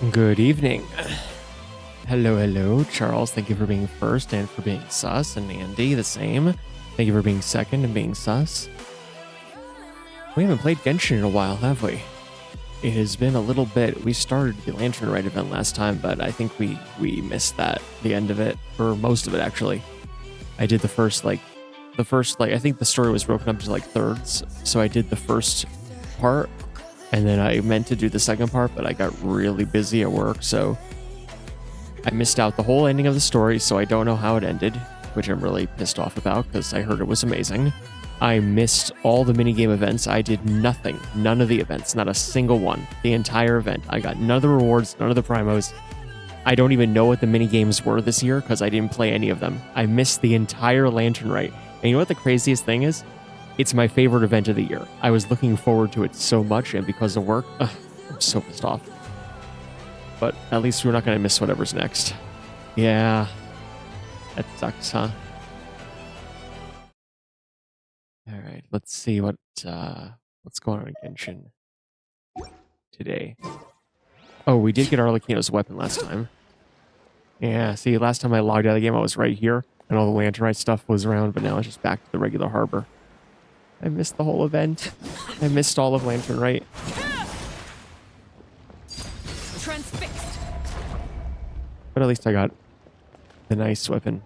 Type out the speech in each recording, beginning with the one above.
Good evening. Hello, hello, Charles. Thank you for being first and for being sus. And Andy, the same. Thank you for being second and being sus. We haven't played Genshin in a while, have we? It has been a little bit. We started the Lantern Rite event last time, but I think we missed the end of it, or most of it actually. I did the first I think the story was broken up into like thirds, so I did the first part, and then I meant to do the second part, but I got really busy at work, so I missed out the whole ending of the story, so I don't know how it ended, which I'm really pissed off about because I heard it was amazing. I missed all the minigame events. I did nothing. None of the events. Not a single one. The entire event. I got none of the rewards, none of the primos. I don't even know what the minigames were this year because I didn't play any of them. I missed the entire Lantern Rite. And you know what the craziest thing is? It's my favorite event of the year. I was looking forward to it so much, and because of work, I'm so pissed off. But at least we're not going to miss whatever's next. Yeah. That sucks, huh? Alright, let's see what's going on in Genshin today. Oh, we did get Arlecchino's weapon last time. Yeah, see, last time I logged out of the game, I was right here, and all the Lanternite stuff was around, but now it's just back to the regular harbor. I missed the whole event. I missed all of Lanternite. Transfixed. But at least I got the nice weapon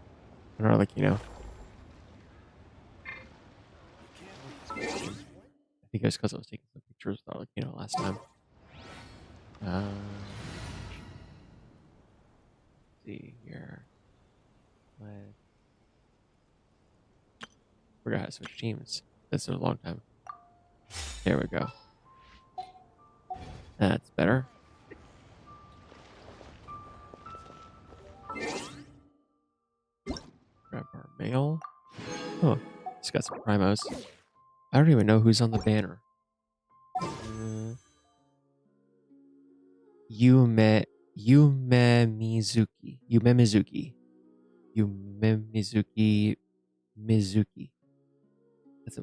on Arlecchino. I think it was because I was taking some pictures with Arlecchino last time. Let's see here. Forgot how to switch teams. That's a long time. There we go. That's better. Grab our mail. Oh, it's got some primos. I don't even know who's on the banner. Yume Mizuki.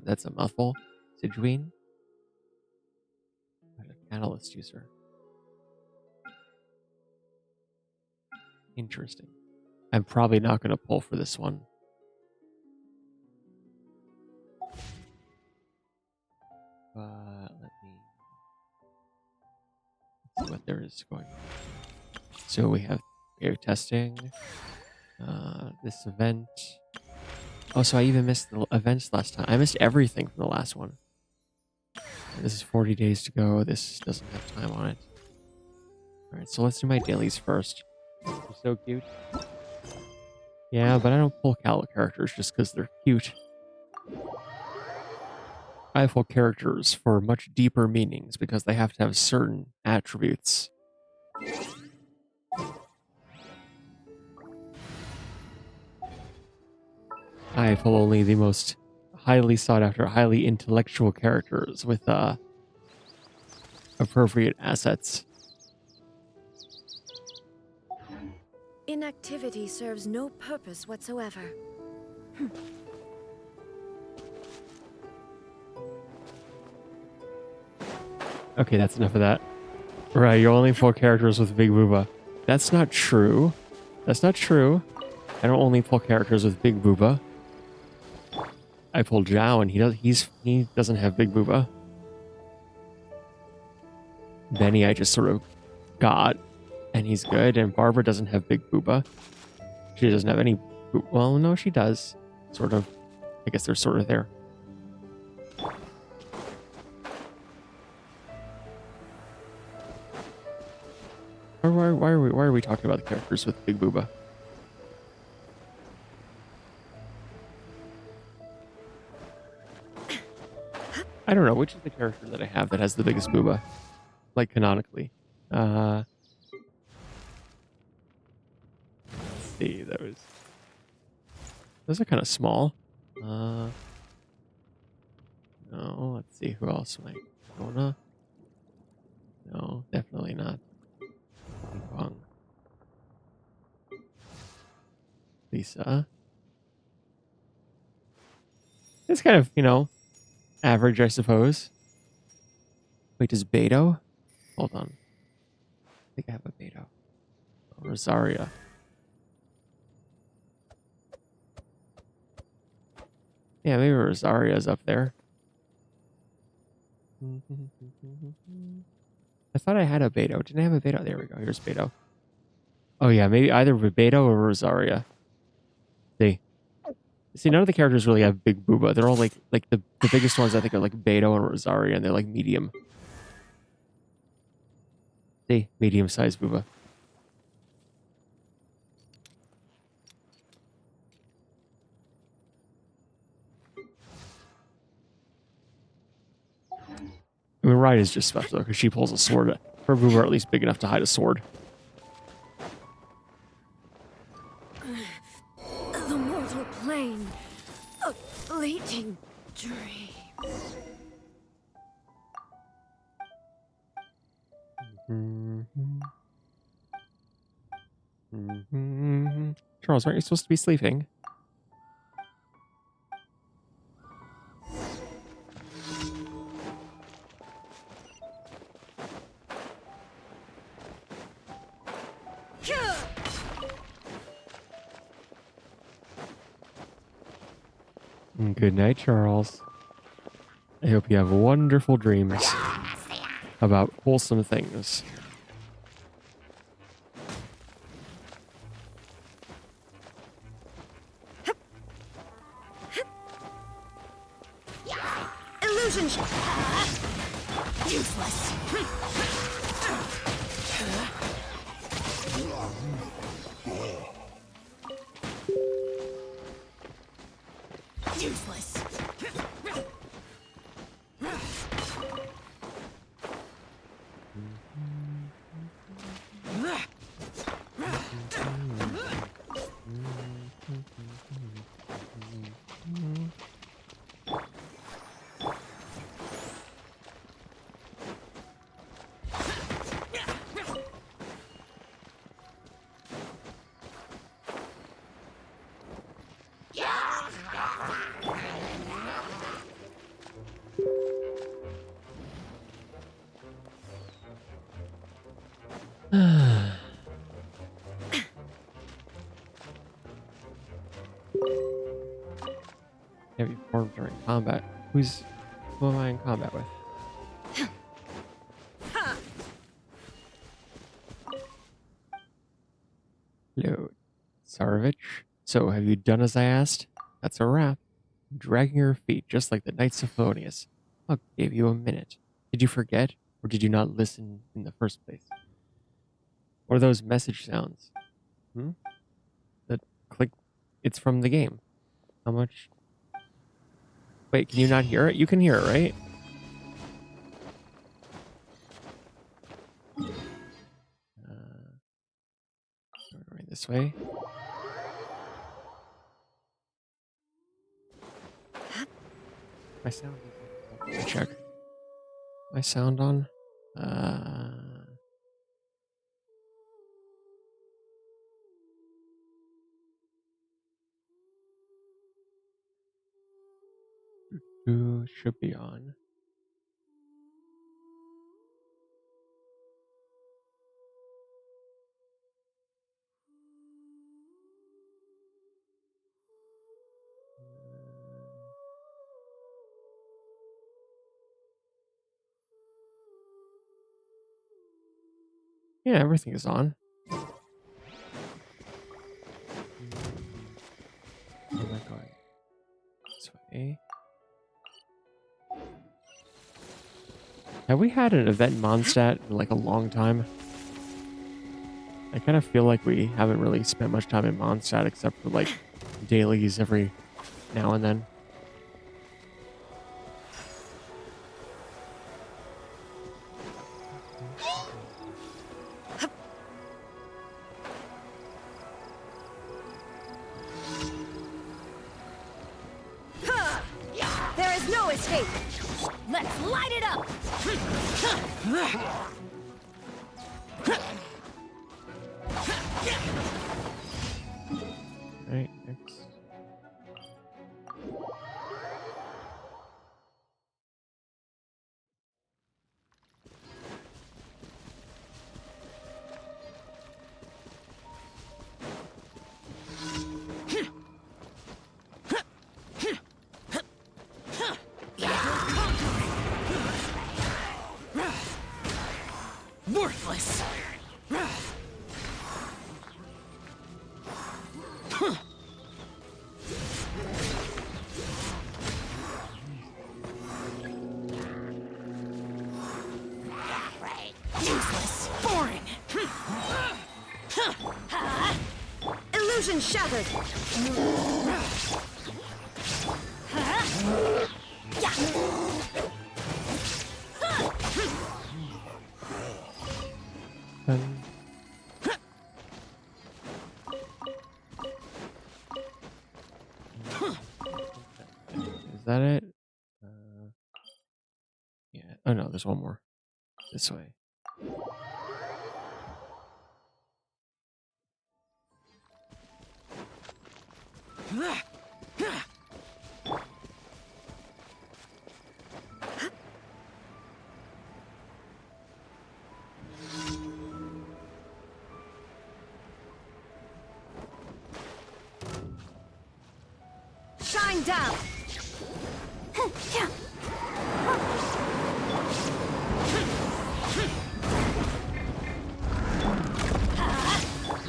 That's a mouthful. Sijuin. A catalyst user. Interesting. I'm probably not going to pull for this one. Let's see what there is going on. So we have air testing. This event. Oh, so I even missed the events last time. I missed everything from the last one. This is 40 days to go. This doesn't have time on it. Alright, so let's do my dailies first. They're so cute. Yeah, but I don't pull characters just because they're cute. I pull characters for much deeper meanings because they have to have certain attributes. I pull only the most highly sought after, highly intellectual characters with appropriate assets. Inactivity serves no purpose whatsoever. Okay, that's enough of that. Right, you only pull characters with Big Booba. That's not true. That's not true. I don't only pull characters with Big Booba. I pull Zhao, and he doesn't have Big Booba. Benny I just sort of got, and he's good. And Barbara doesn't have Big Booba. She doesn't have any. Well, no, she does. Sort of. I guess they're sort of there. Why are we talking about the characters with Big Booba? I don't know which is the character that I have that has the biggest booba, like canonically. Let's see, those are kind of small. No, let's see who else am I? Jonah? No, definitely not. Wrong. Lisa. It's kind of, average, I suppose. Wait, does Beto? Hold on. think I have a Beto. Oh, Rosaria. Yeah, maybe Rosaria's up there. I thought I had a Beto. Didn't I have a Beto? There we go. Here's Beto. Oh yeah, maybe either Beto or Rosaria. See, none of the characters really have big booba. They're all like the biggest ones I think are like Beto and Rosaria, and they're like medium. See, medium sized booba. I mean, Ride is just special because she pulls a sword. Her booba are at least big enough to hide a sword. The mortal plane. A fleeting dream. Charles, aren't you supposed to be sleeping? Good night, Charles. I hope you have wonderful dreams about wholesome things. Illusion shot. Useless. Useless. Can't be formed during combat. Who am I in combat with? Hello, Tsarevich. So, have you done as I asked? That's a wrap. Dragging your feet, just like the Knight Symphonius. I gave you a minute. Did you forget, or did you not listen in the first place? What are those message sounds? The click. It's from the game. How much? Wait, can you not hear it? You can hear it, right? Going this way. My sound is on. Let me check. My sound on? Should be on. Yeah, everything is on. Where am I going? This way. Have we had an event Mondstadt in like a long time? I kind of feel like we haven't really spent much time in Mondstadt except for like dailies every now and then. There is no escape. Let's light it up. Right, next. Useless. Foreign. Illusion shattered. Um, is that it? Yeah. Oh no, there's one more. This way. Shine down.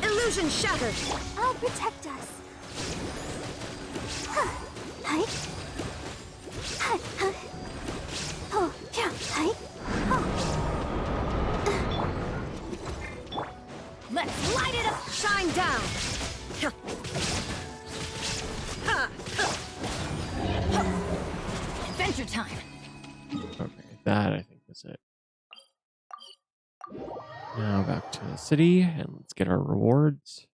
Illusion shattered. I'll protect us. Hi. Hi. Oh, yeah. Hi. Let's light it up. Shine down. Adventure time. Okay, that I think was it. Now back to the city and let's get our rewards.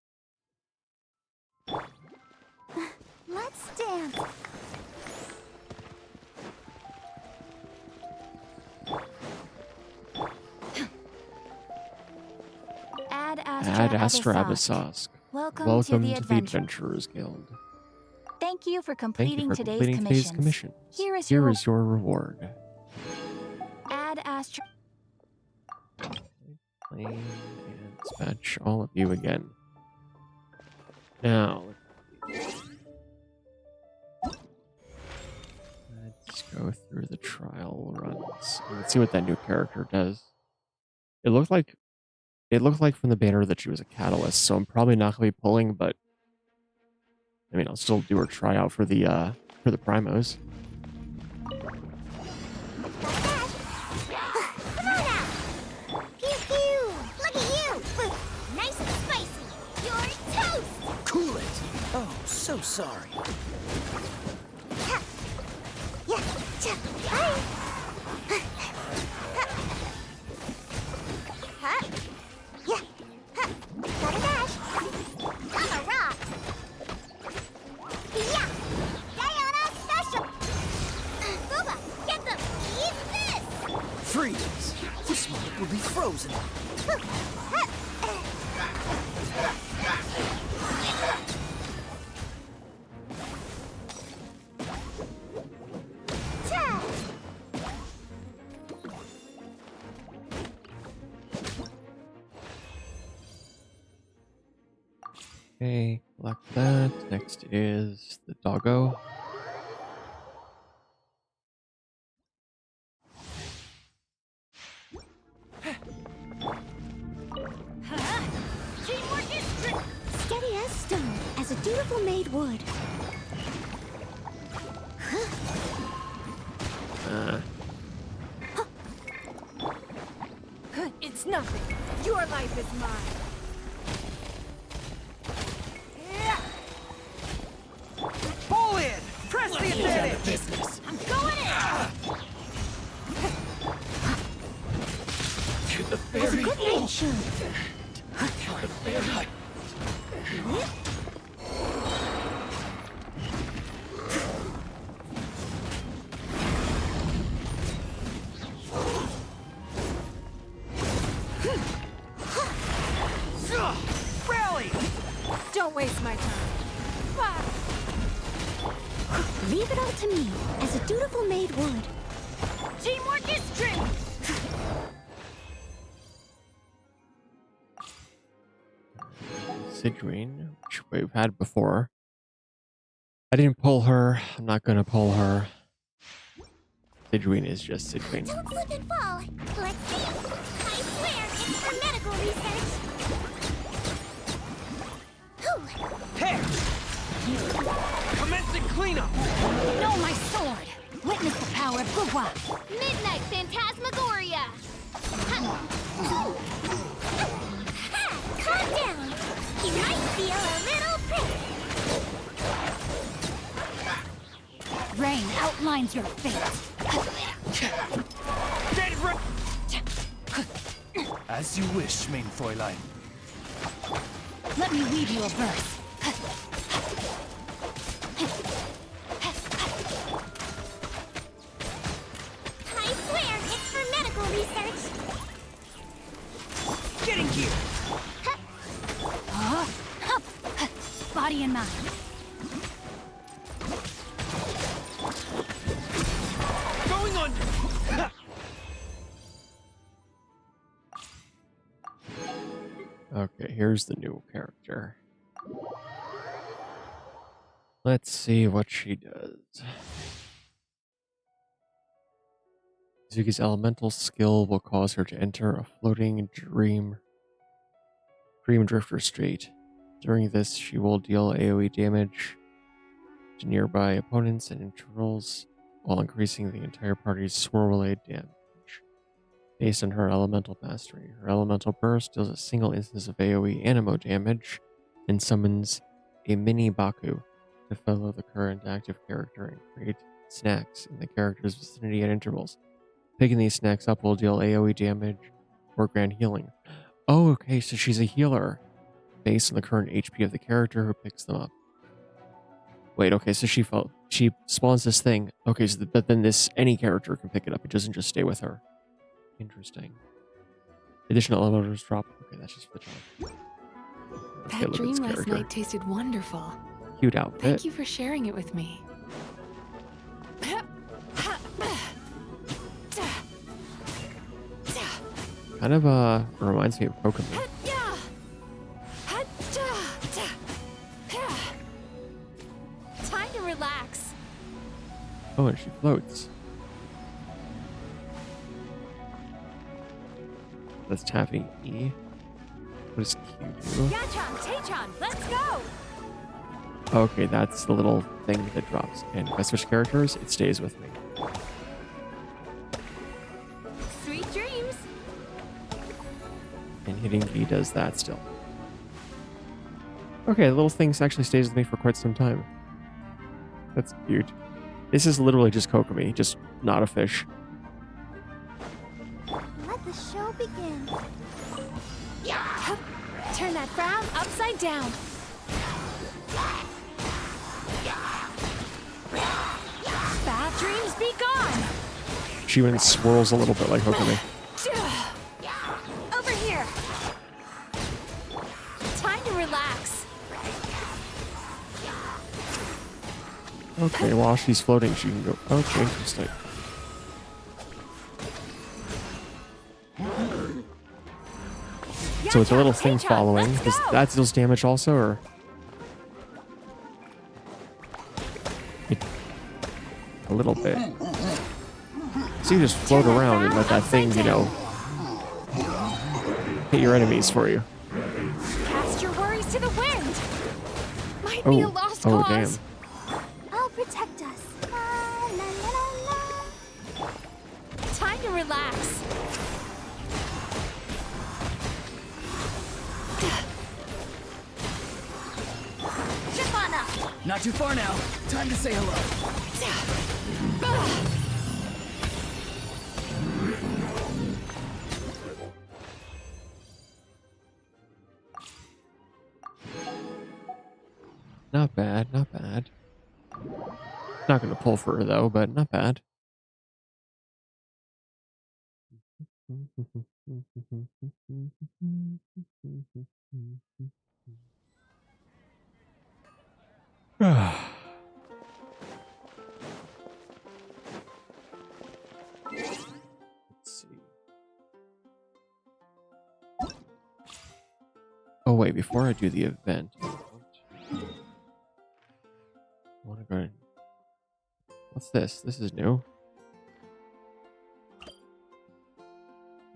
Let's dance. Ad Ad Astra Astra Abyssosque. Abyssosque. Welcome to the adventure. Adventurers Guild. Thank you for Thank you completing for today's completing today's commissions. commissions. Here is your reward. Ad Astra. Claim and dispatch all of you again. Now, let's go through the trial runs. Let's see what that new character does. It looked like from the banner that she was a catalyst, so I'm probably not gonna be pulling, but I mean I'll still do her tryout for the primos. Come on now. Pew pew. Look at you. Nice and spicy. You're toast. Cool it! Oh, so sorry. Yeah. Hi. Huh? Yeah. Huh. Gotta dash. I'm a rock. Yeah. Diana special. Booba, get them. Eat this. Freeze! This moment will be frozen. Okay, collect that. Next is the doggo. Teamwork is steady as stone, as a dutiful maid would. It's nothing. Your life is mine. Pull in! Press the advantage! Business. I'm going in. To the As a very good maid should. to the very Rally! Don't waste my time. Bye. Leave it all to me, as a dutiful maid would. Teamwork is strength. Sidrine, which we've had before. I didn't pull her. I'm not gonna pull her. Sidrine is just Sidrine. Don't slip and fall. Let's see. I swear it's for medical research. Wah! Midnight Phantasmagoria! Ha! Calm down! You might feel a little prick. Rain outlines your fate. Dead right. As you wish, main Fräulein. Let me weave you a verse. I swear, it's for medical research. Getting here. Body and mind. Going under. Okay, here's the new character. Let's see what she does. Zuki's elemental skill will cause her to enter a floating dream drifter state. During this, she will deal AoE damage to nearby opponents and intervals while increasing the entire party's swirl-related damage. Based on her elemental mastery, her elemental burst deals a single instance of AoE animo damage and summons a mini Baku to follow the current active character and create snacks in the character's vicinity at intervals. Picking these snacks up will deal AoE damage or grant healing. Oh, okay, so she's a healer based on the current HP of the character who picks them up. Wait, okay, so she spawns this thing. Okay, so but then any character can pick it up. It doesn't just stay with her. Interesting. Additional elevators drop. Okay, that's just for the job. Okay, That look at dream this last character. night tasted wonderful. Cute outfit. Thank you for sharing it with me. Kind of reminds me of Pokemon. Time to relax. Oh, and she floats. That's tapping E. What does Q do? Yachan, Tachan, let's go! Okay, that's the little thing that drops. And if I switch characters, it stays with me. Sweet dreams! And hitting B does that still. Okay, the little thing actually stays with me for quite some time. That's cute. This is literally just Kokomi, just not a fish. Let the show begin. Turn that frown upside down. Bad dreams be gone! She even swirls a little bit like Kokomi. Over here! Time to relax. Okay, while she's floating, she can go. Okay, interesting. So it's a little thing following. Does that deals damage also, or? A little bit. So you just float around and let that thing, you know, hit your enemies for you. Cast your worries to the wind! Might be a Oh, lost oh cause. damn. I'll protect us. La, la, la, la. Time to relax. Ship on up. Not too far now. Time to say hello. Not bad, not bad. Not gonna pull for her though, but not bad. Let's see. Oh wait, before I do the event, I want to go. What's this? This is new.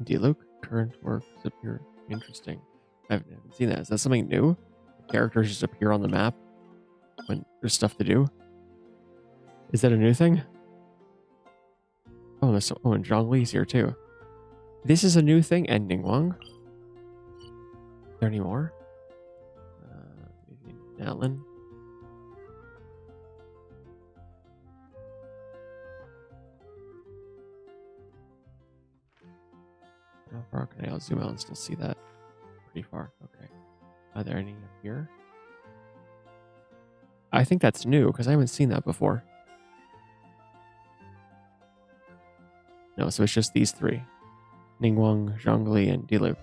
Diluc current work appear. Interesting. I haven't seen that. Is that something new? Characters just appear on the map when there's stuff to do. Is that a new thing? Oh, there's some, oh, and Zhongli's here too. This is a new thing, ending Wang. Is there any more? Maybe Natlin. How far can I? I'll zoom out and still see that. Pretty far. Okay. Are there any up here? I think that's new because I haven't seen that before. No, so it's just these three. Ningguang, Zhongli, and Diluc.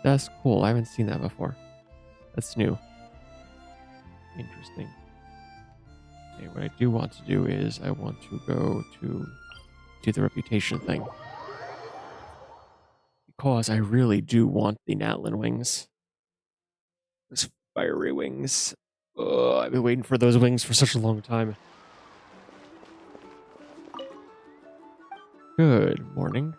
That's cool. I haven't seen that before. That's new. Interesting. Okay, what I do want to do is I want to go to do the reputation thing. Because I really do want the Natlin wings. Those fiery wings. Oh, I've been waiting for those wings for such a long time. Good morning.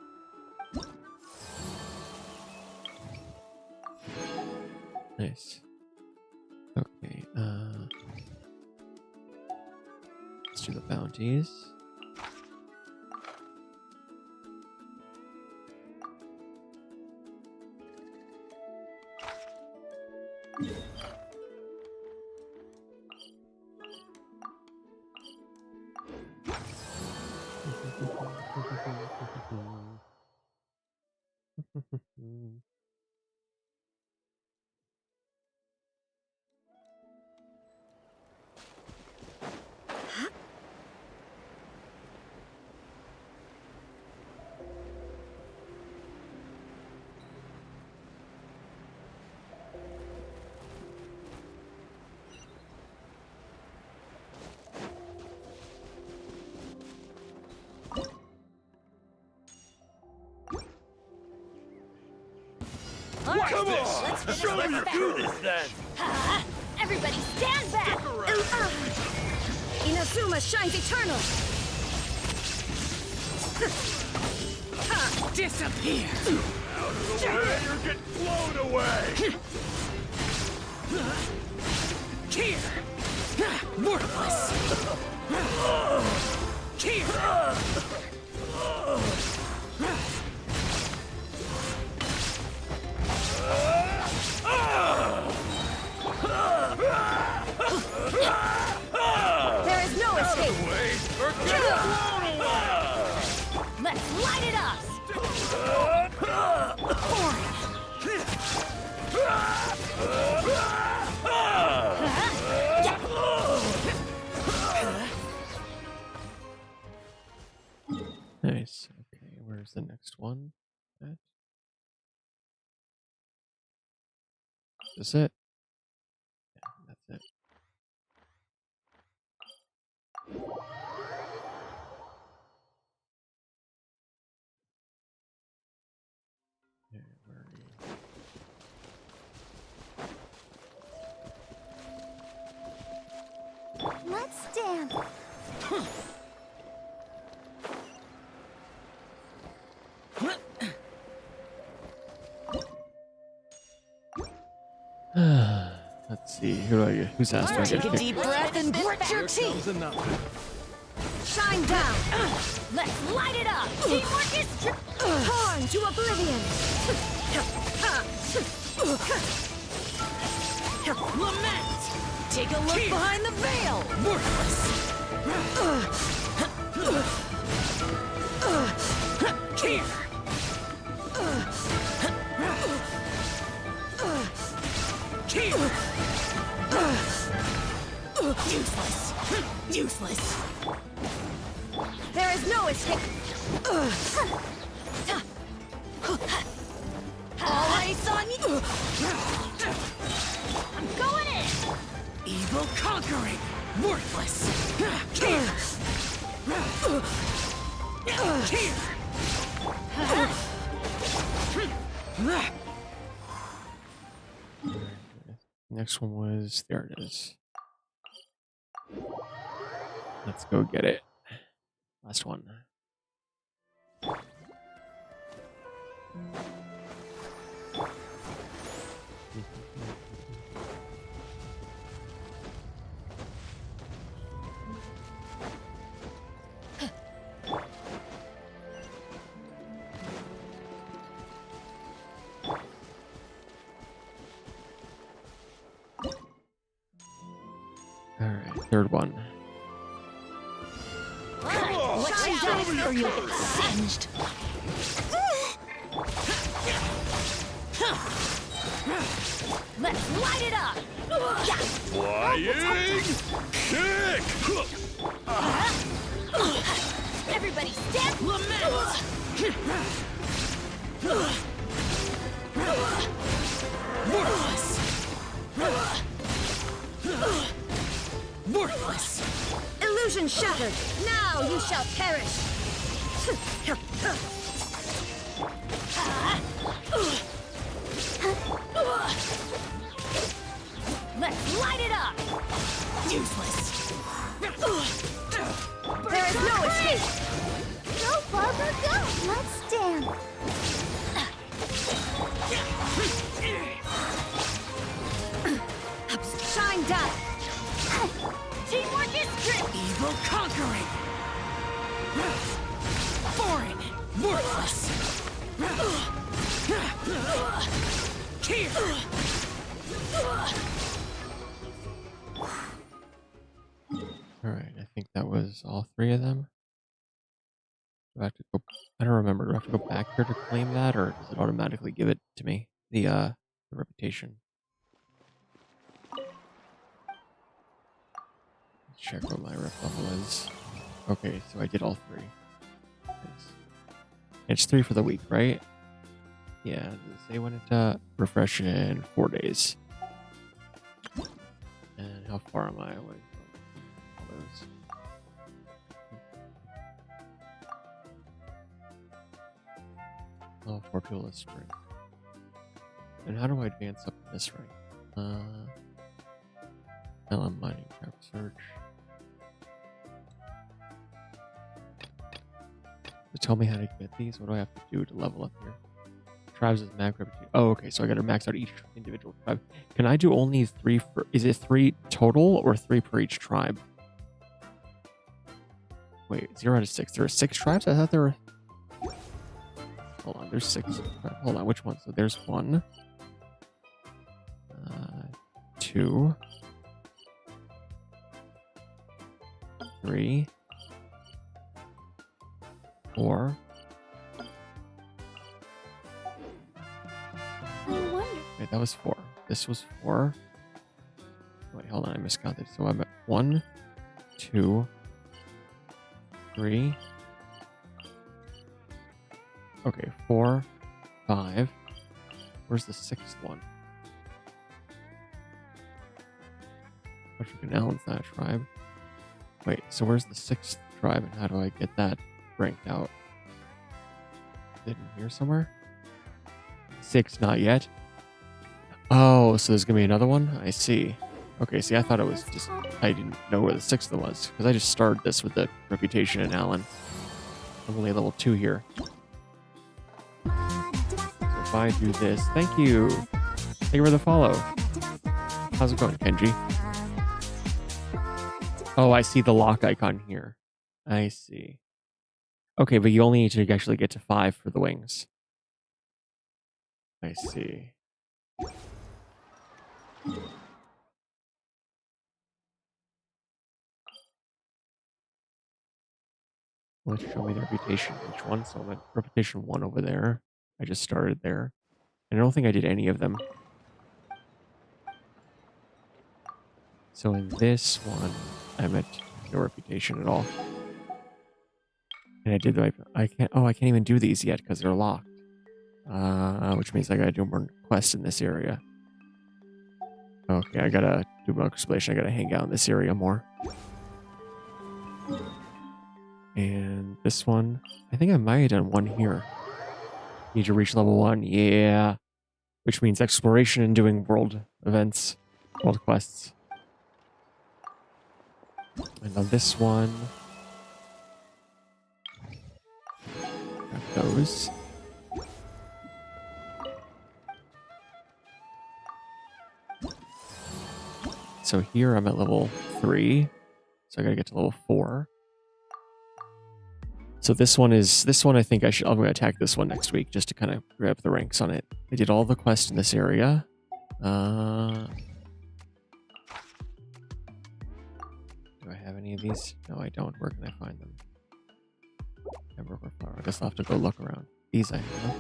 Nice. Okay, let's do the bounties. Come on! Let's show me you do this then! Everybody stand back! Inazuma shines eternal! Disappear! Out of the way, you're getting blown away! Here! Worthless! Here! There is no escape! Let's light it up! Nice. Okay, where's the next one? That. Is this it? Yeah, that's it. Okay, where are you? Let's dance! Let's see. Who's asked? Do I Take get a picked? deep breath and grit your teeth! Shine down! Let's light it up! Teamwork is Torn to oblivion! Lament! Take a look behind the veil! Worthless! Here! Here! Useless! Useless! There is no escape! All ice on you! I'm going in! Evil conquering! Worthless! Here! Here! Next one was, there it is. Let's go get it. Last one. third one. Watch out, or you'll get singed. Let's light it up! Flying kick! Everybody stand! Worthless. Illusion shattered! Now you shall perish! Let's light it up! Useless. There is no escape! Go, Barbara, go! Let's dance. Shine down! Teamwork is strength! Evil conquering. Foreign. Worthless. Here. Alright, I think that was all three of them. Do I have to go? I don't remember. Do I have to go back here to claim that, or does it automatically give it to me? The reputation. Let's check what my rep level is. Okay, so I did all three. Nice. It's 3 for the week, right? Yeah, does it say when it refresh in 4 days? And how far am I away from all those? Oh, Fortula Spring. And how do I advance up this rank? LM Mining Trap Search. So tell me how to get these. What do I have to do to level up here? Tribes is max reputation. Oh, okay. So I got to max out each individual tribe. Can I do only 3 for? Is it 3 total or 3 per each tribe? Wait, 0 out of 6. There are 6 tribes. I thought there were. Hold on. There's 6. Hold on. Which one? So there's 1, 2, 3, 4. I wonder. Wait, that was 4. This was 4. Wait, hold on, I miscounted. So I'm at 1, 2, 3. Okay, 4, 5. Where's the 6th one? Patrick and Allen's not a tribe. Wait, so where's the 6th tribe and how do I get that ranked out? Is it in here somewhere? 6, not yet. Oh, so there's gonna be another one? I see. Okay, see, I thought it was just, I didn't know where the 6th one was, because I just started this with the reputation in Allen. I'm only level 2 here. So if I do this, thank you. Thank you for the follow. How's it going, Kenji? Oh, I see the lock icon here. I see. Okay, but you only need to actually get to 5 for the wings. I see. Let's show me the reputation of each one. So I'm at reputation 1 over there. I just started there. And I don't think I did any of them. So in this one, I'm at no reputation at all. And I did like, I can't even do these yet because they're locked. Which means I gotta do more quests in this area. Okay, I gotta do more exploration. I gotta hang out in this area more. And this one, I think I might have done one here. Need to reach level 1, yeah. Which means exploration and doing world events, world quests. And on this one, got those. So here I'm at level 3, so I gotta get to level 4. So this one I think I'm going to attack this one next week just to kind of grab the ranks on it. I did all the quests in this area. any of these? No, I don't. Where can I find them? I guess I'll have to go look around. These I have.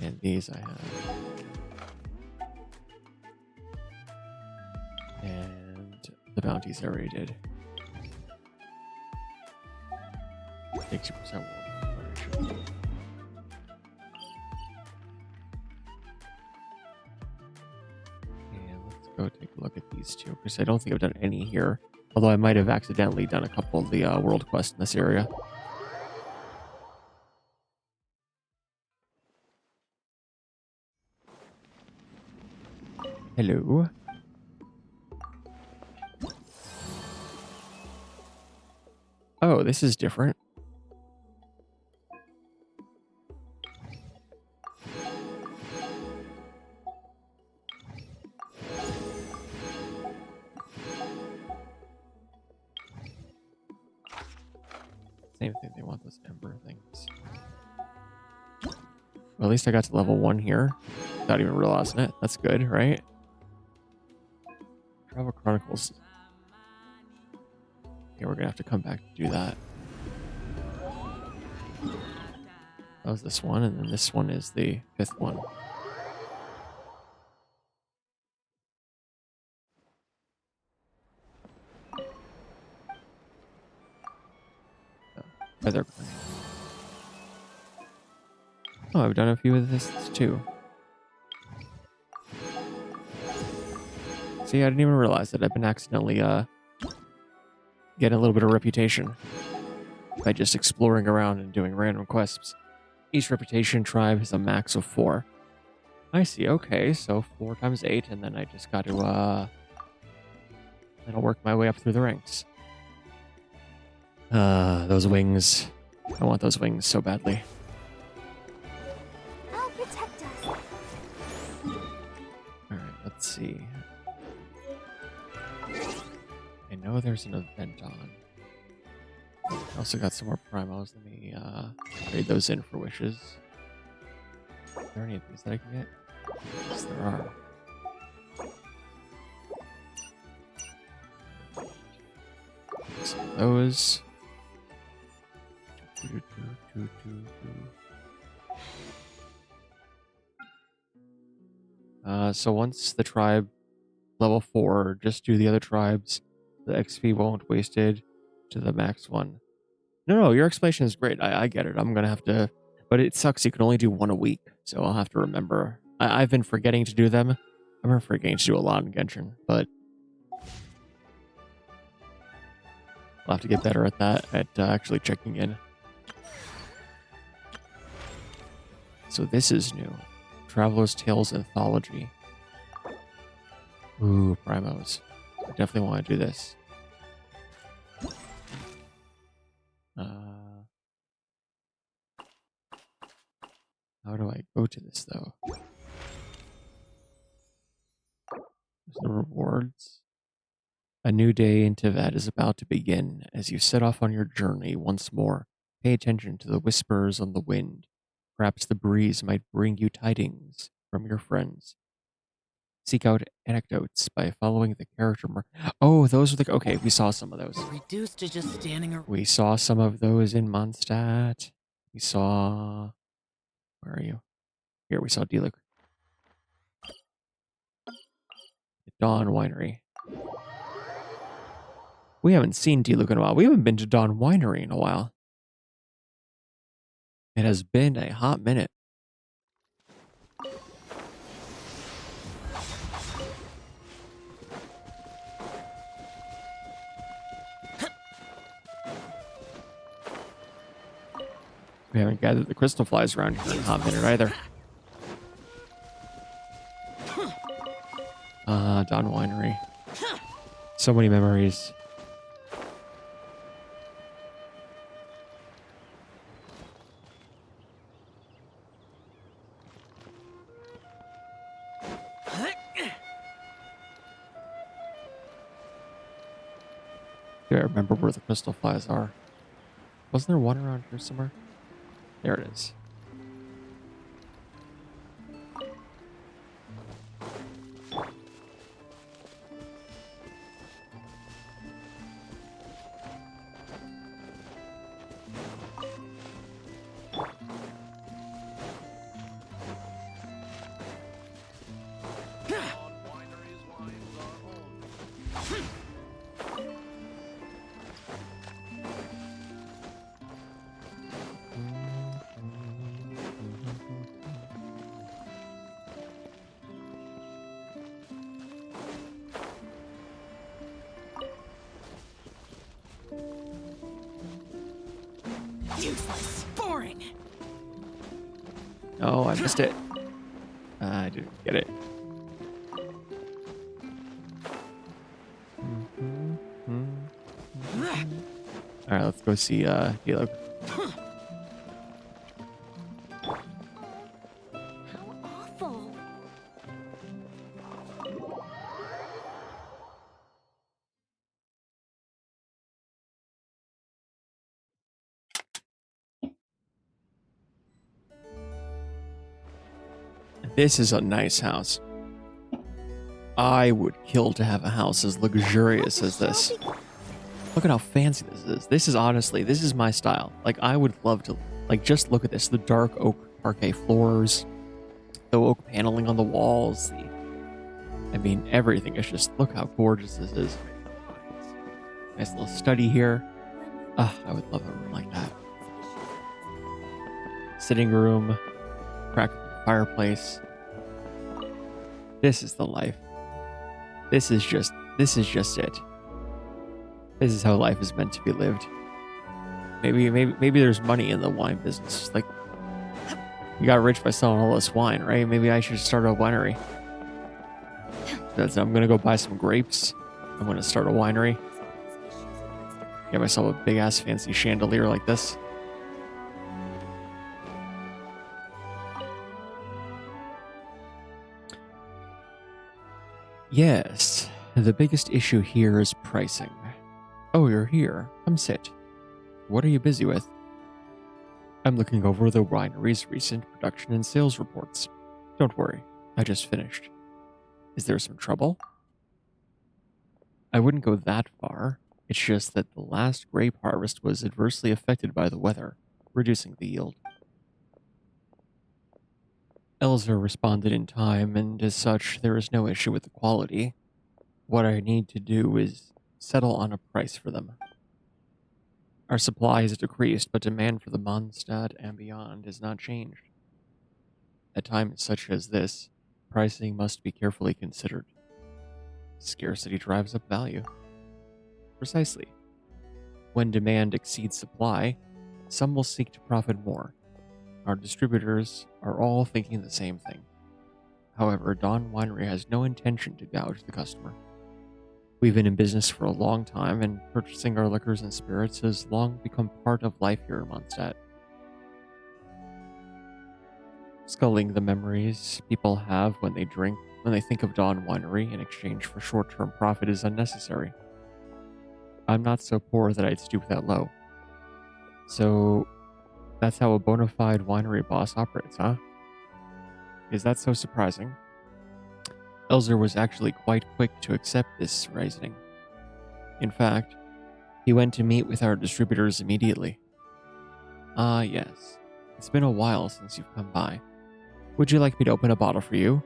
And these I have. And the bounties I already did. 60% will. And let's go take a look at these two, because I don't think I've done any here. Although I might have accidentally done a couple of the world quests in this area. Hello. Oh, this is different. Same thing, they want those ember things. Well, at least I got to level 1 here without even realizing it. That's good, right? Travel Chronicles. Yeah, we're gonna have to come back to do that. That was this one, and then this one is the 5th one. Feather Plain. Oh, I've done a few of this too. See, I didn't even realize that I've been accidentally getting a little bit of reputation by just exploring around and doing random quests. Each reputation tribe has a max of 4. I see, okay, so 4 times 8, and then I just got to then I'll work my way up through the ranks. Those wings. I want those wings so badly. I'll protect us. Alright, let's see. I know there's an event on. I also got some more primos. Let me trade those in for wishes. Are there any of these that I can get? Yes, there are. Some of those. So once the tribe level 4, just do the other tribes. The XP won't wasted to the max one. No, your explanation is great. I get it. I'm gonna have to, but it sucks. You can only do 1 a week, so I'll have to remember. I've been forgetting to do them. I've been forgetting to do a lot in Genshin, but I'll have to get better at that, at actually checking in. So this is new. Traveler's Tales Anthology. Ooh, primos. I definitely want to do this. How do I go to this, though? There's the rewards. A new day in Teyvat is about to begin. As you set off on your journey once more, pay attention to the whispers on the wind. Perhaps the breeze might bring you tidings from your friends. Seek out anecdotes by following the character Oh, those are the... Okay, we saw some of those. Reduced to just standing around. We saw some of those in Mondstadt. We saw... Where are you? Here, we saw Diluc. Dawn Winery. We haven't seen Diluc in a while. We haven't been to Dawn Winery in a while. It has been a hot minute. We haven't gathered the crystal flies around here in a hot minute either. Dawn Winery. So many memories. Do I remember where the crystal flies are? Wasn't there one around here somewhere? There it is. Useless. Boring. Oh, I missed it. I didn't get it. All right, let's go see Caleb. How awful. This is a nice house. I would kill to have a house as luxurious as this. Look at how fancy this is. This is honestly, this is my style. Like, I would love to, like, just look at this. The dark oak parquet floors, the oak paneling on the walls. I mean, everything is just, look how gorgeous this is. Nice little study here. Ah, I would love a room like that. Sitting room, crackling fireplace. This is the life. This is just it. This is how life is meant to be lived. Maybe there's money in the wine business. Like, you got rich by selling all this wine, right? Maybe I should start a winery. I'm gonna go buy some grapes. I'm gonna start a winery. Get myself a big ass fancy chandelier like this. Yes, the biggest issue here is pricing. Oh, you're here. Come sit. What are you busy with? I'm looking over the winery's recent production and sales reports. Don't worry, I just finished. Is there some trouble? I wouldn't go that far. It's just that the last grape harvest was adversely affected by the weather, reducing the yield. Elzer responded in time, and as such, there is no issue with the quality. What I need to do is settle on a price for them. Our supply has decreased, but demand for the Mondstadt and beyond has not changed. At times such as this, pricing must be carefully considered. Scarcity drives up value. Precisely. When demand exceeds supply, some will seek to profit more. Our distributors are all thinking the same thing. However, Dawn Winery has no intention to gouge the customer. We've been in business for a long time, and purchasing our liquors and spirits has long become part of life here in Mondstadt. Sculling the memories people have when they think of Dawn Winery in exchange for short-term profit is unnecessary. I'm not so poor that I'd stoop that low. So, that's how a bona fide winery boss operates, huh? Is that so surprising? Elzer was actually quite quick to accept this reasoning. In fact, he went to meet with our distributors immediately. Ah, yes. It's been a while since you've come by. Would you like me to open a bottle for you?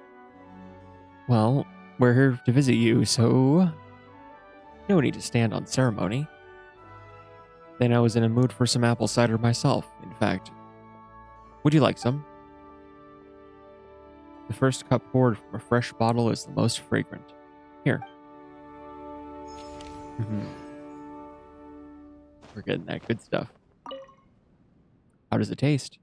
Well, we're here to visit you, so no need to stand on ceremony. Then I was in a mood for some apple cider myself, in fact. Would you like some? The first cup poured from a fresh bottle is the most fragrant. Here. We're getting that good stuff. How does it taste?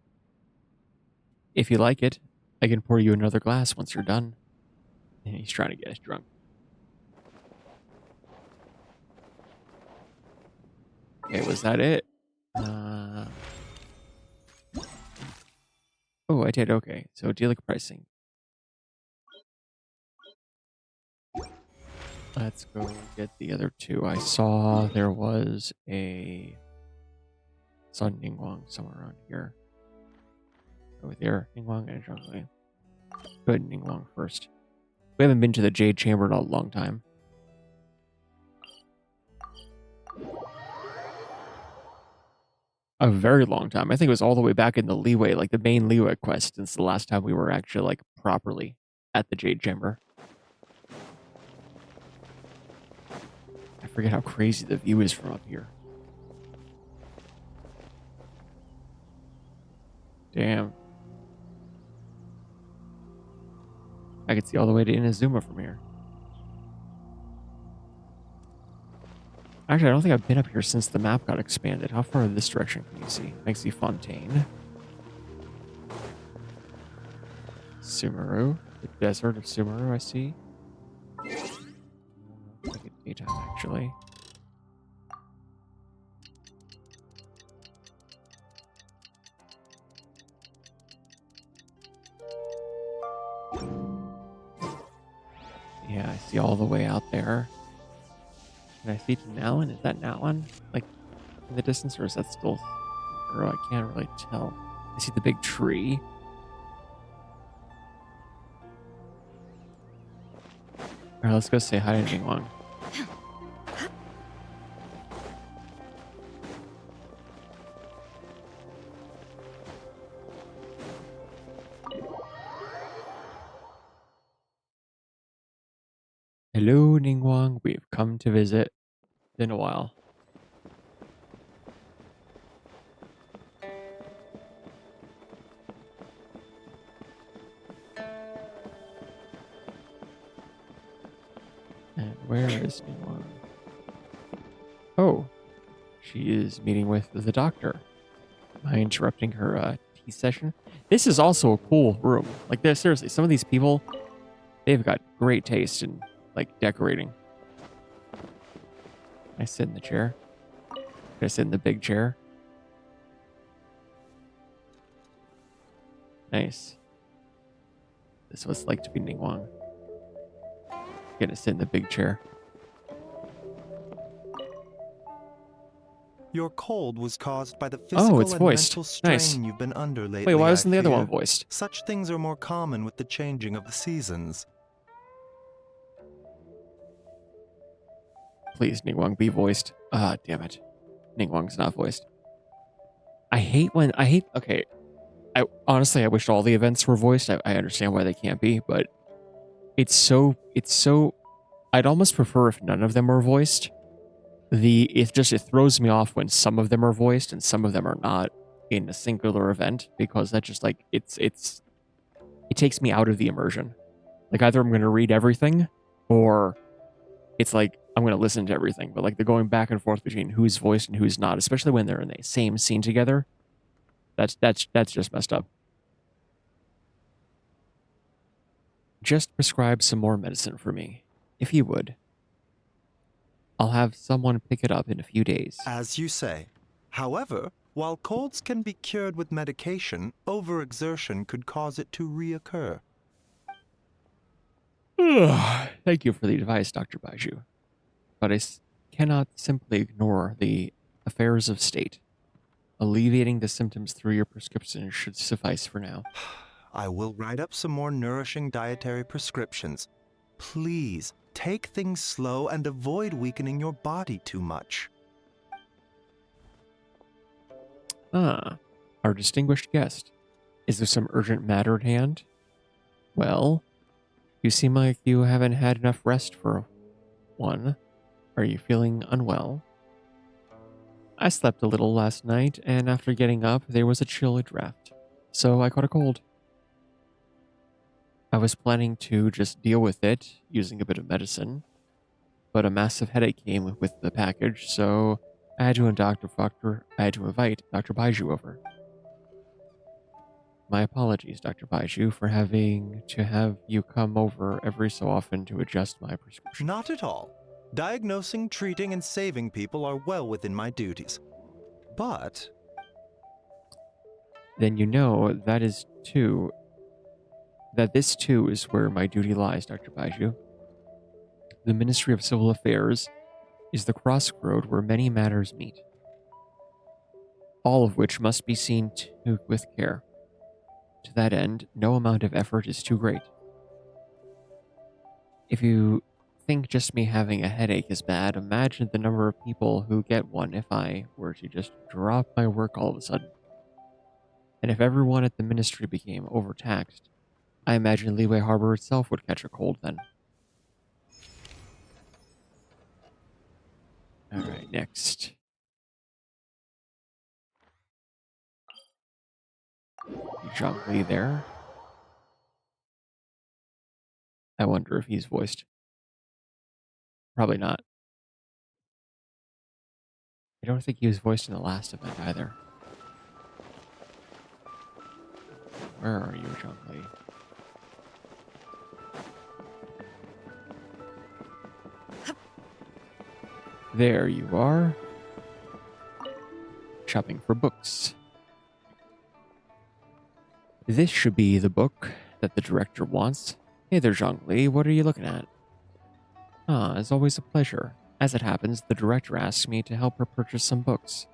If you like it, I can pour you another glass once you're done. And he's trying to get us drunk. Okay, was that it? Oh, I did. Okay, so dealer pricing. Let's go get the other two. I saw there was a Sun Ningguang somewhere around here. Over there, Ningguang and Zhangli. Go ahead, Ningguang first. We haven't been to the Jade Chamber in a long time. A very long time. I think it was all the way back in the Leeway, like the main Leeway quest, since the last time we were actually like properly at the Jade Chamber. I forget how crazy the view is from up here. Damn. I could see all the way to Inazuma from here. Actually, I don't think I've been up here since the map got expanded. How far in this direction can you see? I can see Fontaine. Sumeru. The desert of Sumeru, I see. Look at daytime, actually. Yeah, I see all the way out there. Can I see to Nalin? Is that Nalin? Like, in the distance, or is that still... Or I can't really tell. I see the big tree. Alright, let's go say hi to Ningguang. Hello, Ningguang. We've come to visit. Been a while. And where is Ningguang? Oh, she is meeting with the doctor. Am I interrupting her tea session? This is also a cool room. Like, there's seriously, some of these people, they've got great taste in, like, decorating. Can I sit in the chair? Can I sit in the big chair? Nice. This is what it's like to be Ningguang. Get to sit in the big chair. Your cold was caused by the Oh, physical it's and voiced. mental strain Nice. you've been under lately. Wait, why I wasn't the other one fear. voiced? Such things are more common with the changing of the seasons. Please, Ningguang, be voiced. Ah, damn it. Ningguang's not voiced. Okay, I wish all the events were voiced. I understand why they can't be, but it's so, I'd almost prefer if none of them were voiced. It throws me off when some of them are voiced and some of them are not in a singular event, because that just like, it takes me out of the immersion. Like, either I'm going to read everything, or it's like I'm going to listen to everything. But like, the going back and forth between who's voiced and who's not, especially when they're in the same scene together, that's just messed up. Just prescribe some more medicine for me, if you would. I'll have someone pick it up in a few days. As you say. However, while colds can be cured with medication, overexertion could cause it to reoccur. Thank you for the advice, Dr. Baiju. But cannot simply ignore the affairs of state. Alleviating the symptoms through your prescription should suffice for now. I will write up some more nourishing dietary prescriptions. Please, take things slow and avoid weakening your body too much. Ah, our distinguished guest. Is there some urgent matter at hand? Well, you seem like you haven't had enough rest for one. Are you feeling unwell? I slept a little last night, and after getting up, there was a chill draft, so I caught a cold. I was planning to just deal with it using a bit of medicine, but a massive headache came with the package, so I had to invite Dr. Baiju over. My apologies, Dr. Baiju, for having to have you come over every so often to adjust my prescription. Not at all. Diagnosing, treating, and saving people are well within my duties. But Then you know that this too is where my duty lies, Dr. Baiju. The Ministry of Civil Affairs is the crossroad where many matters meet, all of which must be seen to with care. To that end, no amount of effort is too great. If you think just me having a headache is bad, imagine the number of people who get one if I were to just drop my work all of a sudden. And if everyone at the ministry became overtaxed, I imagine Leeway Harbor itself would catch a cold then. Alright, next. Zhongli there. I wonder if he's voiced. Probably not. I don't think he was voiced in the last event either. Where are you, Zhongli? There you are. Shopping for books. This should be the book that the director wants. Hey there, Zhongli. What are you looking at? Ah, it's always a pleasure. As it happens, the director asked me to help her purchase some books.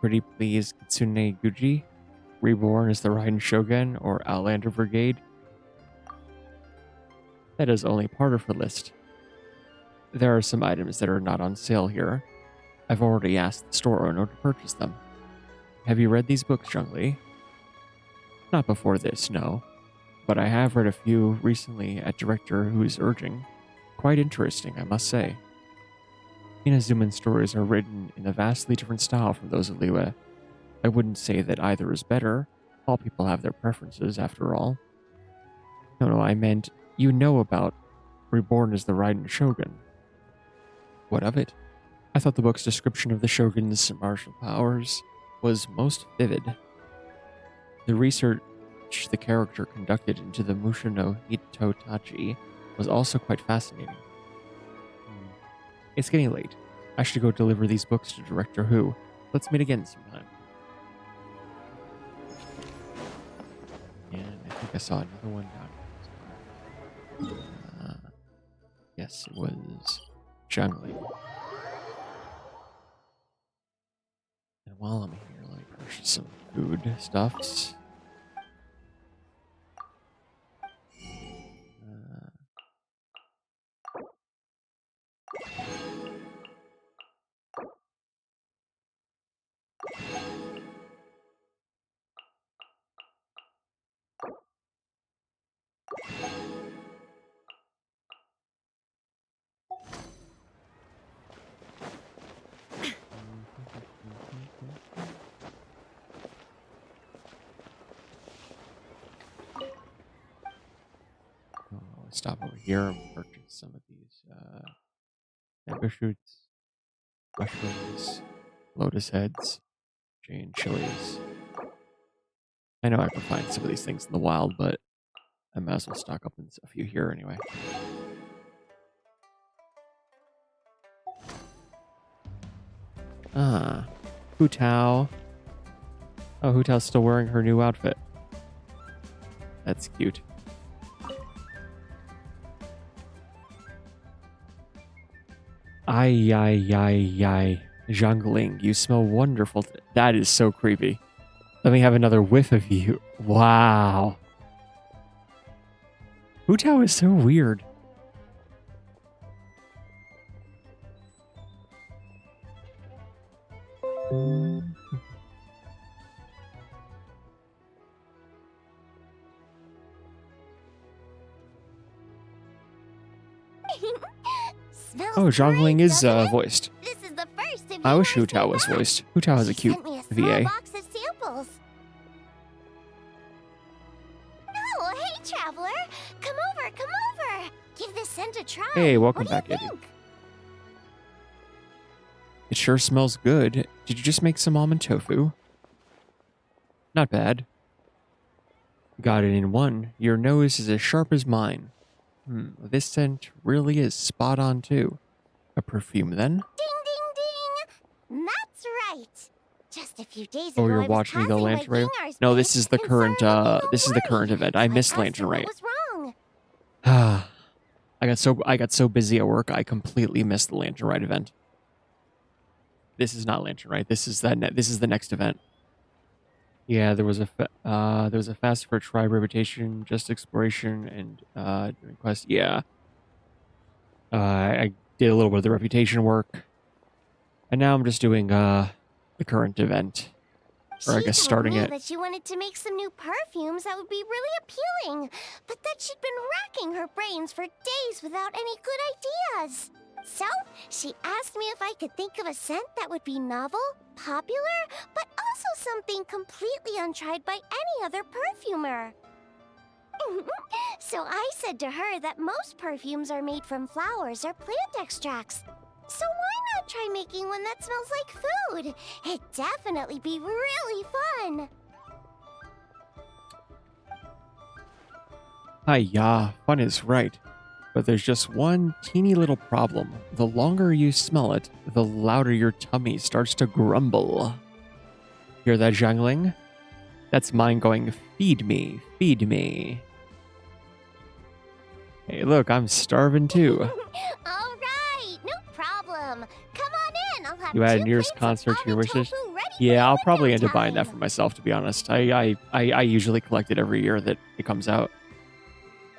Pretty please, Kitsune Guji? Reborn as the Raiden Shogun or Outlander Brigade? That is only part of her list. There are some items that are not on sale here. I've already asked the store owner to purchase them. Have you read these books, Zhongli? Not before this, no. But I have read a few recently at director who's urging. Quite interesting, I must say. Inazuman's stories are written in a vastly different style from those of Liu. I wouldn't say that either is better. All people have their preferences, after all. No, I meant you know about Reborn as the Raiden Shogun. What of it? I thought the book's description of the Shogun's martial powers was most vivid. The research the character conducted into the Musha no Hitotachi was also quite fascinating. It's getting late. I should go deliver these books to Director Who. Let's meet again sometime. And I think I saw another one down here. Yes, it was Zhongli. And while I'm here, let me purchase some food stuffs. Stop over here and purchase some of these bamboo shoots, mushrooms, lotus heads, Jane chilies. I know I can find some of these things in the wild, but I might as well stock up on a few here anyway. Ah, Hu Tao. Oh, Hu Tao's still wearing her new outfit. That's cute. Ay, ay, ay, ay. Zhongling, you smell wonderful. That is so creepy. Let me have another whiff of you. Wow. Hu Tao is so weird. Smells Oh, Zhongling great, is doesn't it? voiced. This is the first of I wish yours Hu Tao was ever. voiced. Hu Tao has a She cute sent me a small VA. box of samples. Oh, hey, traveler. Come over. Give this scent a try. Hey, welcome What do you back, Eddie. think? It sure smells good. Did you just make some almond tofu? Not bad. Got it in one. Your nose is as sharp as mine. This scent really is spot on too. A perfume then? Ding, ding, ding. That's right. Just a few days Oh, ago, you're I was watching the passing by lantern rail? Gengar's No, place this is the and current saw her looking all this is the current worried. event. I So missed asked her lantern what rate. was wrong. I got so busy at work I completely missed the lantern rite event. This is not lantern rite. This is this is the next event. Yeah, there was a fast for tribe reputation, just exploration, and doing quest. Yeah, I did a little bit of the reputation work, and now I'm just doing the current event, or I She guess told starting me it. that she wanted to make some new perfumes that would be really appealing, but that she'd been racking her brains for days without any good ideas. So, she asked me if I could think of a scent that would be novel, popular, but also something completely untried by any other perfumer. So I said to her that most perfumes are made from flowers or plant extracts. So why not try making one that smells like food? It'd definitely be really fun. Yeah, fun is right. But there's just one teeny little problem. The longer you smell it, the louder your tummy starts to grumble. Hear that jangling? That's mine going, feed me, feed me. Hey, look, I'm starving too. All right, no problem. Come on in. I'll have You add 2 nearest plates of concert to your almond wishes? tofu ready for Yeah, you I'll in probably no end up buying that time. for myself, to be honest. I usually collect it every year that it comes out.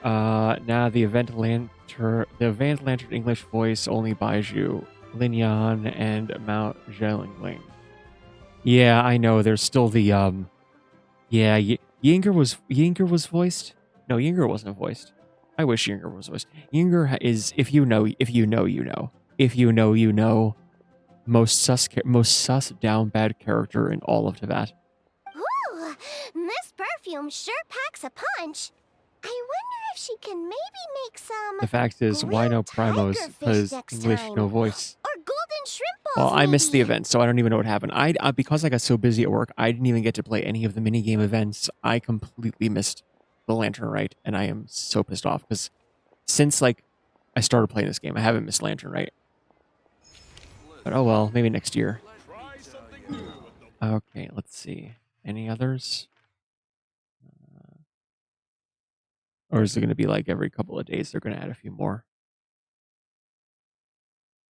Now the Event Lantern English voice only buys you Linyan and Mount Zhelingling. Yeah, I know. There's still the yeah, Yinger was voiced. No, Yinger wasn't voiced. I wish Yinger was voiced. Yinger is if you know, you know. If you know, you know. Most sus down bad character in all of Tibet. Ooh, this perfume sure packs a punch. I wonder if she can maybe make some The fact is, why no grilled primos? tigerfish Because next English, time. no voice. Or golden shrimp Well, balls, I missed the maybe. event, so I don't even know what happened. Because I got so busy at work, I didn't even get to play any of the minigame events. I completely missed the Lantern Rite, and I am so pissed off because since like I started playing this game, I haven't missed Lantern Rite. But oh well, maybe next year. Okay, let's see. Any others? Or is it going to be like every couple of days they're going to add a few more?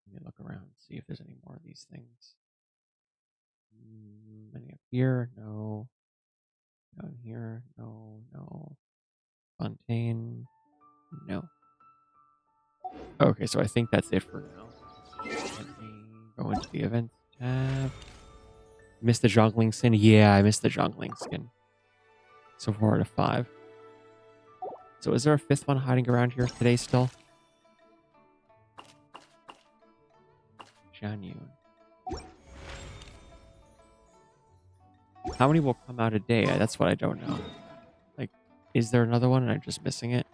Let me look around, see if there's any more of these things. Any up here? No. Down here? No, no. Fontaine? No. Okay, so I think that's it for now. Let me go into the events tab. Missed the Jongling skin? Yeah, I missed the Jongling skin. So 4 out of 5. So is there a 5th one hiding around here today still? Janyun. How many will come out a day? That's what I don't know. Like, is there another one and I'm just missing it?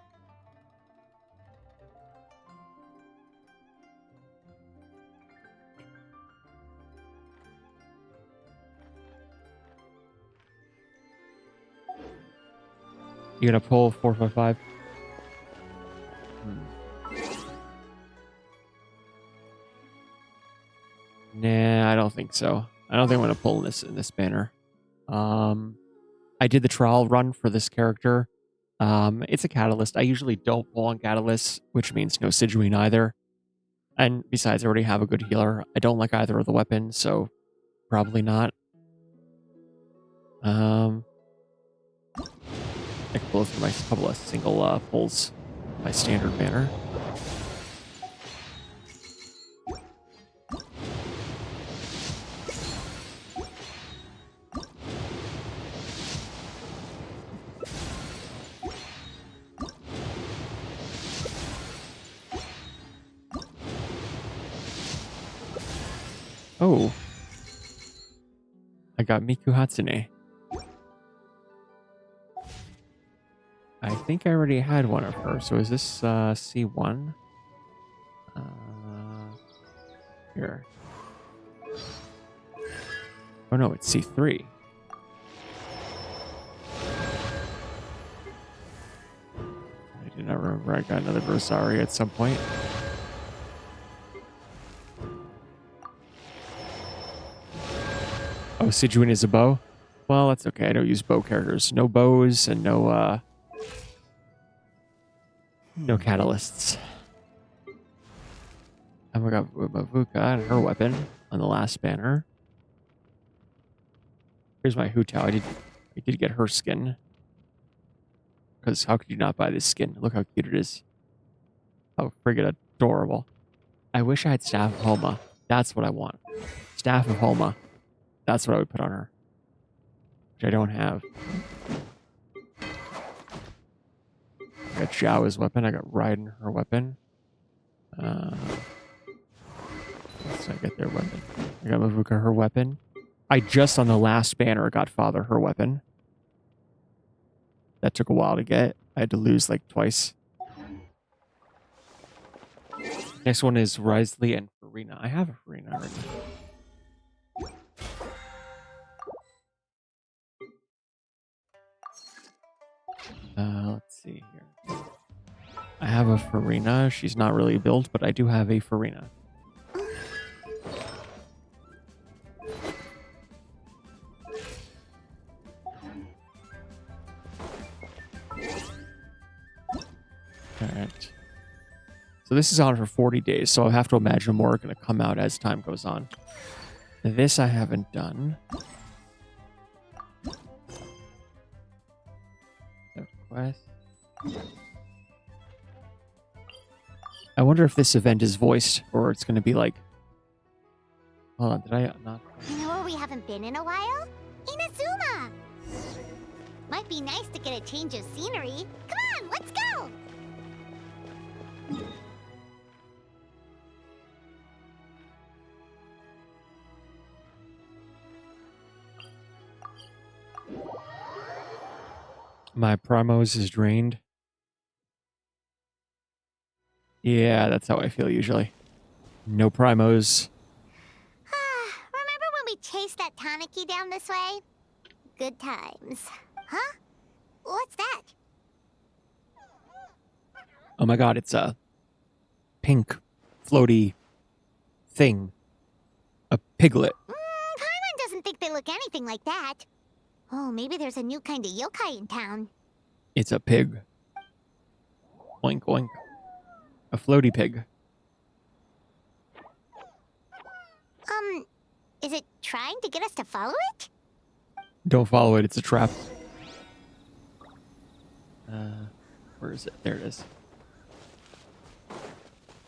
You gonna pull 455? Nah, I don't think so. I don't think I'm gonna pull in this banner. I did the trial run for this character. It's a catalyst. I usually don't pull on catalysts, which means no Sijuin either. And besides, I already have a good healer. I don't like either of the weapons, so probably not. I can pull through my couple of single pulls, my standard banner. Oh. I got Miku Hatsune. I think I already had one of her. So is this C1? Here. Oh no, it's C3. I do not remember I got another Rosari at some point. Oh, Sijuin is a bow? Well, that's okay. I don't use bow characters. No bows and no catalysts. And we got Mavuka and her weapon on the last banner. Here's my Hutao. I did get her skin. Because how could you not buy this skin? Look how cute it is. How friggin' adorable. I wish I had Staff of Homa. That's what I want. Staff of Homa. That's what I would put on her. Which I don't have. I got Xiao's weapon. I got Raiden her weapon. Let's not get their weapon. I got Mavuka her weapon. I just on the last banner got Father her weapon. That took a while to get. I had to lose like twice. Next one is Risley and Farina. I have a Farina already. Let's see here. I have a Farina. She's not really built, but I do have a Farina. Alright. So this is on for 40 days, so I have to imagine more are going to come out as time goes on. This I haven't done. Quest. I wonder if this event is voiced, or it's going to be like... Hold on, did I not... You know where we haven't been in a while? Inazuma! Might be nice to get a change of scenery. Come on, let's go! My primos is drained. Yeah, that's how I feel usually. No primos. Remember when we chased that Tanuki down this way? Good times. Huh? What's that? Oh my god, it's a pink, floaty thing. A piglet. Paimon doesn't think they look anything like that. Oh, maybe there's a new kind of yokai in town. It's a pig. Oink, oink. A floaty pig. Is it trying to get us to follow it? Don't follow it, it's a trap. Where is it? There it is.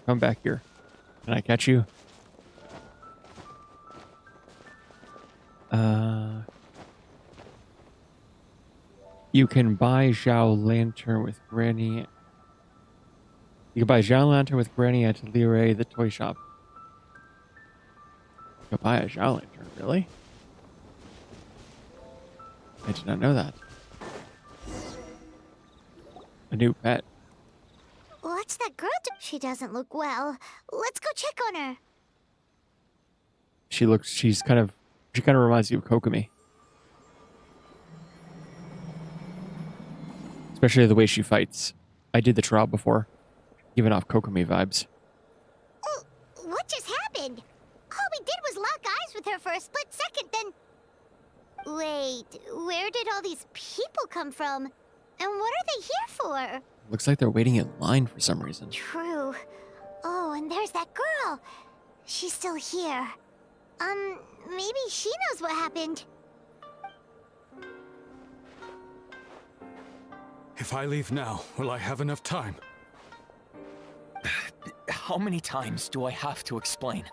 Come back here. Can I catch you? You can buy Zhao Lantern with Granny. You can buy Zhao Lantern with Granny at Liray, the toy shop. You can buy a Zhao Lantern, really? I did not know that. A new pet. What's that girl do? She doesn't look well. Let's go check on her. She kind of reminds you of Kokomi. Especially the way she fights. I did the trial before. Giving off Kokomi vibes. Oh, what just happened? All we did was lock eyes with her for a split second, then... Wait, where did all these people come from? And what are they here for? Looks like they're waiting in line for some reason. True. Oh, and there's that girl. She's still here. Maybe she knows what happened. If I leave now, will I have enough time? How many times do I have to explain?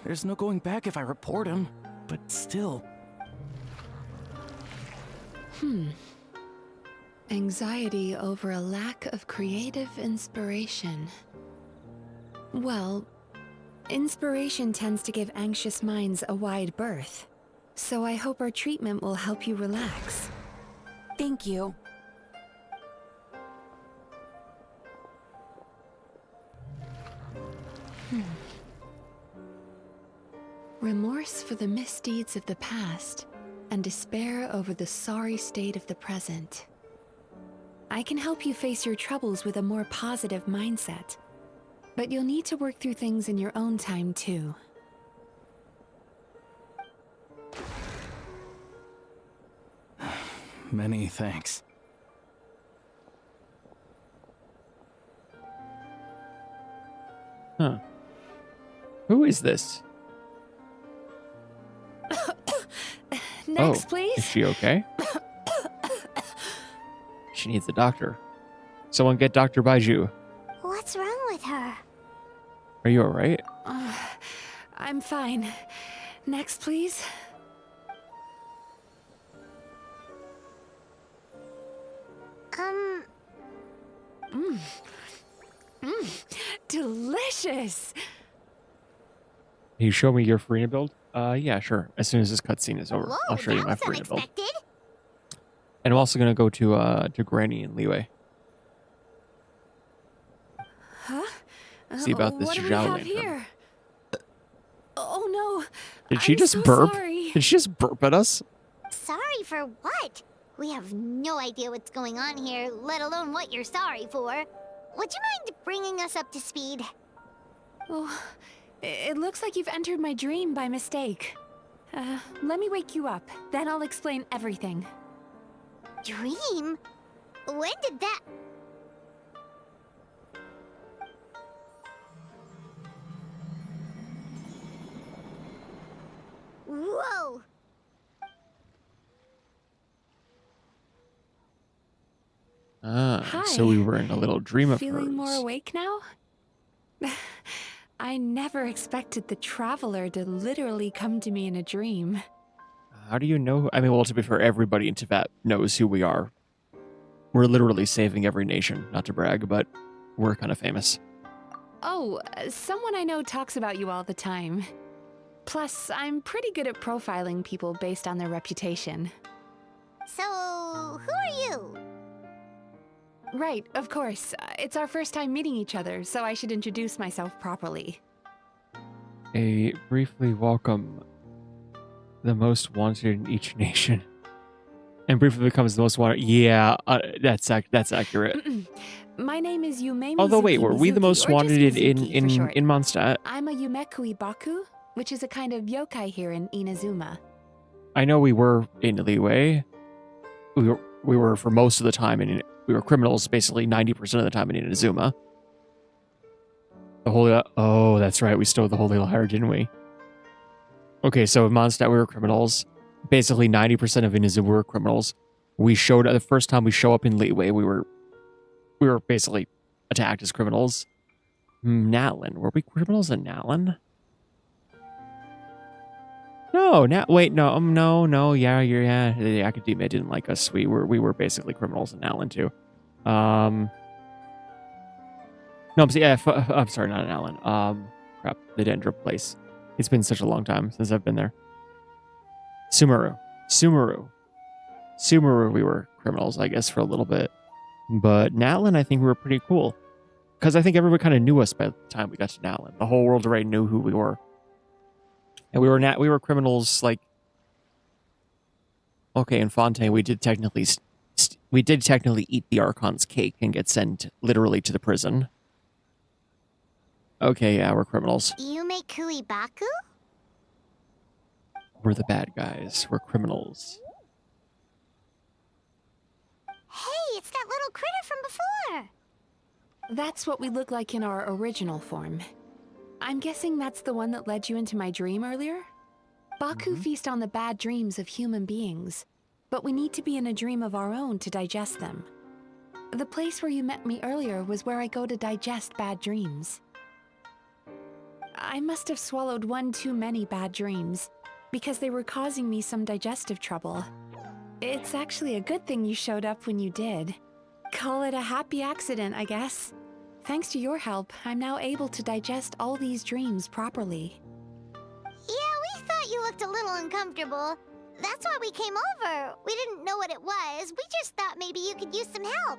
There's no going back if I report him, but still. Anxiety over a lack of creative inspiration. Well, inspiration tends to give anxious minds a wide berth, so I hope our treatment will help you relax. Thank you. Remorse for the misdeeds of the past, and despair over the sorry state of the present. I can help you face your troubles with a more positive mindset, but you'll need to work through things in your own time too. Many thanks. Huh. Who is this? Next, Is please. she okay? She needs a doctor. Someone get Dr. Baiju. What's wrong with her? Are you alright? I'm fine. Next, please. Delicious. Can you show me your Farina build? Yeah, sure. As soon as this cutscene is over, Whoa, I'll show you that my was Farina build. unexpected. And I'm also gonna go to Granny and Liwei. Huh? See about this What do we Zhao have lantern. here? Oh no. Did she I'm just so burp? Sorry. Did she just burp at us? Sorry for what? We have no idea what's going on here, let alone what you're sorry for. Would you mind bringing us up to speed? Oh, it looks like you've entered my dream by mistake. Let me wake you up, then I'll explain everything. Dream? When did that... Whoa! Ah, Hi. so we were in a little dream of Feeling hers. more awake now? I never expected the Traveler to literally come to me in a dream. How do you know? I mean, well, to be fair, everybody in Tibet knows who we are. We're literally saving every nation, not to brag, but we're kind of famous. Oh, someone I know talks about you all the time. Plus, I'm pretty good at profiling people based on their reputation. So, who are you? Right, of course. It's our first time meeting each other, so I should introduce myself properly. A briefly welcome the most wanted in each nation. And briefly becomes the most wanted. Yeah, that's accurate. My name is Yume Although, wait, Mizuki were we the Mizuki, most or just wanted Mizuki for short. in Mondstadt? I'm a Yumekui Baku, which is a kind of yokai here in Inazuma. I know we were in Liyue. We were for most of the time we were criminals, basically 90% of the time in Inazuma. The Holy... Oh, that's right. We stole the Holy Lyre, didn't we? Okay, so in Mondstadt, we were criminals. Basically, 90% of Inazuma were criminals. We showed... The first time we show up in Liyue, we were basically attacked as criminals. Natlin. Were we criminals in Natlin? No, no. Yeah, the Academia didn't like us. We were basically criminals in Natlin too. No, I'm sorry, not in Natlin. Crap, the Dendra place. It's been such a long time since I've been there. Sumeru, we were criminals, I guess, for a little bit. But Natlin, I think we were pretty cool. Because I think everybody kind of knew us by the time we got to Natlin. The whole world already knew who we were. And we were criminals, like... Okay, in Fontaine, we did technically eat the Archon's cake and get sent literally to the prison. Okay, yeah, we're criminals. Yumekui Baku? We're the bad guys. We're criminals. Hey, it's that little critter from before! That's what we look like in our original form. I'm guessing that's the one that led you into my dream earlier? Baku feast on the bad dreams of human beings, but we need to be in a dream of our own to digest them. The place where you met me earlier was where I go to digest bad dreams. I must have swallowed one too many bad dreams, because they were causing me some digestive trouble. It's actually a good thing you showed up when you did. Call it a happy accident, I guess. Thanks to your help, I'm now able to digest all these dreams properly. Yeah, we thought you looked a little uncomfortable. That's why we came over. We didn't know what it was. We just thought maybe you could use some help.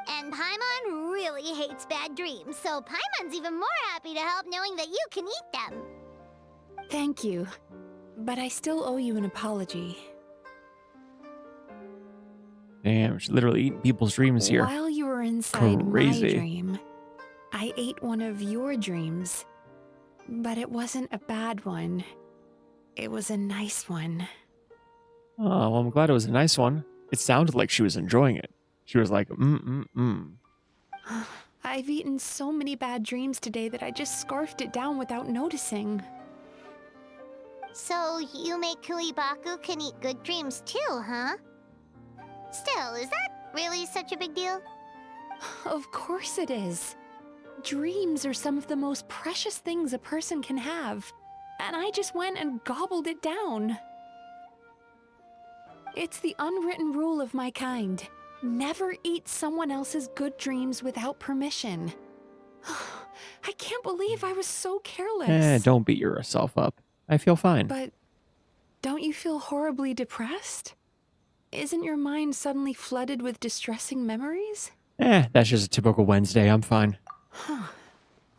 And Paimon really hates bad dreams, so Paimon's even more happy to help knowing that you can eat them. Thank you, but I still owe you an apology. Damn, she's literally eating people's dreams here. While you were inside Crazy. my dream, I ate one of your dreams. But it wasn't a bad one. It was a nice one. Oh, well, I'm glad it was a nice one. It sounded like she was enjoying it. She was like, I've eaten so many bad dreams today that I just scarfed it down without noticing. So, Yumekui Baku can eat good dreams too, huh? Still, is that really such a big deal? Of course it is. Dreams are some of the most precious things a person can have. And I just went and gobbled it down. It's the unwritten rule of my kind. Never eat someone else's good dreams without permission. I can't believe I was so careless. don't beat yourself up. I feel fine. But don't you feel horribly depressed? Isn't your mind suddenly flooded with distressing memories? That's just a typical Wednesday. I'm fine.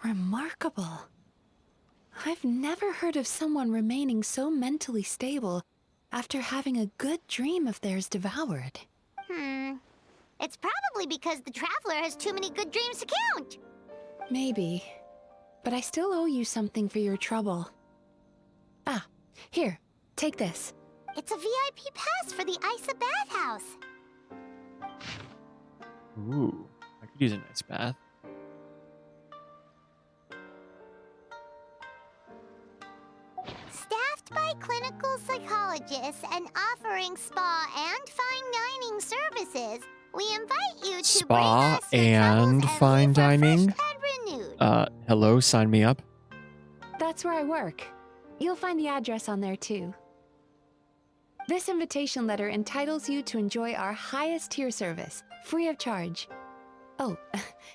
Remarkable. I've never heard of someone remaining so mentally stable after having a good dream of theirs devoured. It's probably because the traveler has too many good dreams to count. Maybe. But I still owe you something for your trouble. Ah, here, take this. It's a VIP pass for the Isa bathhouse. Ooh, I could use a nice bath. Staffed by clinical psychologists and offering spa and fine dining services, we invite you to Spa bring us your and troubles fine leave dining? refreshed and renewed. Hello, sign me up. That's where I work. You'll find the address on there too. This invitation letter entitles you to enjoy our highest tier service, free of charge. Oh,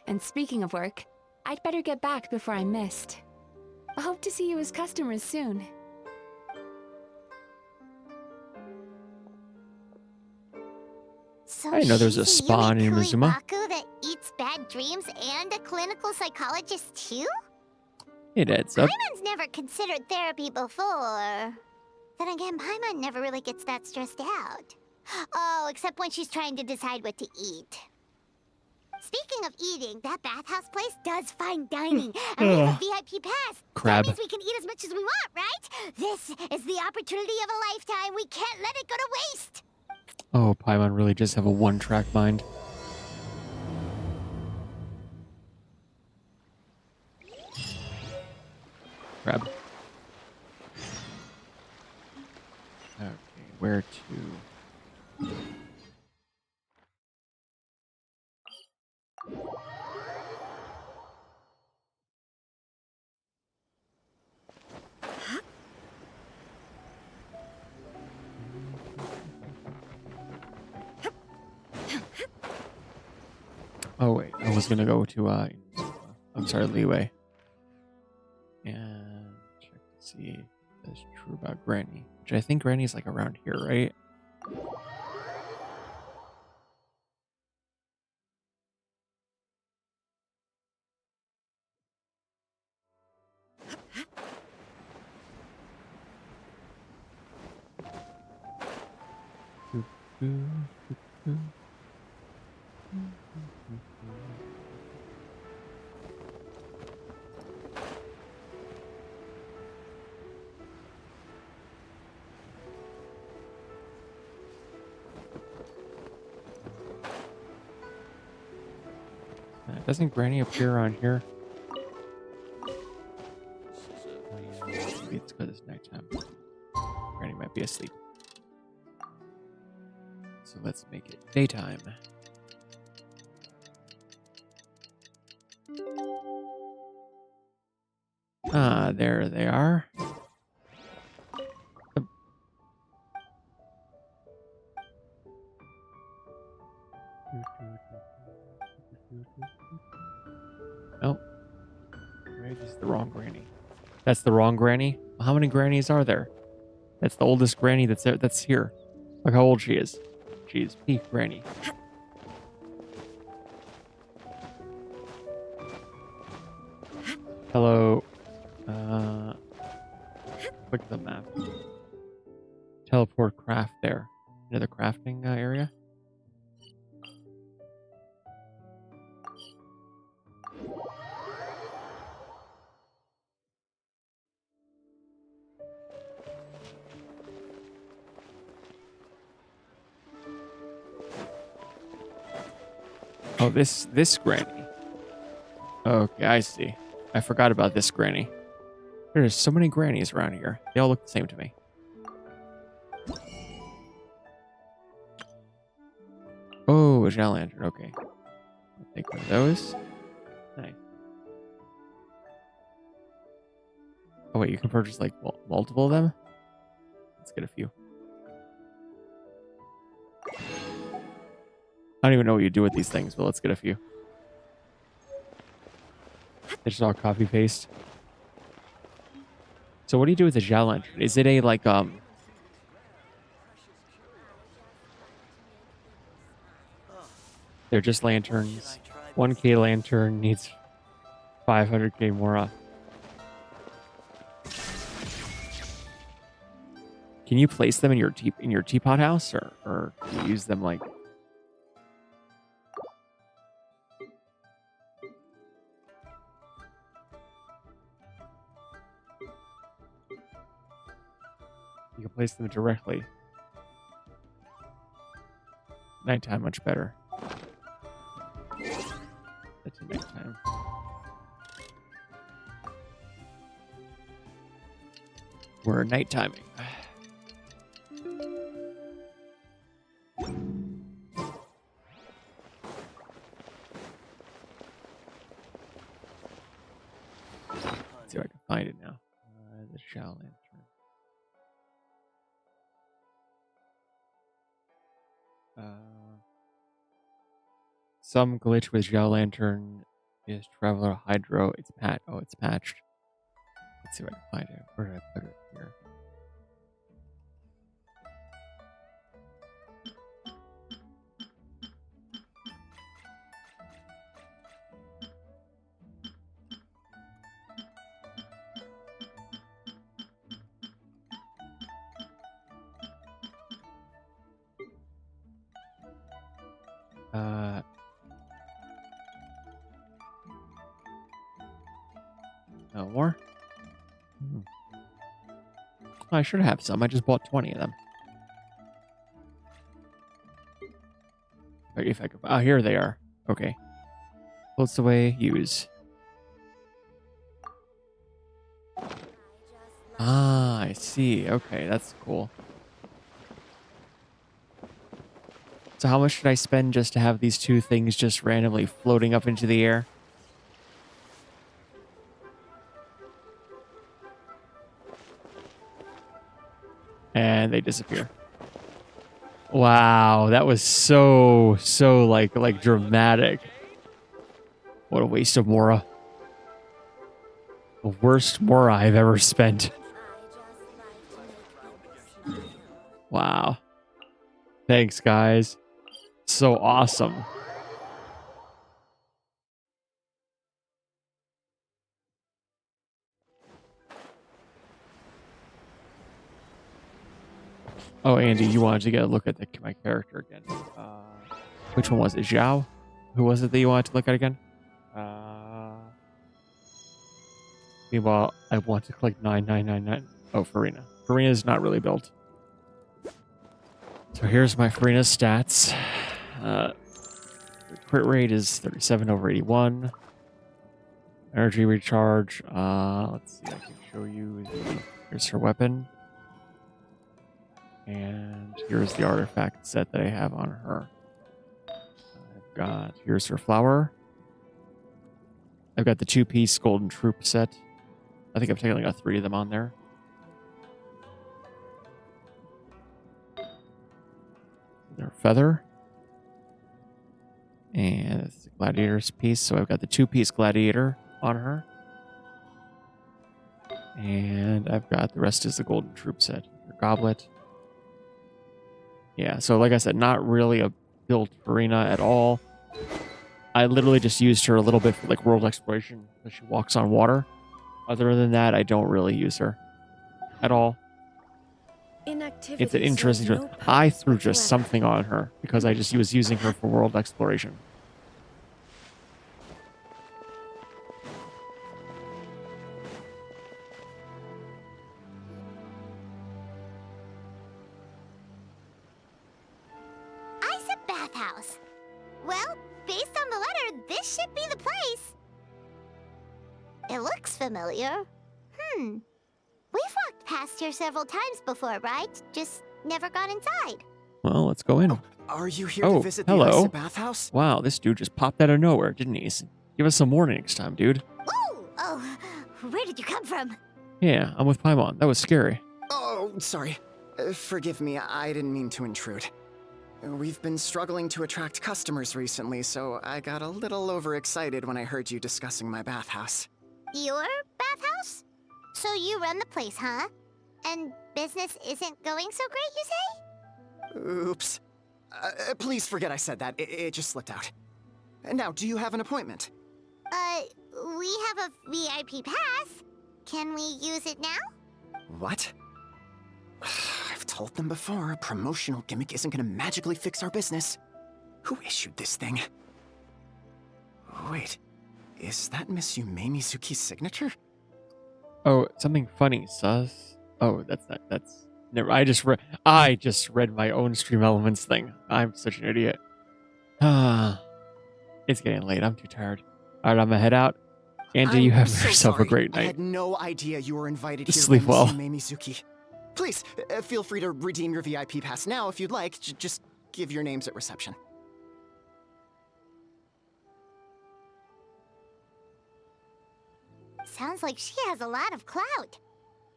and speaking of work, I'd better get back before I'm missed. I hope to see you as customers soon. So I didn't know there was a she's spa in Yumi Inazuma. Kuribaku that eats bad dreams and a clinical psychologist too? It adds up. Paimon's never considered therapy before. Then again, Paimon never really gets that stressed out. Oh, except when she's trying to decide what to eat. Speaking of eating, that bathhouse place does fine dining, and we have a VIP pass. Crab. That means we can eat as much as we want, right? This is the opportunity of a lifetime. We can't let it go to waste. Oh, Paimon really just have a one-track mind. Crab. Okay, where to? Oh wait, I was gonna go to I'm sorry, Leeway. And check to see if that's true about Granny. Which I think Granny's like around here, right? Doesn't Granny appear around here? Maybe it's because it's nighttime. Granny might be asleep. So let's make it daytime. Ah, there they are. Nope. Maybe this is the wrong Granny. That's the wrong Granny? Well, how many Grannies are there? That's the oldest Granny that's there, that's here. Look how old she is. She's peak Granny. Hello. Click the map. Teleport craft there. Into the crafting area. Oh, this Granny. Okay, I see. I forgot about this Granny. There's so many Grannies around here. They all look the same to me. Oh, a jack lantern. Okay. I'll take one of those. Nice. Oh, wait, you can purchase like multiple of them? Let's get a few. I don't even know what you do with these things, but let's get a few. They're just all copy paste. So what do you do with the jack lantern? Is it a like they're just lanterns. 1K lantern needs 500k more. Can you place them in your teapot house, or do you use them like? You can place them directly. Nighttime, much better. That's nighttime. We're night timing. Let's see if I can find it now. The Shao Lantern. Some glitch with Zhao Lantern is Traveler Hydro. It's it's patched. Let's see if I can find it. Where did I put it? Here. No more? I should have some. I just bought 20 of them. If I could. Oh, here they are. Okay. Floats away. Use. Ah, I see. Okay, that's cool. So how much should I spend just to have these two things just randomly floating up into the air? And they disappear. Wow, that was so like dramatic. What a waste of Mora. The worst Mora I've ever spent. Wow. Thanks, guys. So awesome. Oh, Andy, you wanted to get a look at my character again. Which one was it? Zhao? Who was it that you wanted to look at again? Meanwhile, I want to collect 9999. Oh, Farina. Farina's not really built. So here's my Farina stats. Crit rate is 37 over 81. Energy recharge. Let's see. I can show you. Here's her weapon. And here's the artifact set that I have on her. Here's her flower. I've got the 2-piece golden troop set. I think I've technically got 3 of them on there. Their feather. And it's the gladiator's piece. So I've got the 2-piece gladiator on her. And I've got the rest is the golden troop set. Her goblet. Yeah, so like I said, not really a built Farina at all. I literally just used her a little bit for like world exploration because she walks on water. Other than that, I don't really use her at all. It's an interesting choice. I threw just something on her because I just was using her for world exploration. Bathhouse. Well, based on the letter, this should be the place. It looks familiar. We've walked past here several times before, right? Just never got inside. Well, let's go in. Oh, are you here to visit the Isa bathhouse? Wow, this dude just popped out of nowhere, didn't he? Give us some warning next time, dude. Ooh! Oh, where did you come from? Yeah, I'm with Paimon. That was scary. Oh, sorry. Forgive me, I didn't mean to intrude. We've been struggling to attract customers recently, so I got a little overexcited when I heard you discussing my bathhouse. Your bathhouse? So you run the place, huh? And business isn't going so great, you say? Oops. Please forget I said that. It just slipped out. Now, do you have an appointment? We have a VIP pass. Can we use it now? What? I've told them before, a promotional gimmick isn't gonna magically fix our business. Who issued this thing? Wait, is that Miss Yume Mizuki's signature? Oh, something funny, sus. Oh, that's not. That's never. I just read my own Stream Elements thing. I'm such an idiot. Ah, it's getting late. I'm too tired. All right, I'm gonna head out. Andy, you have so yourself sorry. a great I night. had no idea you were invited here Sleep by well. Miss Yume Mizuki. Please, feel free to redeem your VIP pass now if you'd like. Just give your names at reception. Sounds like she has a lot of clout.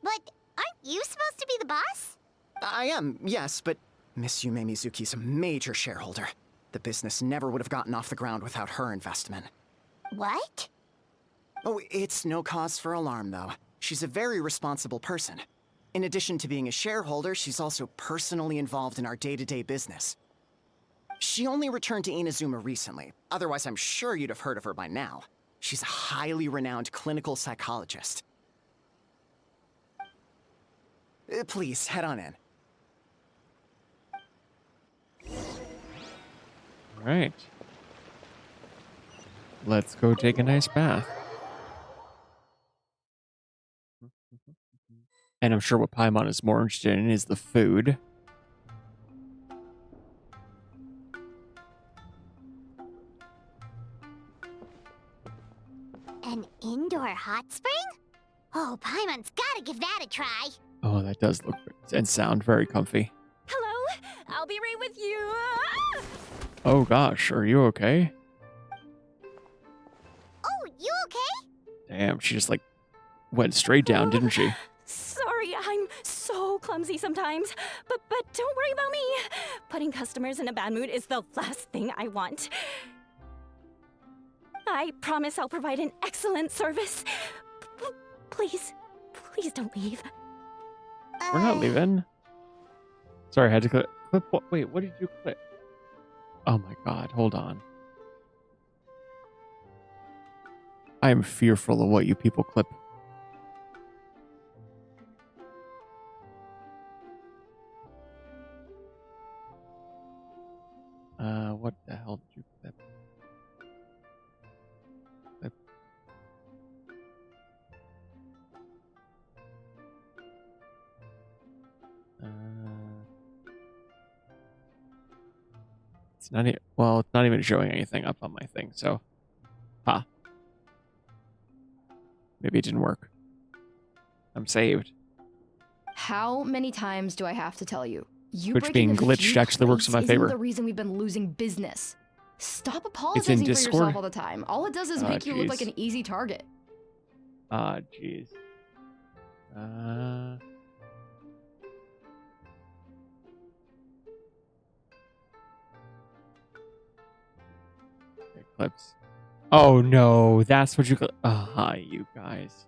But aren't you supposed to be the boss? I am, yes, but Miss Yume Mizuki's a major shareholder. The business never would have gotten off the ground without her investment. What? Oh, it's no cause for alarm, though. She's a very responsible person. In addition to being a shareholder, she's also personally involved in our day-to-day business. She only returned to Inazuma recently. Otherwise, I'm sure you'd have heard of her by now. She's a highly renowned clinical psychologist. Please, head on in. All right. Let's go take a nice bath. And I'm sure what Paimon is more interested in is the food. An indoor hot spring? Oh, Paimon's gotta give that a try. Oh, that does look and sound very comfy. Hello? I'll be right with you. Ah! Oh gosh, are you okay? Oh, you okay? Damn, she just like went straight down, didn't she? Sorry, I'm so clumsy sometimes. But don't worry about me. Putting customers in a bad mood is the last thing I want. I promise I'll provide an excellent service. Please don't leave. We're not leaving. Sorry, I had to clip what? Wait, what did you clip? Oh my god, hold on. I am fearful of what you people clip. What the hell did you clip? It's not well, it's not even showing anything up on my thing, so maybe it didn't work. I'm saved. How many times do I have to tell you? You Twitch breaking being a few glitched actually works in my plates favor. isn't the reason we've been losing business. Stop in apologizing for Discord? yourself all the time. All it does is Ah, make you look like jeez. an easy target. Ah, jeez. Okay, clips. Oh no, that's what you. Hi, you guys.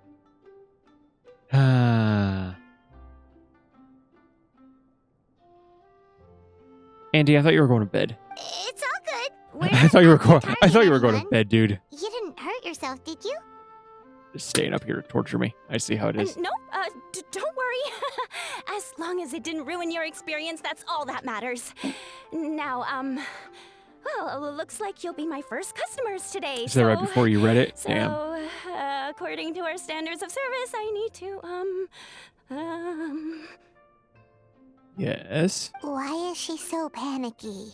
Andy, I thought you were going to bed. It's all good. We're I thought you were going. not I thought you were going targeting to bed, dude. You didn't hurt yourself, did you? Just staying up here to torture me. I see how it is. Nope, don't worry. As long as it didn't ruin your experience, that's all that matters. Now, well, it looks like you'll be my first customers today. Is that right before you read it? So, Damn. According to our standards of service, I need to, Yes. Why is she so panicky?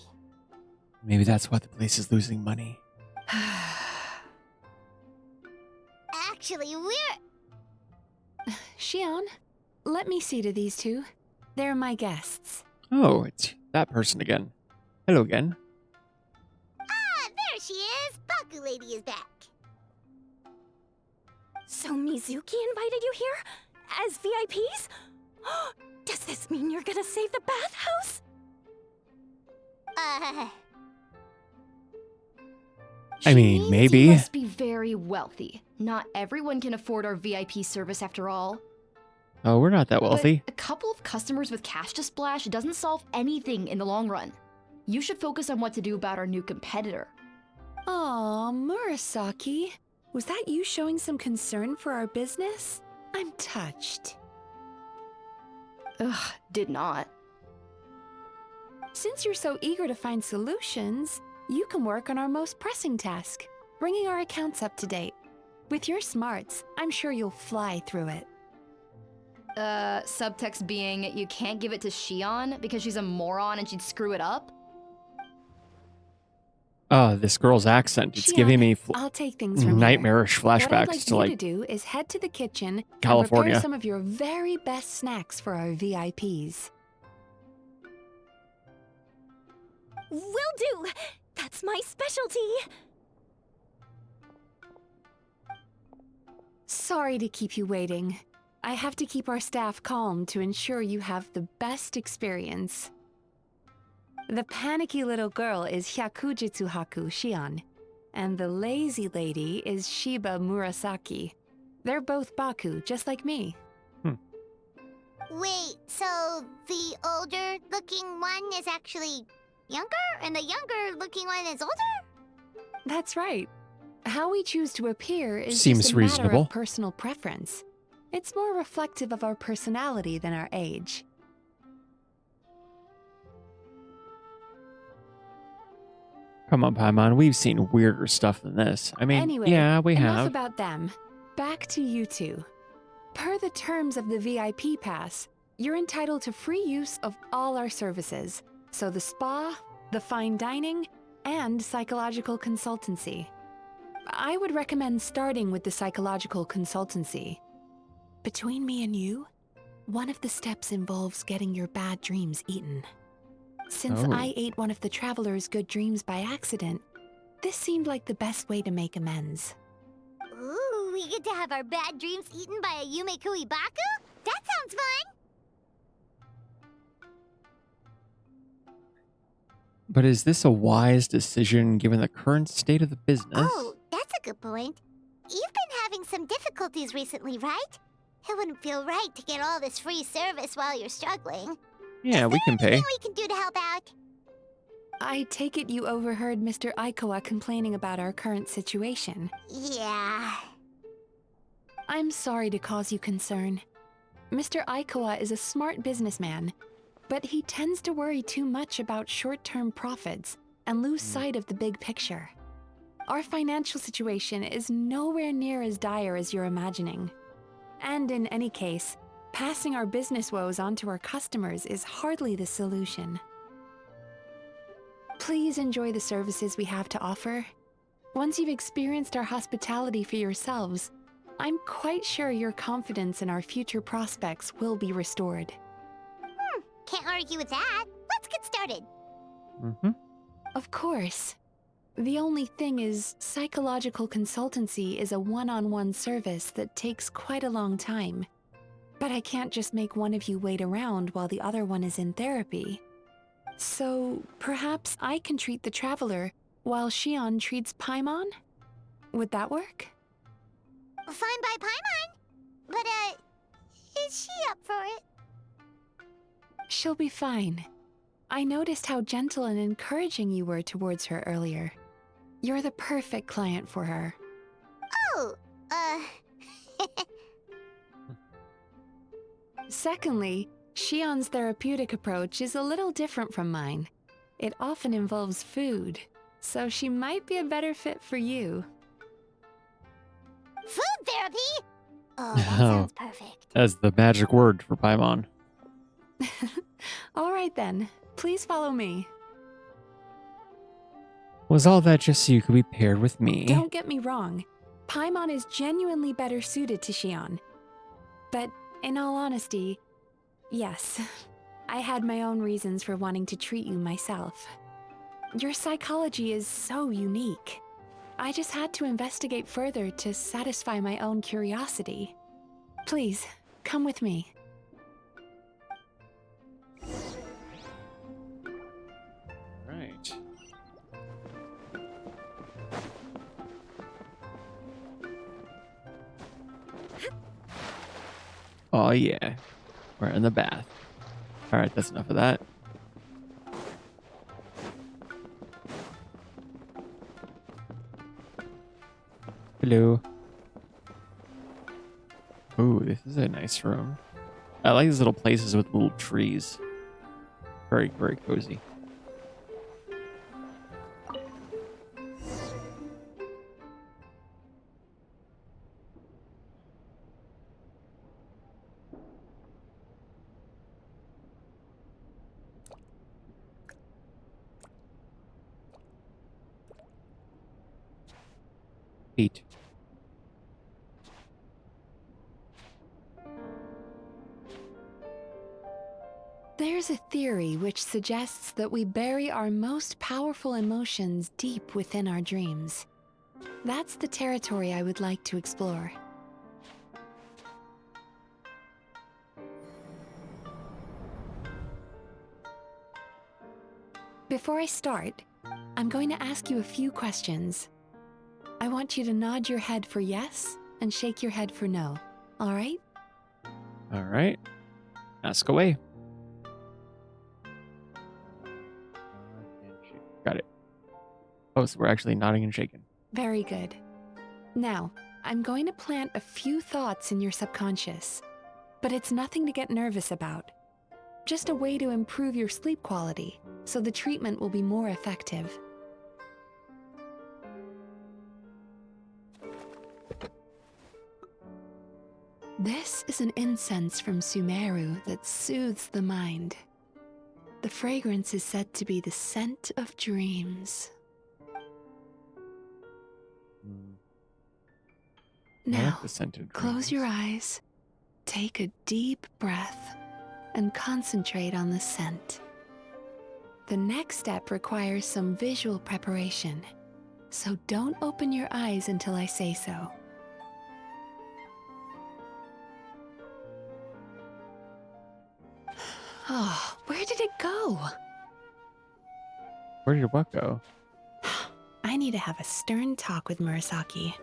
Maybe that's why the place is losing money. Actually, we're... Xion, let me see to these two. They're my guests. Oh, it's that person again. Hello again. Ah, there she is! Baku Lady is back. So Mizuki invited you here? As VIPs? Does this mean you're gonna save the bathhouse? I mean, She means maybe. You must be very wealthy. Not everyone can afford our VIP service after all. Oh, we're not that But wealthy. a couple of customers with cash to splash doesn't solve anything in the long run. You should focus on what to do about our new competitor. Aw, Murasaki. Was that you showing some concern for our business? I'm touched. Ugh, did not. Since you're so eager to find solutions, you can work on our most pressing task, bringing our accounts up to date. With your smarts, I'm sure you'll fly through it. Subtext being you can't give it to Shion because she's a moron and she'd screw it up? Oh, this girl's accent. It's Shion, giving me I'll take things from nightmarish here. What I'd flashbacks like to you like to do is head to the kitchen and California. prepare some of your very best snacks for our VIPs. Will do! That's my specialty! Sorry to keep you waiting. I have to keep our staff calm to ensure you have the best experience. The panicky little girl is Hyakujitsu Haku Shion, and the lazy lady is Shiba Murasaki. They're both Baku, just like me. Wait, so the older-looking one is actually younger, and the younger-looking one is older? That's right. How we choose to appear is Seems just a matter reasonable. of personal preference. It's more reflective of our personality than our age. Come on, Paimon. We've seen weirder stuff than this. I mean, Anyway, yeah, we enough have. about them. Back to you two. Per the terms of the VIP pass, you're entitled to free use of all our services. So the spa, the fine dining, and psychological consultancy. I would recommend starting with the psychological consultancy. Between me and you, one of the steps involves getting your bad dreams eaten. Since I ate one of the traveler's good dreams by accident, this seemed like the best way to make amends. Ooh, we get to have our bad dreams eaten by a Yume Baku? That sounds fun! But is this a wise decision given the current state of the business? Oh, that's a good point. You've been having some difficulties recently, right? It wouldn't feel right to get all this free service while you're struggling. Yeah, we can pay. Anything we can do to help out? I take it you overheard Mr. Aikawa complaining about our current situation. Yeah. I'm sorry to cause you concern. Mr. Aikawa is a smart businessman, but he tends to worry too much about short-term profits and lose sight of the big picture. Our financial situation is nowhere near as dire as you're imagining. And in any case, passing our business woes on to our customers is hardly the solution. Please enjoy the services we have to offer. Once you've experienced our hospitality for yourselves, I'm quite sure your confidence in our future prospects will be restored. Can't argue with that. Let's get started. Of course. The only thing is, psychological consultancy is a one-on-one service that takes quite a long time. But I can't just make one of you wait around while the other one is in therapy. So, perhaps I can treat the traveler while Shion treats Paimon? Would that work? Fine by Paimon. But, is she up for it? She'll be fine. I noticed how gentle and encouraging you were towards her earlier. You're the perfect client for her. Oh, Secondly, Shion's therapeutic approach is a little different from mine. It often involves food, so she might be a better fit for you. Food therapy? Oh, that sounds perfect. That's the magic word for Paimon. All right then, please follow me. Was all that just so you could be paired with me? Don't get me wrong, Paimon is genuinely better suited to Shion. But in all honesty, yes, I had my own reasons for wanting to treat you myself. Your psychology is so unique. I just had to investigate further to satisfy my own curiosity. Please, come with me. Right. Oh yeah, we're in the bath. All right, that's enough of that. Hello. Ooh, this is a nice room. I like these little places with little trees. Very, very cozy. Feet. There's a theory which suggests that we bury our most powerful emotions deep within our dreams. That's the territory I would like to explore. Before I start, I'm going to ask you a few questions. I want you to nod your head for yes and shake your head for no. All right? All right. Ask away. Got it. Oh, so we're actually nodding and shaking. Very good. Now, I'm going to plant a few thoughts in your subconscious, but it's nothing to get nervous about. Just a way to improve your sleep quality, so the treatment will be more effective. This is an incense from Sumeru that soothes the mind. The fragrance is said to be the scent of dreams. Now, close your eyes, take a deep breath, and concentrate on the scent. The next step requires some visual preparation, so don't open your eyes until I say so. Oh, where did it go? Where did what go? I need to have a stern talk with Murasaki.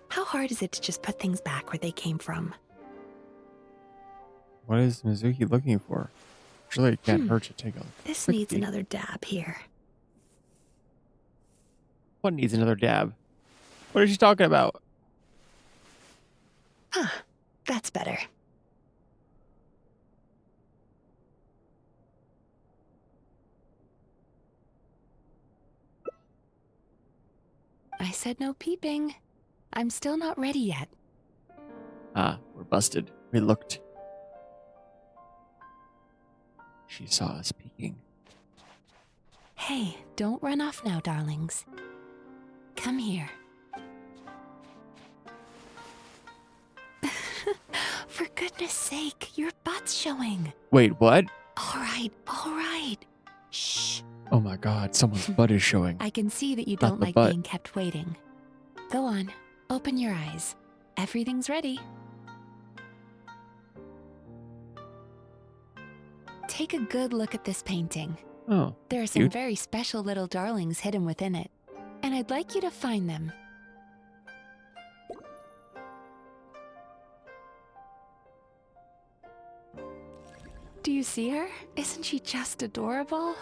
How hard is it to just put things back where they came from? What is Mizuki looking for? Surely it can't hurt to take a This quick needs peek. another dab here. What needs another dab? What is she talking about? Huh, that's better. I said no peeping. I'm still not ready yet. Ah, we're busted. We looked. She saw us peeking. Hey, don't run off now, darlings. Come here. For goodness sake, your butt's showing. Wait, what? All right. Shh. Oh my god, someone's butt is showing. I can see that you Not don't the like butt. being kept waiting. Go on, open your eyes. Everything's ready. Take a good look at this painting. Oh, There are some cute. very special little darlings hidden within it, and I'd like you to find them. Do you see her? Isn't she just adorable?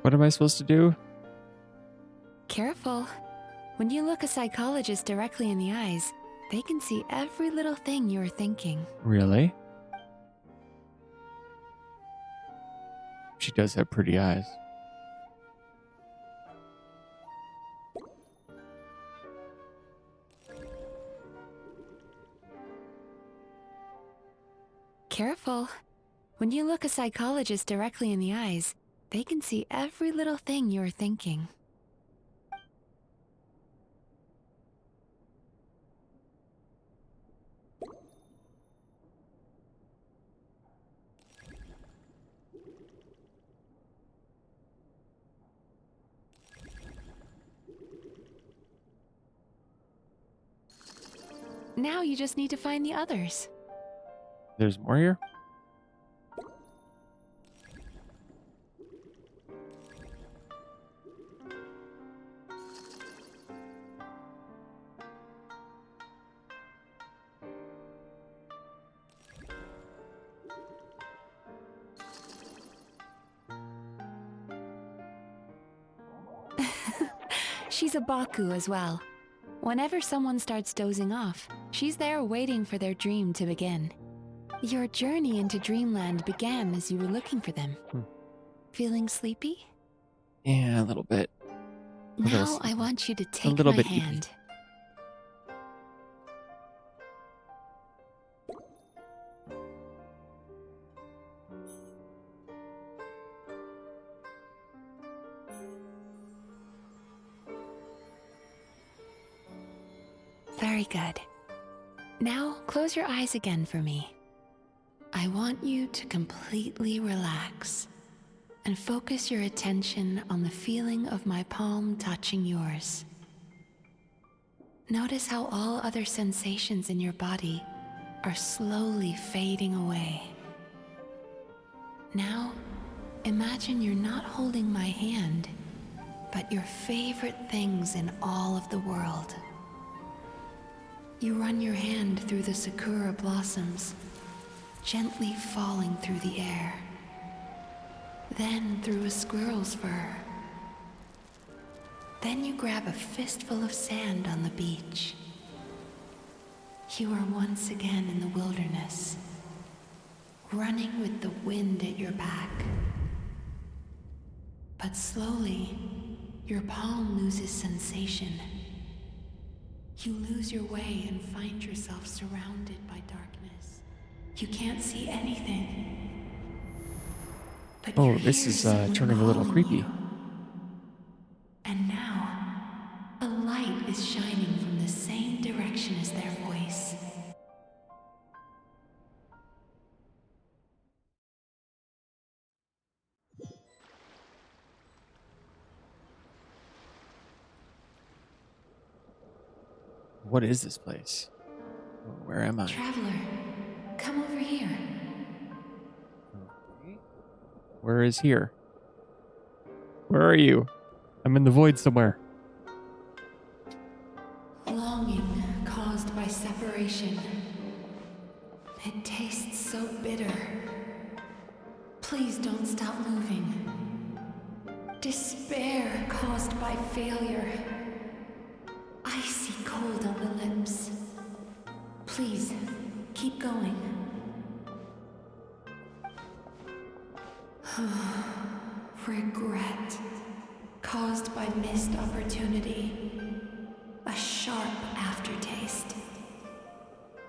What am I supposed to do? Careful. When you look a psychologist directly in the eyes, they can see every little thing you're thinking. Really? She does have pretty eyes. Careful. When you look a psychologist directly in the eyes, they can see every little thing you're thinking. Now you just need to find the others. There's more here? She's a Baku as well. Whenever someone starts dozing off, she's there waiting for their dream to begin. Your journey into Dreamland began as you were looking for them. Feeling sleepy? Yeah, a little bit. Now I want you to take little my bit hand. Very good. Now close your eyes again for me. I want you to completely relax and focus your attention on the feeling of my palm touching yours. Notice how all other sensations in your body are slowly fading away. Now, imagine you're not holding my hand, but your favorite things in all of the world. You run your hand through the sakura blossoms, gently falling through the air. Then through a squirrel's fur. Then you grab a fistful of sand on the beach. You are once again in the wilderness, running with the wind at your back. But slowly, your palm loses sensation. You lose your way and find yourself surrounded by darkness. You can't see anything. But Oh, this is turning a little creepy. you. And now, a light is shining from the same direction as their voice. What is this place? Where am I? Traveler, come over here. Okay. Where is here? Where are you? I'm in the void somewhere. Longing caused by separation. It tastes so bitter. Please don't stop moving. Despair caused by failure. Icy cold on the lips. Please, keep going. Regret caused by missed opportunity. A sharp aftertaste.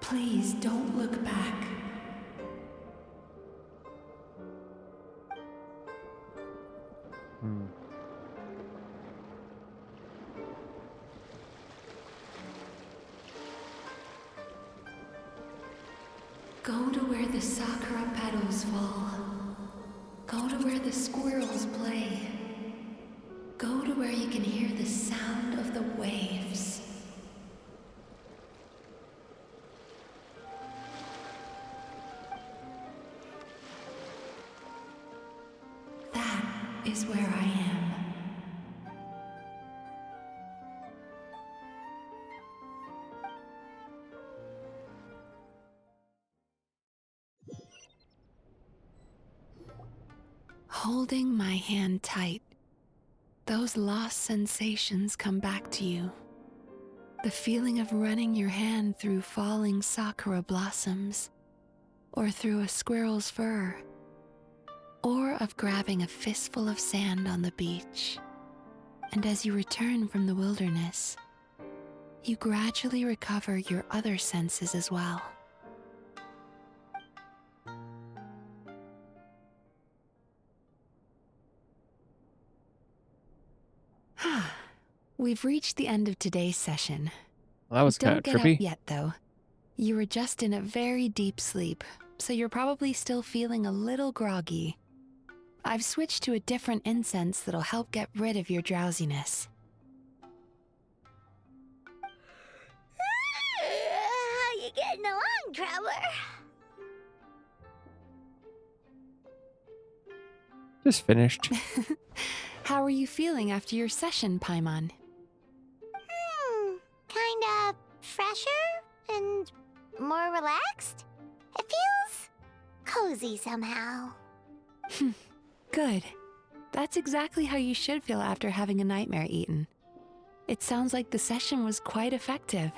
Please don't look back. Go to where the sakura petals fall. Go to where the squirrels play. Go to where you can hear the sound of the waves. That is where I am. Holding my hand tight, those lost sensations come back to you. The feeling of running your hand through falling sakura blossoms, or through a squirrel's fur, or of grabbing a fistful of sand on the beach. And as you return from the wilderness, you gradually recover your other senses as well. We've reached the end of today's session. Well, that was kind of Don't get trippy. up yet, though. You were just in a very deep sleep, so you're probably still feeling a little groggy. I've switched to a different incense that'll help get rid of your drowsiness. Traveler. Just finished. How are you feeling after your session, Paimon? Kinda fresher and more relaxed. It feels cozy somehow. Good. That's exactly how you should feel after having a nightmare eaten. It sounds like the session was quite effective.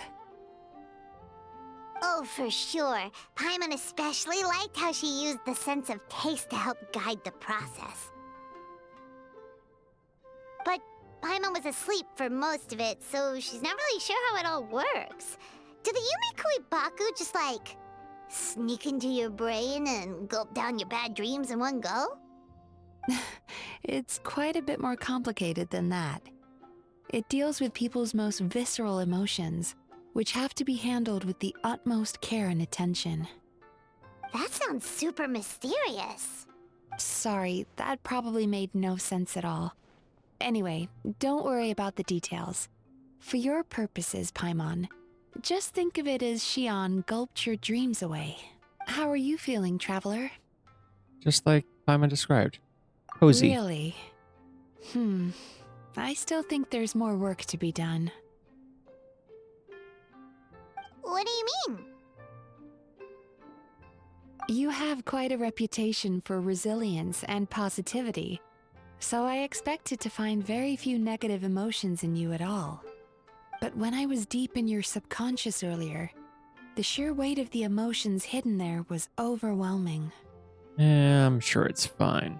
Oh, for sure. Paimon especially liked how she used the sense of taste to help guide the process. But Paimon was asleep for most of it, so she's not really sure how it all works. Do the Yumi Kuibaku just like sneak into your brain and gulp down your bad dreams in one go? It's quite a bit more complicated than that. It deals with people's most visceral emotions, which have to be handled with the utmost care and attention. That sounds super mysterious. Sorry, that probably made no sense at all. Anyway, don't worry about the details. For your purposes, Paimon, just think of it as Xion gulped your dreams away. How are you feeling, Traveler? Just like Paimon described. Cozy. Really? I still think there's more work to be done. What do you mean? You have quite a reputation for resilience and positivity, so I expected to find very few negative emotions in you at all. But when I was deep in your subconscious earlier, the sheer weight of the emotions hidden there was overwhelming. I'm sure it's fine.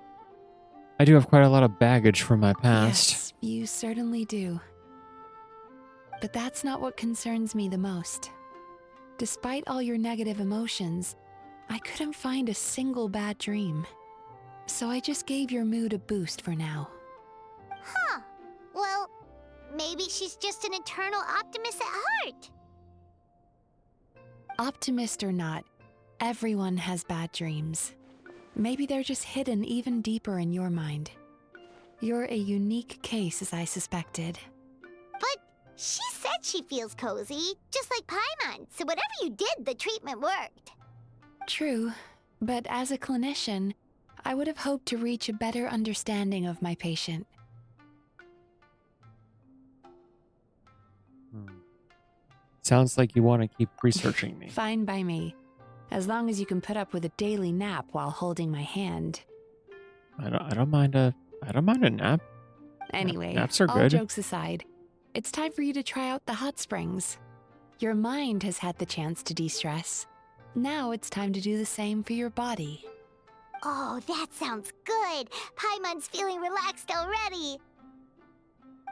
I do have quite a lot of baggage from my past. Yes, you certainly do. But that's not what concerns me the most. Despite all your negative emotions, I couldn't find a single bad dream. So I just gave your mood a boost for now. Huh. Well, maybe she's just an eternal optimist at heart. Optimist or not, everyone has bad dreams. Maybe they're just hidden even deeper in your mind. You're a unique case, as I suspected. But she said she feels cozy, just like Paimon, so whatever you did, the treatment worked. True, but as a clinician, I would have hoped to reach a better understanding of my patient. Sounds like you want to keep researching me. Fine by me, as long as you can put up with a daily nap while holding my hand. I don't mind a nap. Anyway, Naps are all good. jokes aside, it's time for you to try out the hot springs. Your mind has had the chance to de-stress. Now it's time to do the same for your body. Oh, that sounds good. Paimon's feeling relaxed already.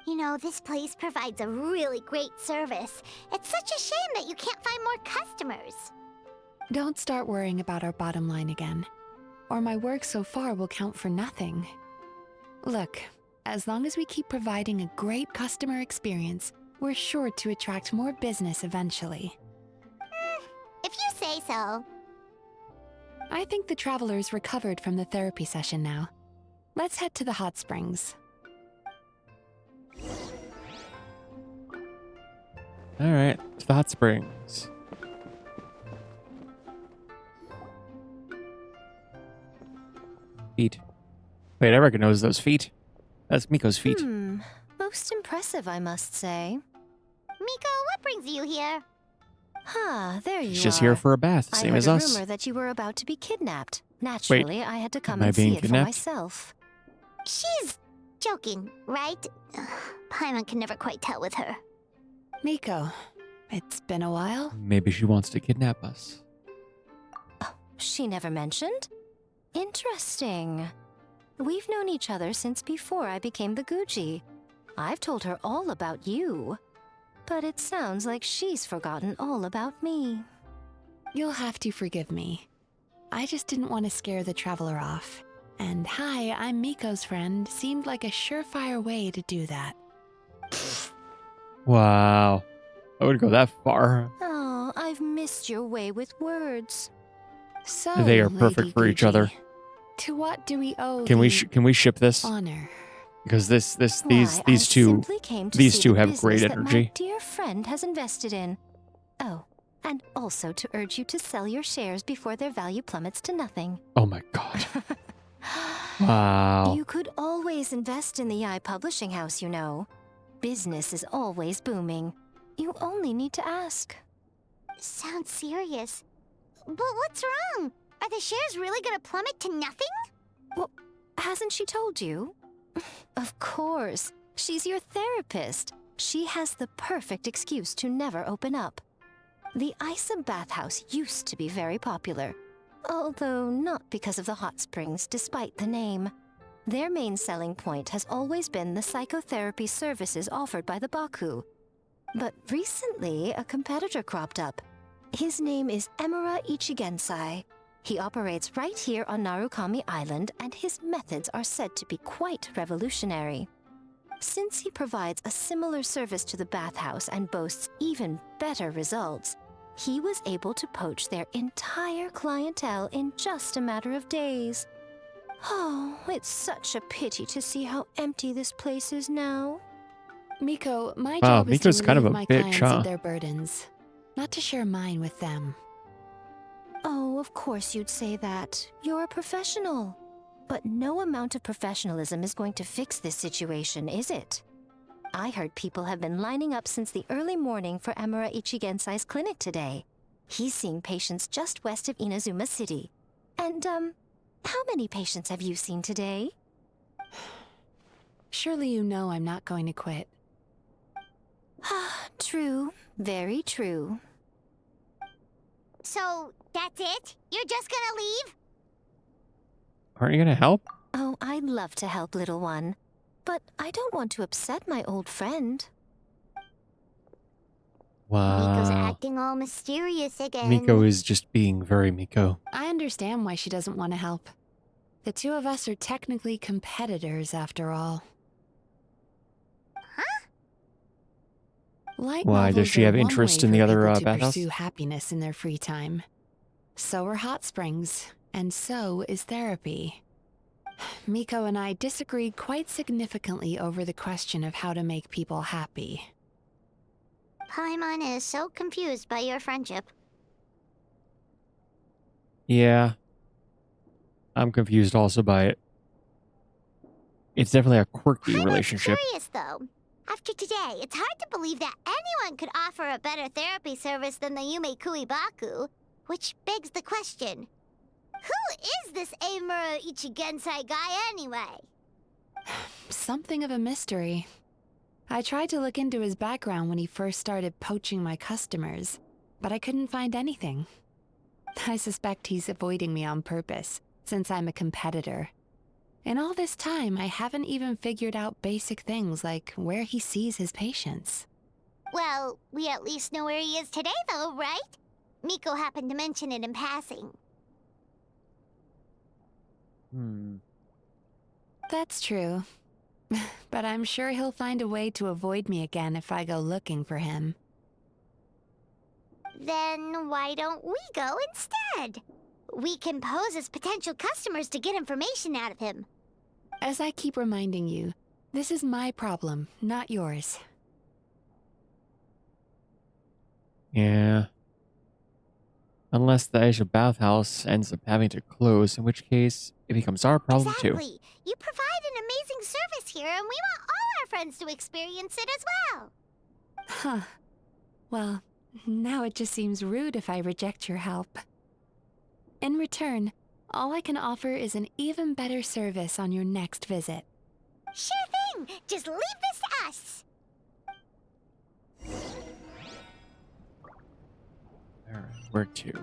You know, this place provides a really great service. It's such a shame that you can't find more customers. Don't start worrying about our bottom line again, or my work so far will count for nothing. Look, as long as we keep providing a great customer experience, we're sure to attract more business eventually. If you say so. I think the traveler's recovered from the therapy session now. Let's head to the hot springs. All right, to the hot springs. Feet. Wait, I recognize those feet. That's Miko's feet. Most impressive, I must say. Miko, what brings you here? There you are. She's just here for a bath, same as I heard us. a rumor that you were about to be kidnapped. Naturally, I had to come am I and see being it kidnapped? for myself. She's joking, right? Paimon can never quite tell with her. Miko, it's been a while. Maybe she wants to kidnap us. She never mentioned? Interesting. We've known each other since before I became the Guji. I've told her all about you. But it sounds like she's forgotten all about me. You'll have to forgive me. I just didn't want to scare the traveler off. And hi, I'm Miko's friend seemed like a surefire way to do that. Wow. I wouldn't go that far. Oh, I've missed your way with words. So, They are Lady perfect for each Guji, other. To what do we owe Can we the ship this? honor? Because these Why, I two simply came to these see two the have great business that my energy. dear friend has invested in. Oh, and also to urge you to sell your shares before their value plummets to nothing. Oh my god. Wow. You could always invest in the publishing house, you know. Business is always booming. You only need to ask. Sounds serious. But what's wrong? Are the shares really gonna plummet to nothing? Well, hasn't she told you? Of course. She's your therapist. She has the perfect excuse to never open up. The Isa bathhouse used to be very popular, although not because of the hot springs, despite the name. Their main selling point has always been the psychotherapy services offered by the Baku. But recently, a competitor cropped up. His name is Emura Ichigensai. He operates right here on Narukami Island, and his methods are said to be quite revolutionary. Since he provides a similar service to the bathhouse and boasts even better results, he was able to poach their entire clientele in just a matter of days. Oh, it's such a pity to see how empty this place is now. Miko, my Wow, job is Miko's to kind of relieve a my bitch, clients huh? of their burdens, not to share mine with them. Oh, of course you'd say that. You're a professional. But no amount of professionalism is going to fix this situation, is it? I heard people have been lining up since the early morning for Emura Ichigensai's clinic today. He's seeing patients just west of Inazuma City. And, how many patients have you seen today? Surely you know I'm not going to quit. True. Very true. So, that's it? You're just gonna leave? Aren't you gonna help? Oh, I'd love to help, little one. But I don't want to upset my old friend. Miko's Wow. acting all mysterious again. Miko is just being very Miko. I understand why she doesn't want to help. The two of us are technically competitors, after all. Light Why, does novels she are have one interest way in the for other people to bathhouse? pursue happiness in their free time. So are hot springs, and so is therapy. Miko and I disagreed quite significantly over the question of how to make people happy. Paimon is so confused by your friendship. Yeah. I'm confused also by it. It's definitely a quirky relationship. Curious though. After today, it's hard to believe that anyone could offer a better therapy service than the Yume Baku, which begs the question, who is this Emura Ichigensai guy anyway? Something of a mystery. I tried to look into his background when he first started poaching my customers, but I couldn't find anything. I suspect he's avoiding me on purpose, since I'm a competitor. In all this time, I haven't even figured out basic things like where he sees his patients. Well, we at least know where he is today though, right? Miko happened to mention it in passing. That's true. But I'm sure he'll find a way to avoid me again if I go looking for him. Then why don't we go instead? We can pose as potential customers to get information out of him. As I keep reminding you, this is my problem, not yours. Yeah. Unless the Asia bathhouse ends up having to close, in which case it becomes our problem too. Exactly. You provide an amazing service here, and we want all our friends to experience it as well. Huh. Well, now it just seems rude if I reject your help. In return, all I can offer is an even better service on your next visit. Sure thing. Just leave this to us. Alright, where to?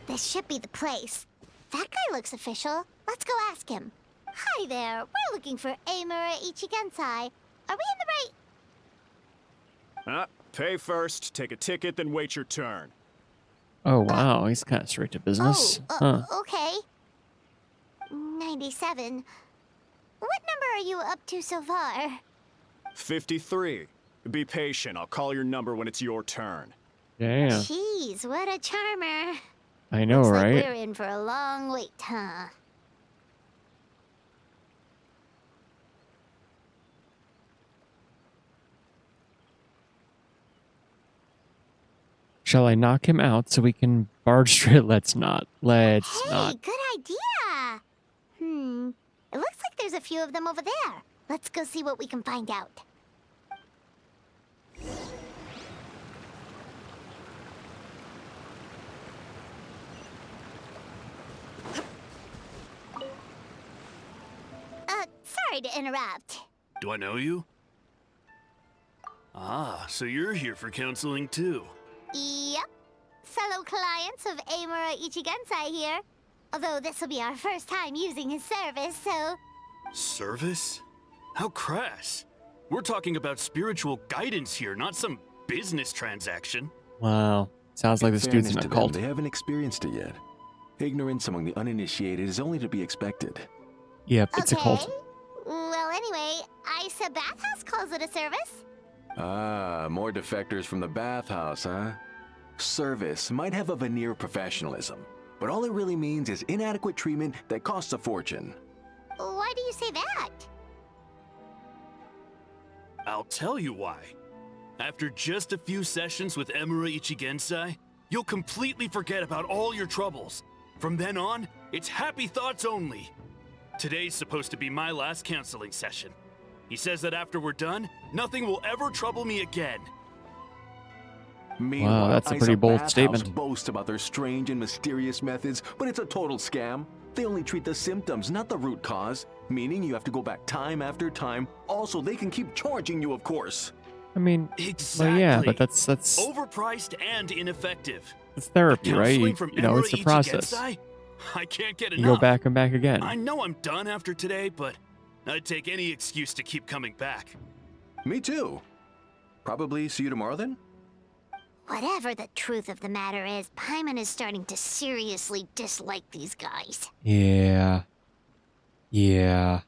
This should be the place. That guy looks official. Let's go ask him. Hi there. We're looking for Amura Ichigensai. Are we in the right... Pay first, take a ticket, then wait your turn. Oh, wow. He's kind of straight to business. Okay. 97. What number are you up to so far? 53. Be patient. I'll call your number when it's your turn. Damn. Jeez, what a charmer. I know, Looks right? like we're in for a long wait, huh? Shall I knock him out so we can barge straight? Let's not. Let's Hey, not. good idea. It looks like there's a few of them over there. Let's go see what we can find out. Sorry to interrupt. Do I know you? Ah, so you're here for counseling too. Yep. Fellow clients of Amura Ichigensai here. Although this will be our first time using his service, so... Service? How crass. We're talking about spiritual guidance here, not some business transaction. Wow. Sounds like this dude's in a cult. They haven't experienced it yet. Ignorance among the uninitiated is only to be expected. Yep, it's a cult. Well, anyway, Isa Bathhouse calls it a service. Ah, more defectors from the bathhouse, huh? Service might have a veneer of professionalism, but all it really means is inadequate treatment that costs a fortune. Why do you say that? I'll tell you why. After just a few sessions with Emura Ichigensai, you'll completely forget about all your troubles. From then on, it's happy thoughts only. Today's supposed to be my last counseling session. He says that after we're done, nothing will ever trouble me again. Meanwhile, Wow, that's a Isa pretty bold Bathhouse statement. boasts about their strange and mysterious methods, but it's a total scam. They only treat the symptoms, not the root cause, meaning you have to go back time after time. Also, they can keep charging you, of course. I mean, Exactly. well, yeah, but that's overpriced and ineffective. it's therapy, right? Counseling from You know, it's a Emura process. Ichigensai? I can't get You enough. go back and back again. I know I'm done after today, but I'd take any excuse to keep coming back. Me too. Probably see you tomorrow then? Whatever the truth of the matter is, Paimon is starting to seriously dislike these guys. Yeah. Yeah.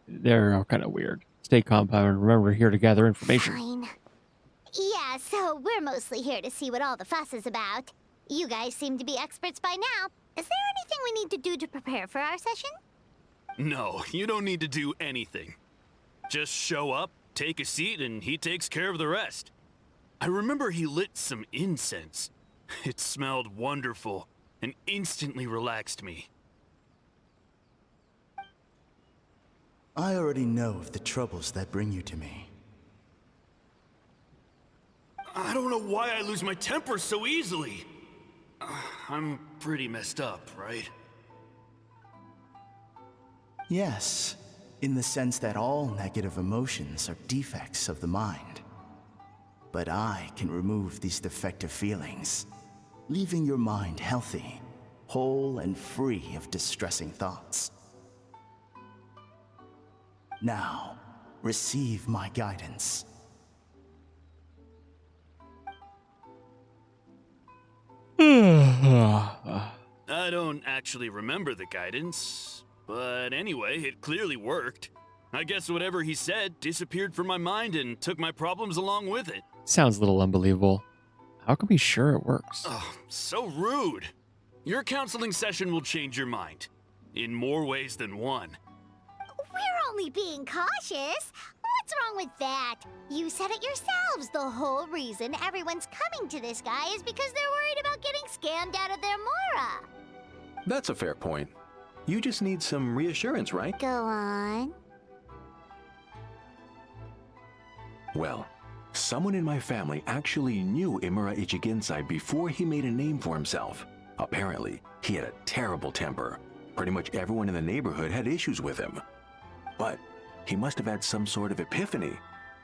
They're all kind of weird. Stay calm, and remember, we're here to gather information. Fine. Yeah, so we're mostly here to see what all the fuss is about. You guys seem to be experts by now. Is there anything we need to do to prepare for our session? No, you don't need to do anything. Just show up, take a seat, and he takes care of the rest. I remember he lit some incense. It smelled wonderful and instantly relaxed me. I already know of the troubles that bring you to me. I don't know why I lose my temper so easily. I'm pretty messed up, right? Yes, in the sense that all negative emotions are defects of the mind. But I can remove these defective feelings, leaving your mind healthy, whole and free of distressing thoughts. Now, receive my guidance. I don't actually remember the guidance, but anyway, it clearly worked. I guess whatever he said disappeared from my mind and took my problems along with it. Sounds a little unbelievable. How can we be sure it works? Oh, so rude. Your counseling session will change your mind. In more ways than one. We're only being cautious. What's wrong with that? You said it yourselves. The whole reason everyone's coming to this guy is because they're worried about getting scammed out of their Mora. That's a fair point. You just need some reassurance, right? Go on. Well, someone in my family actually knew Imura Ichigensai before he made a name for himself. Apparently, he had a terrible temper. Pretty much everyone in the neighborhood had issues with him. But he must have had some sort of epiphany,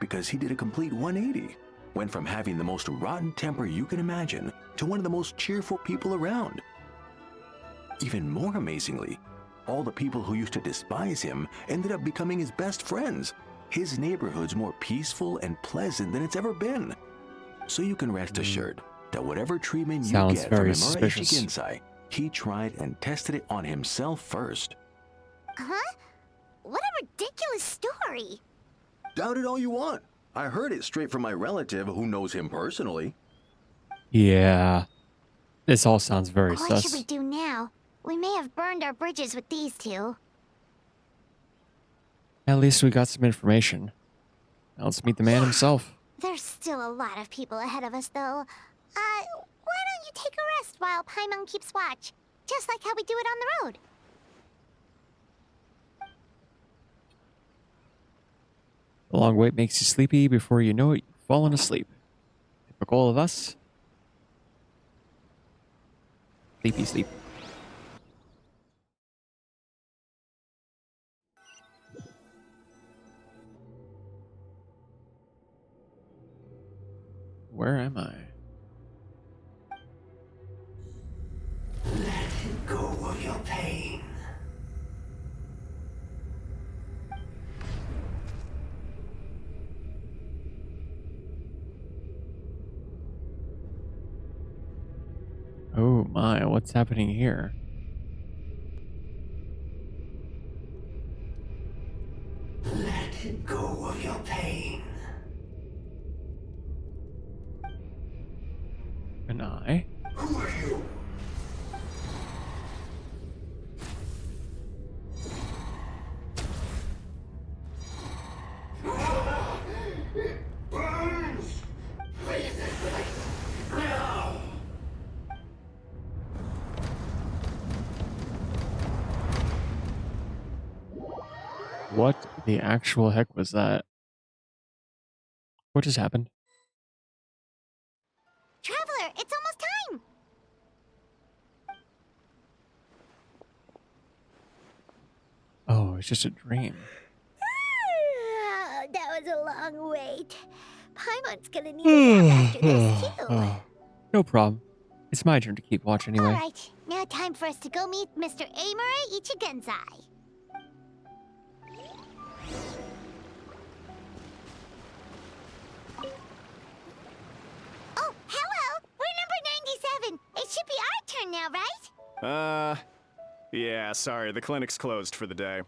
because he did a complete 180. went from having the most rotten temper you can imagine to one of the most cheerful people around. Even more amazingly, all the people who used to despise him ended up becoming his best friends. His neighborhood's more peaceful and pleasant than it's ever been. So you can rest assured that whatever treatment you get from Imura Ichigensai, he tried and tested it on himself first. Huh? What a ridiculous story! Doubt it all you want. I heard it straight from my relative who knows him personally. Yeah. This all sounds very sus. What should we do now? We may have burned our bridges with these two. At least we got some information. Now let's meet the man himself. There's still a lot of people ahead of us, though. Why don't you take a rest while Paimon keeps watch? Just like how we do it on the road. The long wait makes you sleepy. Before you know it, you've fallen asleep. Typical of us. Sleepy sleep. Where am I? Let go of your pain. Oh my, what's happening here? Let go of your pain. An eye? Who are you? It burns! Freeze it now! What the actual heck was that? What just happened? Traveler, it's almost time! Oh, it's just a dream. That was a long wait. Paimon's gonna need a nap after this, too. No problem. It's my turn to keep watch anyway. Alright, now time for us to go meet Mr. Imura Ichigensai. Oh, hello! We're number 97! It should be our turn now, right? Yeah, sorry, the clinic's closed for the day.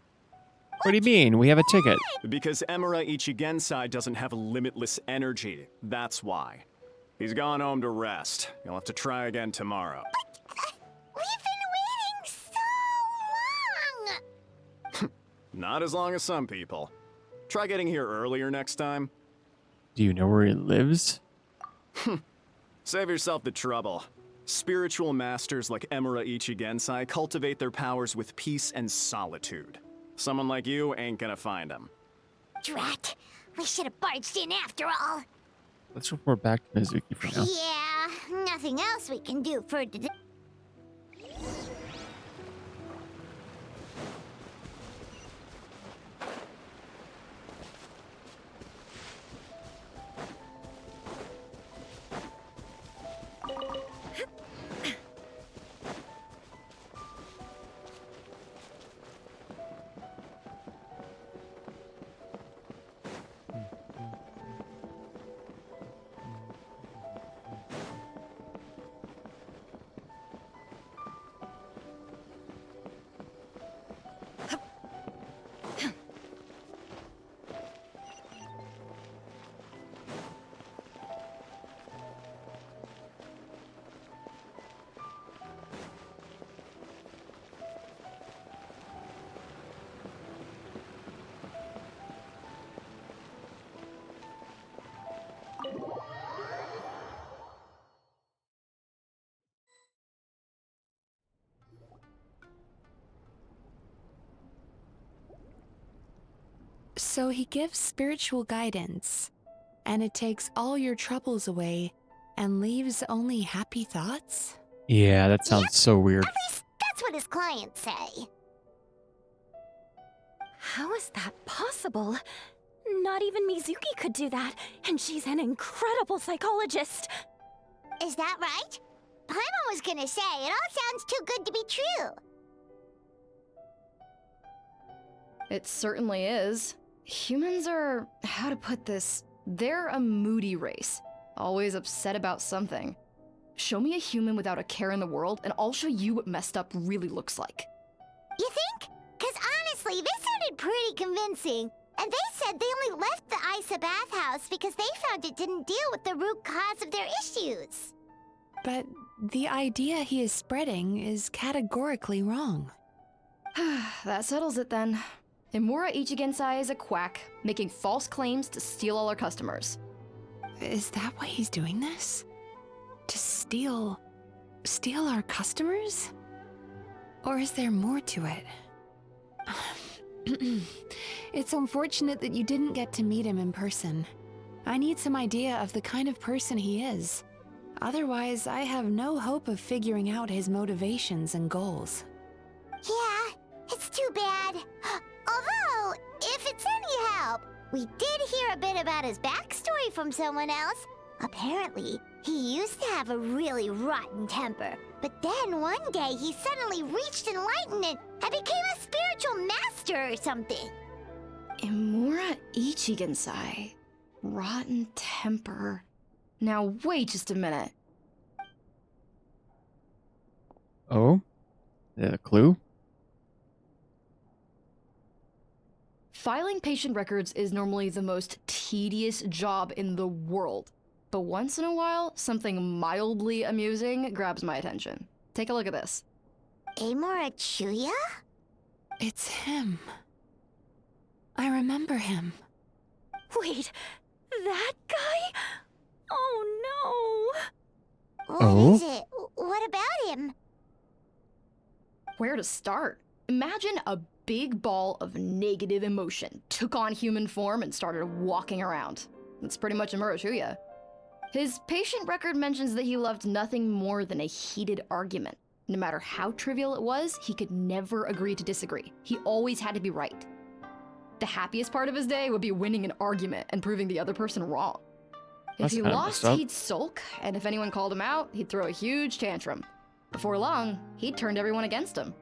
What do you mean? We have a ticket. Because Imura Ichigensai doesn't have limitless energy, that's why. He's gone home to rest. You'll have to try again tomorrow. We've been waiting so long! Not as long as some people. Try getting here earlier next time. Do you know where he lives? Save yourself the trouble. Spiritual masters like Imura Ichigensai cultivate their powers with peace and solitude. Someone like you ain't gonna find him. Drat! We should have barged in after all. Let's report back to Mizuki for now. Yeah, nothing else we can do for today. So he gives spiritual guidance, and it takes all your troubles away and leaves only happy thoughts? Yeah, that sounds so weird. At least that's what his clients say. How is that possible? Not even Mizuki could do that, and she's an incredible psychologist. Is that right? Paimon was gonna say, it all sounds too good to be true. It certainly is. Humans are, how to put this, they're a moody race. Always upset about something. Show me a human without a care in the world, and I'll show you what messed up really looks like. You think? Cause honestly, this sounded pretty convincing. And they said they only left the Isa bathhouse because they found it didn't deal with the root cause of their issues. But the idea he is spreading is categorically wrong. That settles it then. Imura Ichigensai is a quack, making false claims to steal all our customers. Is that why he's doing this? To steal our customers? Or is there more to it? It's unfortunate that you didn't get to meet him in person. I need some idea of the kind of person he is. Otherwise, I have no hope of figuring out his motivations and goals. Yeah, it's too bad. Although, if it's any help, we did hear a bit about his backstory from someone else. Apparently, he used to have a really rotten temper, but then one day he suddenly reached enlightenment and became a spiritual master or something. Imura Ichigensai. Rotten temper. Now wait just a minute. Oh? A clue? Filing patient records is normally the most tedious job in the world. But once in a while, something mildly amusing grabs my attention. Take a look at this. Amora Chuya? It's him. I remember him. Wait, that guy? Oh no! What is it? What about him? Where to start? Imagine a big ball of negative emotion took on human form and started walking around. That's pretty much Imura Chuya. His patient record mentions that he loved nothing more than a heated argument. No matter how trivial it was, he could never agree to disagree. He always had to be right. The happiest part of his day would be winning an argument and proving the other person wrong. If he lost, he'd sulk, and if anyone called him out, he'd throw a huge tantrum. Before long, he'd turned everyone against him.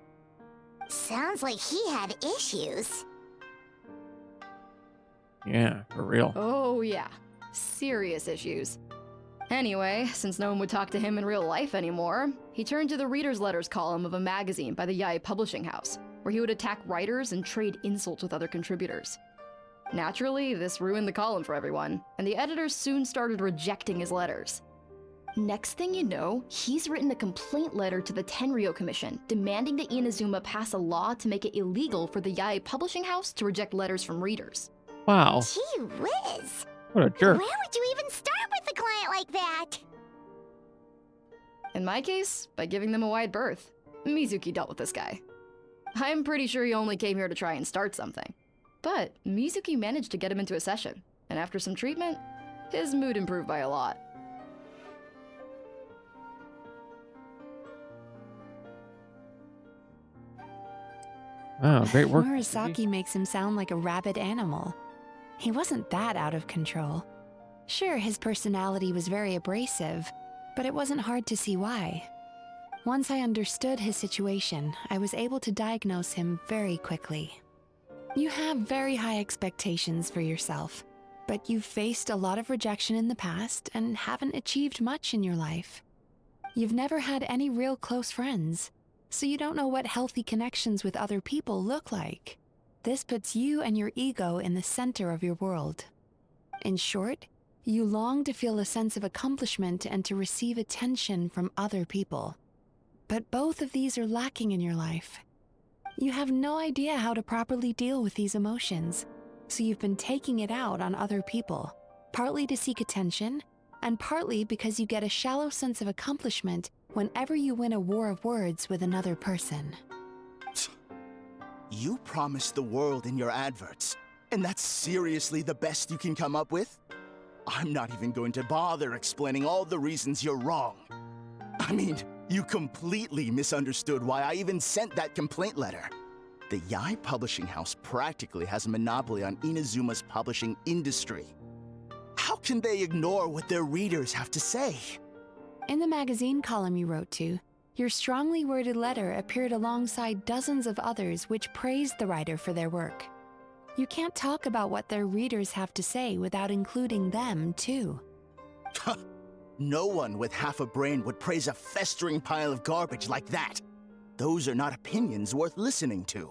Sounds like he had issues. Yeah, for real. Oh yeah, serious issues. Anyway, since no one would talk to him in real life anymore, he turned to the reader's letters column of a magazine by the Yae publishing house, where he would attack writers and trade insults with other contributors. Naturally, this ruined the column for everyone, and the editors soon started rejecting his letters. Next thing you know, he's written a complaint letter to the Tenryo Commission, demanding that Inazuma pass a law to make it illegal for the Yae publishing house to reject letters from readers. Wow. Gee whiz! What a jerk. Where would you even start with a client like that? In my case, by giving them a wide berth. Mizuki dealt with this guy. I'm pretty sure he only came here to try and start something. But Mizuki managed to get him into a session, and after some treatment, his mood improved by a lot. Wow, great work. Murasaki makes him sound like a rabid animal. He wasn't that out of control. Sure, his personality was very abrasive, but it wasn't hard to see why. Once I understood his situation, I was able to diagnose him very quickly. You have very high expectations for yourself, but you've faced a lot of rejection in the past and haven't achieved much in your life. You've never had any real close friends, so you don't know what healthy connections with other people look like. This puts you and your ego in the center of your world. In short, you long to feel a sense of accomplishment and to receive attention from other people. But both of these are lacking in your life. You have no idea how to properly deal with these emotions, so you've been taking it out on other people, partly to seek attention, and partly because you get a shallow sense of accomplishment whenever you win a war of words with another person. You promised the world in your adverts, and that's seriously the best you can come up with? I'm not even going to bother explaining all the reasons you're wrong. I mean, you completely misunderstood why I even sent that complaint letter. The Yai Publishing House practically has a monopoly on Inazuma's publishing industry. How can they ignore what their readers have to say? In the magazine column you wrote to, your strongly worded letter appeared alongside dozens of others which praised the writer for their work. You can't talk about what their readers have to say without including them, too. No one with half a brain would praise a festering pile of garbage like that. Those are not opinions worth listening to.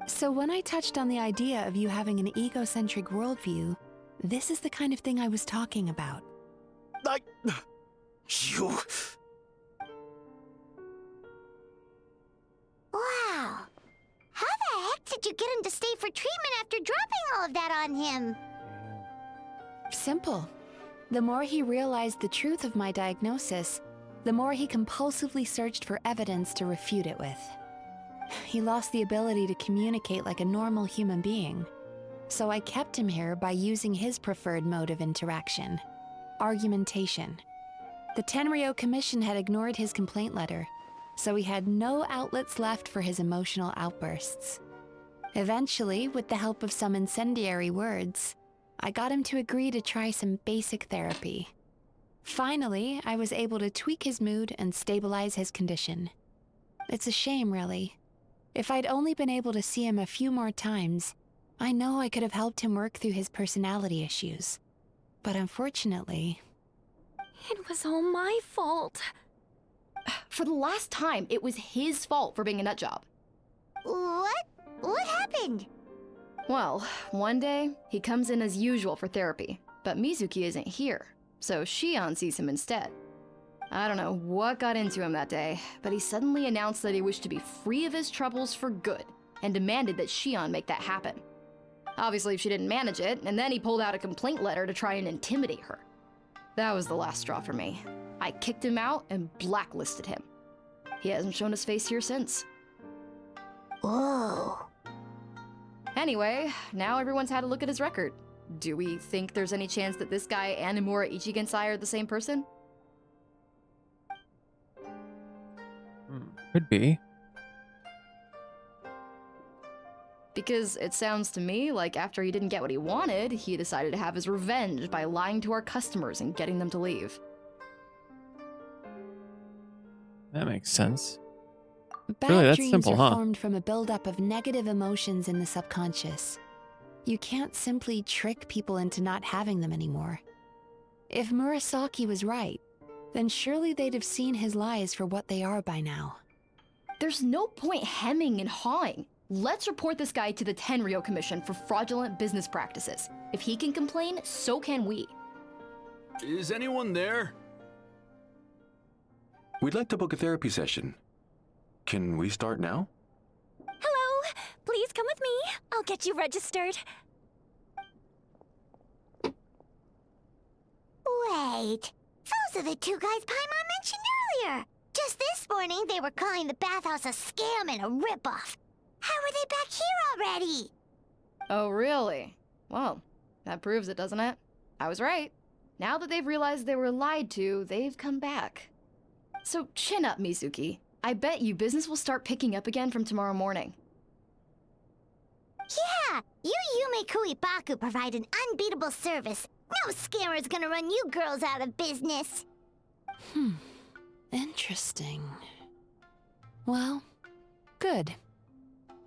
So when I touched on the idea of you having an egocentric worldview, this is the kind of thing I was talking about. You... Wow. How the heck did you get him to stay for treatment after dropping all of that on him? Simple. The more he realized the truth of my diagnosis, the more he compulsively searched for evidence to refute it with. He lost the ability to communicate like a normal human being. So I kept him here by using his preferred mode of interaction: argumentation. The Tenryo Commission had ignored his complaint letter, so he had no outlets left for his emotional outbursts. Eventually, with the help of some incendiary words, I got him to agree to try some basic therapy. Finally, I was able to tweak his mood and stabilize his condition. It's a shame, really. If I'd only been able to see him a few more times, I know I could have helped him work through his personality issues. But unfortunately... It was all my fault. For the last time, it was his fault for being a nutjob. What? What happened? Well, one day, he comes in as usual for therapy, but Mizuki isn't here, so Shion sees him instead. I don't know what got into him that day, but he suddenly announced that he wished to be free of his troubles for good, and demanded that Shion make that happen. Obviously, she didn't manage it, and then he pulled out a complaint letter to try and intimidate her. That was the last straw for me. I kicked him out and blacklisted him. He hasn't shown his face here since. Whoa. Anyway, now everyone's had a look at his record. Do we think there's any chance that this guy and Nomura Ichigensai are the same person? Could be. Because it sounds to me like after he didn't get what he wanted, he decided to have his revenge by lying to our customers and getting them to leave. That makes sense. Bad Really, that's dreams simple, are huh? formed from a buildup of negative emotions in the subconscious. You can't simply trick people into not having them anymore. If Murasaki was right, then surely they'd have seen his lies for what they are by now. There's no point hemming and hawing. Let's report this guy to the Tenryo Commission for fraudulent business practices. If he can complain, so can we. Is anyone there? We'd like to book a therapy session. Can we start now? Hello, please come with me. I'll get you registered. Wait. Those are the two guys Paimon mentioned earlier. Just this morning, they were calling the bathhouse a scam and a ripoff. How are they back here already? Oh, really? Well, that proves it, doesn't it? I was right. Now that they've realized they were lied to, they've come back. So chin up, Mizuki. I bet you business will start picking up again from tomorrow morning. Yeah, you Yume Kuibaku provide an unbeatable service. No scammer's gonna run you girls out of business. Interesting. Well, good.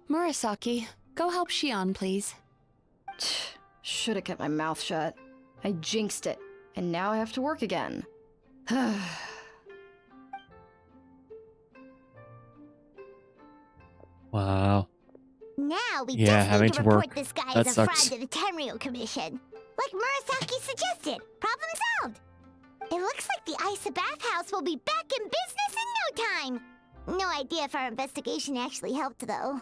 Murasaki, go help Shion, please. Should have kept my mouth shut. I jinxed it, and now I have to work again. Wow. Now we Yeah, just having need to to report work. this guy That as a fraud sucks. to the Tenryo Commission. Like Murasaki suggested. Problem solved. It looks like the Isa bathhouse will be back in business in no time. No idea if our investigation actually helped, though.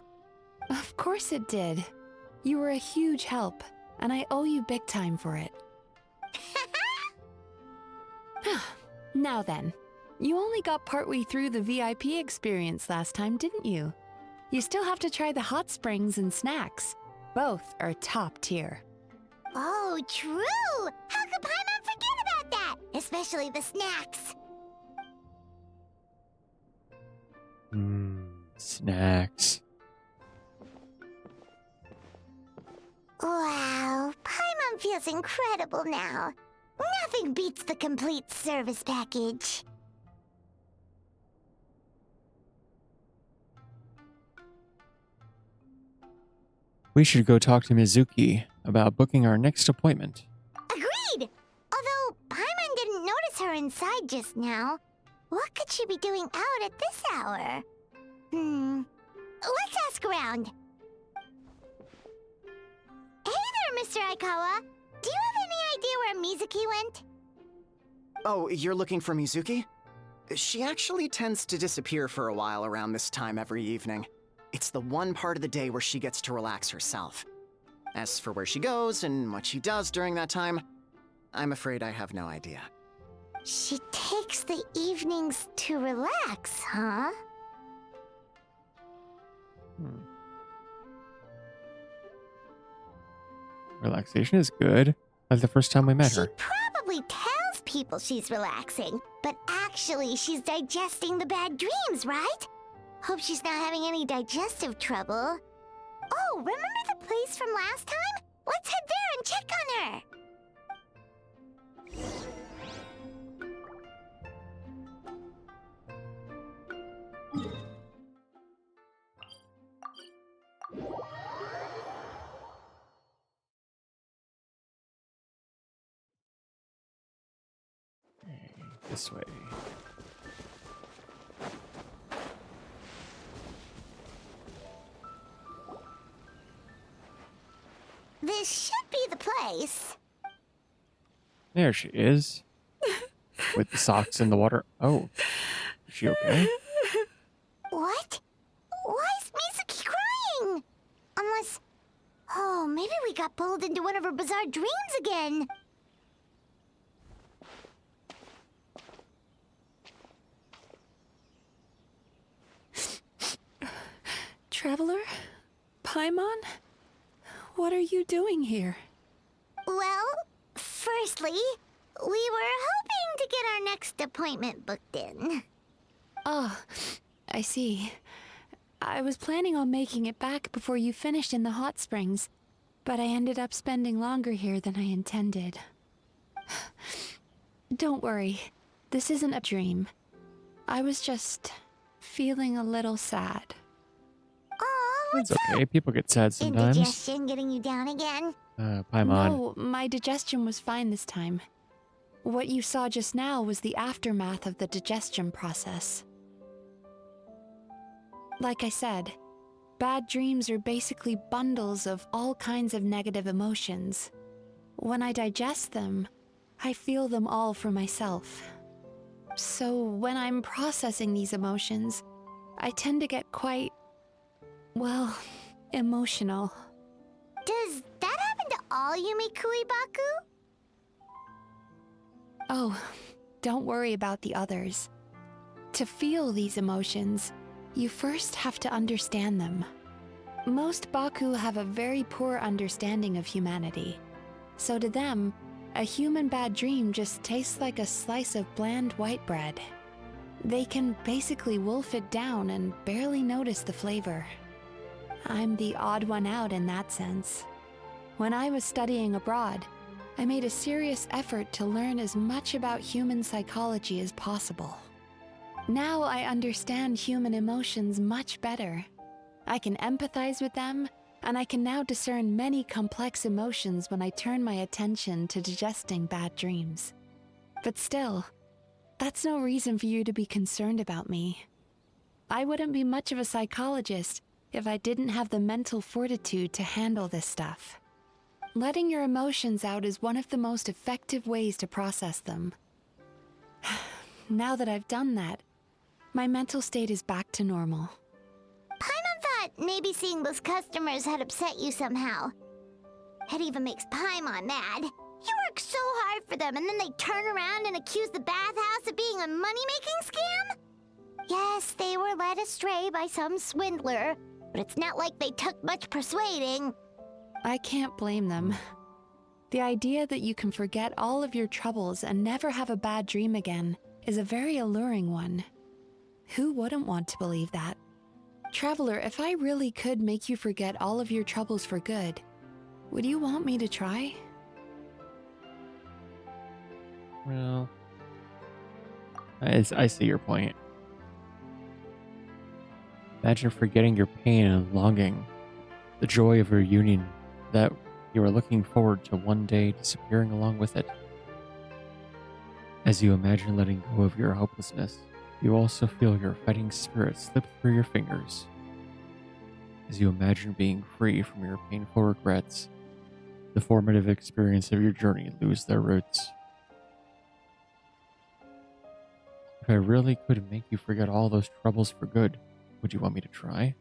Of course it did. You were a huge help, and I owe you big time for it. Now then, you only got partway through the VIP experience last time, didn't you? You still have to try the hot springs and snacks. Both are top tier. Oh, true! How could Paimon forget about that? Especially the snacks. Snacks. feels incredible now. Nothing beats the complete service package. We should go talk to Mizuki about booking our next appointment. Agreed! Although Paimon didn't notice her inside just now. What could she be doing out at this hour? Let's ask around. Hey there, Mr. Aikawa. Do you have any idea where Mizuki went? Oh, you're looking for Mizuki? She actually tends to disappear for a while around this time every evening. It's the one part of the day where she gets to relax herself. As for where she goes and what she does during that time, I'm afraid I have no idea. She takes the evenings to relax, huh? Relaxation is good. Like the first time we met her. She probably tells people she's relaxing, but actually she's digesting the bad dreams, right? Hope she's not having any digestive trouble. Oh, remember the place from last time? Let's head there and check on her. This way. This should be the place. There she is. With the socks in the water. Oh. Is she okay? What? Why is Mizuki crying? Unless... Oh, maybe we got pulled into one of her bizarre dreams again. Traveler? Paimon? What are you doing here? Well, firstly, we were hoping to get our next appointment booked in. Oh, I see. I was planning on making it back before you finished in the hot springs, but I ended up spending longer here than I intended. Don't worry, this isn't a dream. I was just feeling a little sad. Oh, It's okay. People get sad sometimes. Indigestion getting you down again? Paimon. No, my digestion was fine this time. What you saw just now was the aftermath of the digestion process. Like I said, bad dreams are basically bundles of all kinds of negative emotions. When I digest them, I feel them all for myself. So when I'm processing these emotions, I tend to get quite, well, emotional. Does that happen to all Yumikui Baku? Oh, don't worry about the others. To feel these emotions, you first have to understand them. Most Baku have a very poor understanding of humanity. So to them, a human bad dream just tastes like a slice of bland white bread. They can basically wolf it down and barely notice the flavor. I'm the odd one out in that sense. When I was studying abroad, I made a serious effort to learn as much about human psychology as possible. Now I understand human emotions much better. I can empathize with them, and I can now discern many complex emotions when I turn my attention to digesting bad dreams. But still, that's no reason for you to be concerned about me. I wouldn't be much of a psychologist if I didn't have the mental fortitude to handle this stuff. Letting your emotions out is one of the most effective ways to process them. Now that I've done that, my mental state is back to normal. Paimon thought maybe seeing those customers had upset you somehow. It even makes Paimon mad. You work so hard for them and then they turn around and accuse the bathhouse of being a money-making scam? Yes, they were led astray by some swindler, but it's not like they took much persuading. I can't blame them. The idea that you can forget all of your troubles and never have a bad dream again is a very alluring one. Who wouldn't want to believe that? Traveler, if I really could make you forget all of your troubles for good, would you want me to try? Well, I see your point. Imagine forgetting your pain and longing, the joy of your union that you are looking forward to one day disappearing along with it. As you imagine letting go of your hopelessness, you also feel your fighting spirit slip through your fingers. As you imagine being free from your painful regrets, the formative experience of your journey lose their roots. If I really could make you forget all those troubles for good, would you want me to try?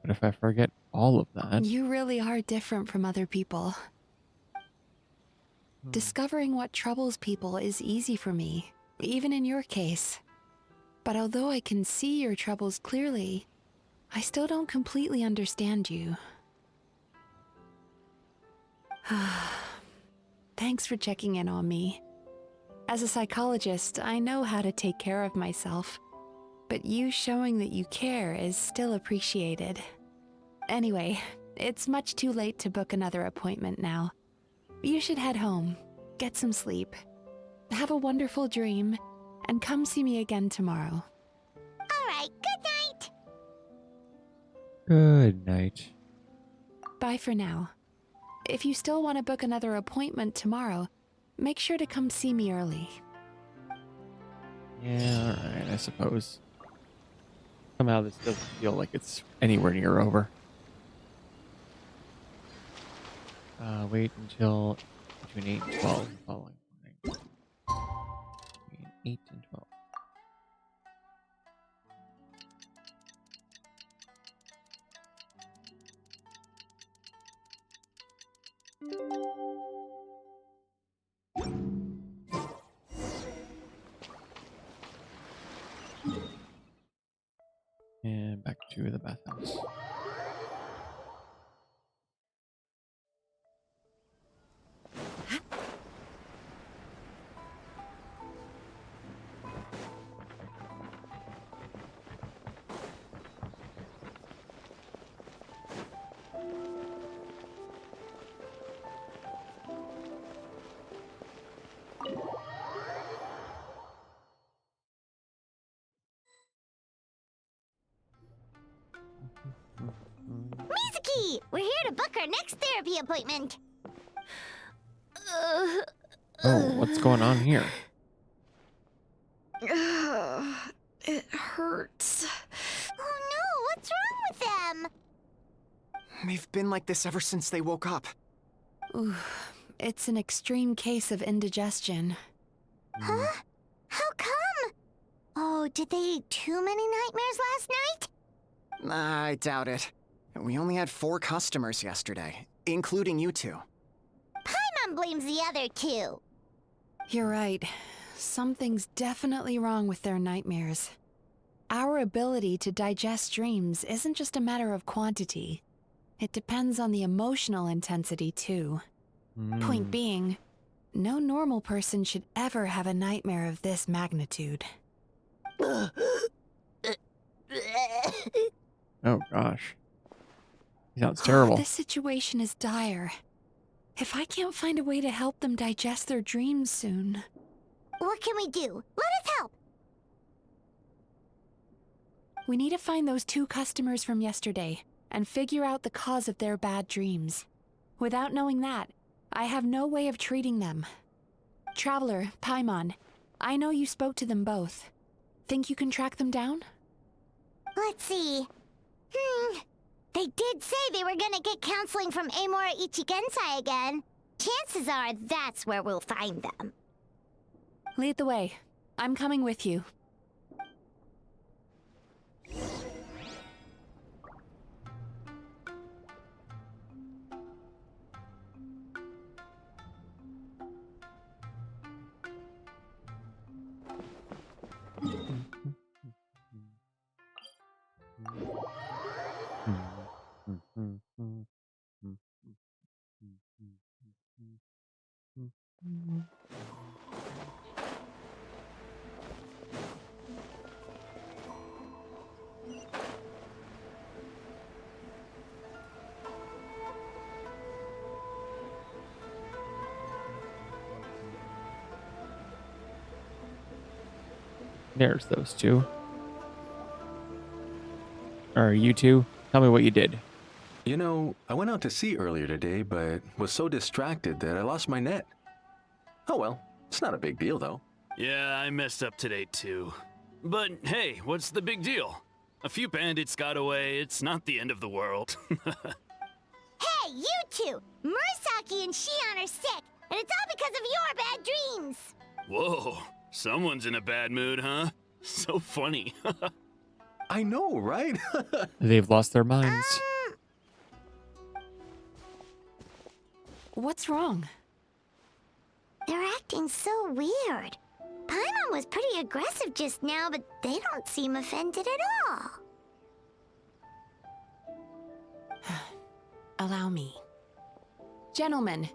But if I forget all of that... You really are different from other people. Discovering what troubles people is easy for me, even in your case. But although I can see your troubles clearly, I still don't completely understand you. Thanks for checking in on me. As a psychologist, I know how to take care of myself, but you showing that you care is still appreciated. Anyway, it's much too late to book another appointment now. You should head home, get some sleep, have a wonderful dream, and come see me again tomorrow. Alright, good night! Good night. Bye for now. If you still want to book another appointment tomorrow, make sure to come see me early. Yeah, alright, I suppose. Somehow this doesn't feel like it's anywhere near over. Wait until between 8 and 12 the following morning. Between 8 and 12. And back to the bathhouse. Mizuki! We're here to book our next therapy appointment! Oh, what's going on here? It hurts. Oh no, what's wrong with them? They've been like this ever since they woke up. Ooh, it's an extreme case of indigestion. Huh? How come? Oh, did they eat too many nightmares last night? I doubt it. We only had 4 customers yesterday, including you two. Paimon blames the other 2. You're right. Something's definitely wrong with their nightmares. Our ability to digest dreams isn't just a matter of quantity. It depends on the emotional intensity, too. Point being, no normal person should ever have a nightmare of this magnitude. Oh gosh. He sounds terrible. This situation is dire. If I can't find a way to help them digest their dreams soon... What can we do? Let us help! We need to find those 2 customers from yesterday and figure out the cause of their bad dreams. Without knowing that, I have no way of treating them. Traveler, Paimon, I know you spoke to them both. Think you can track them down? Let's see. They did say they were gonna get counseling from Amora Ichigensai again. Chances are that's where we'll find them. Lead the way. I'm coming with you. There's those two. Alright, you two, tell me what you did. You know, I went out to sea earlier today, but was so distracted that I lost my net. Oh well, it's not a big deal though. Yeah, I messed up today too. But hey, what's the big deal? A few bandits got away, it's not the end of the world. Hey, you two! Murasaki and Shion are sick, and it's all because of your bad dreams! Whoa, someone's in a bad mood, huh? So funny. I know, right? They've lost their minds. What's wrong? They're acting so weird. Paimon was pretty aggressive just now, but they don't seem offended at all. Allow me. Gentlemen,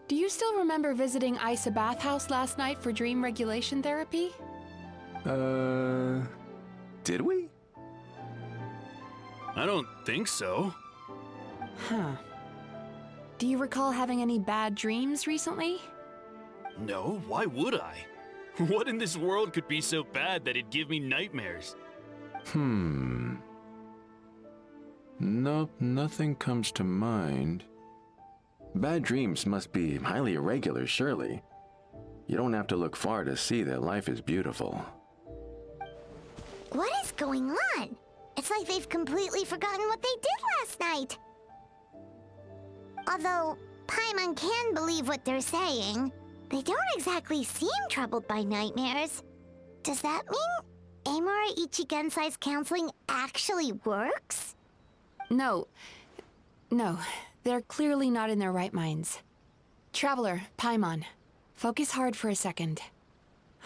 do you still remember visiting Isa Bathhouse last night for dream regulation therapy? Did we? I don't think so. Huh. Do you recall having any bad dreams recently? No, why would I? What in this world could be so bad that it'd give me nightmares? Nope, nothing comes to mind. Bad dreams must be highly irregular, surely. You don't have to look far to see that life is beautiful. What is going on? It's like they've completely forgotten what they did last night. Although Paimon can believe what they're saying, they don't exactly seem troubled by nightmares. Does that mean Amura Ichigensai's counseling actually works? No, they're clearly not in their right minds. Traveler, Paimon, focus hard for a second.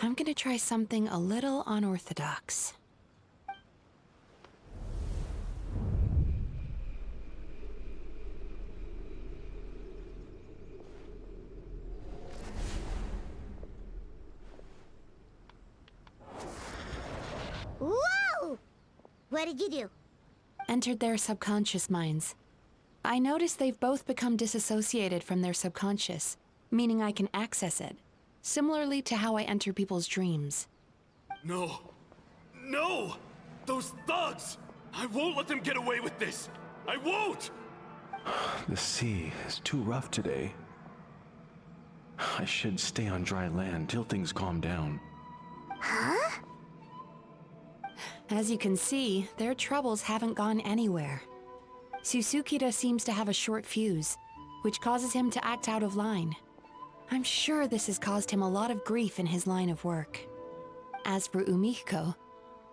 I'm gonna try something a little unorthodox. Whoa! What did you do? Entered their subconscious minds. I noticed they've both become disassociated from their subconscious, meaning I can access it, similarly to how I enter people's dreams. No! No! Those thugs! I won't let them get away with this! I won't! The sea is too rough today. I should stay on dry land till things calm down. Huh? As you can see, their troubles haven't gone anywhere. Susukira seems to have a short fuse, which causes him to act out of line. I'm sure this has caused him a lot of grief in his line of work. As for Umiko,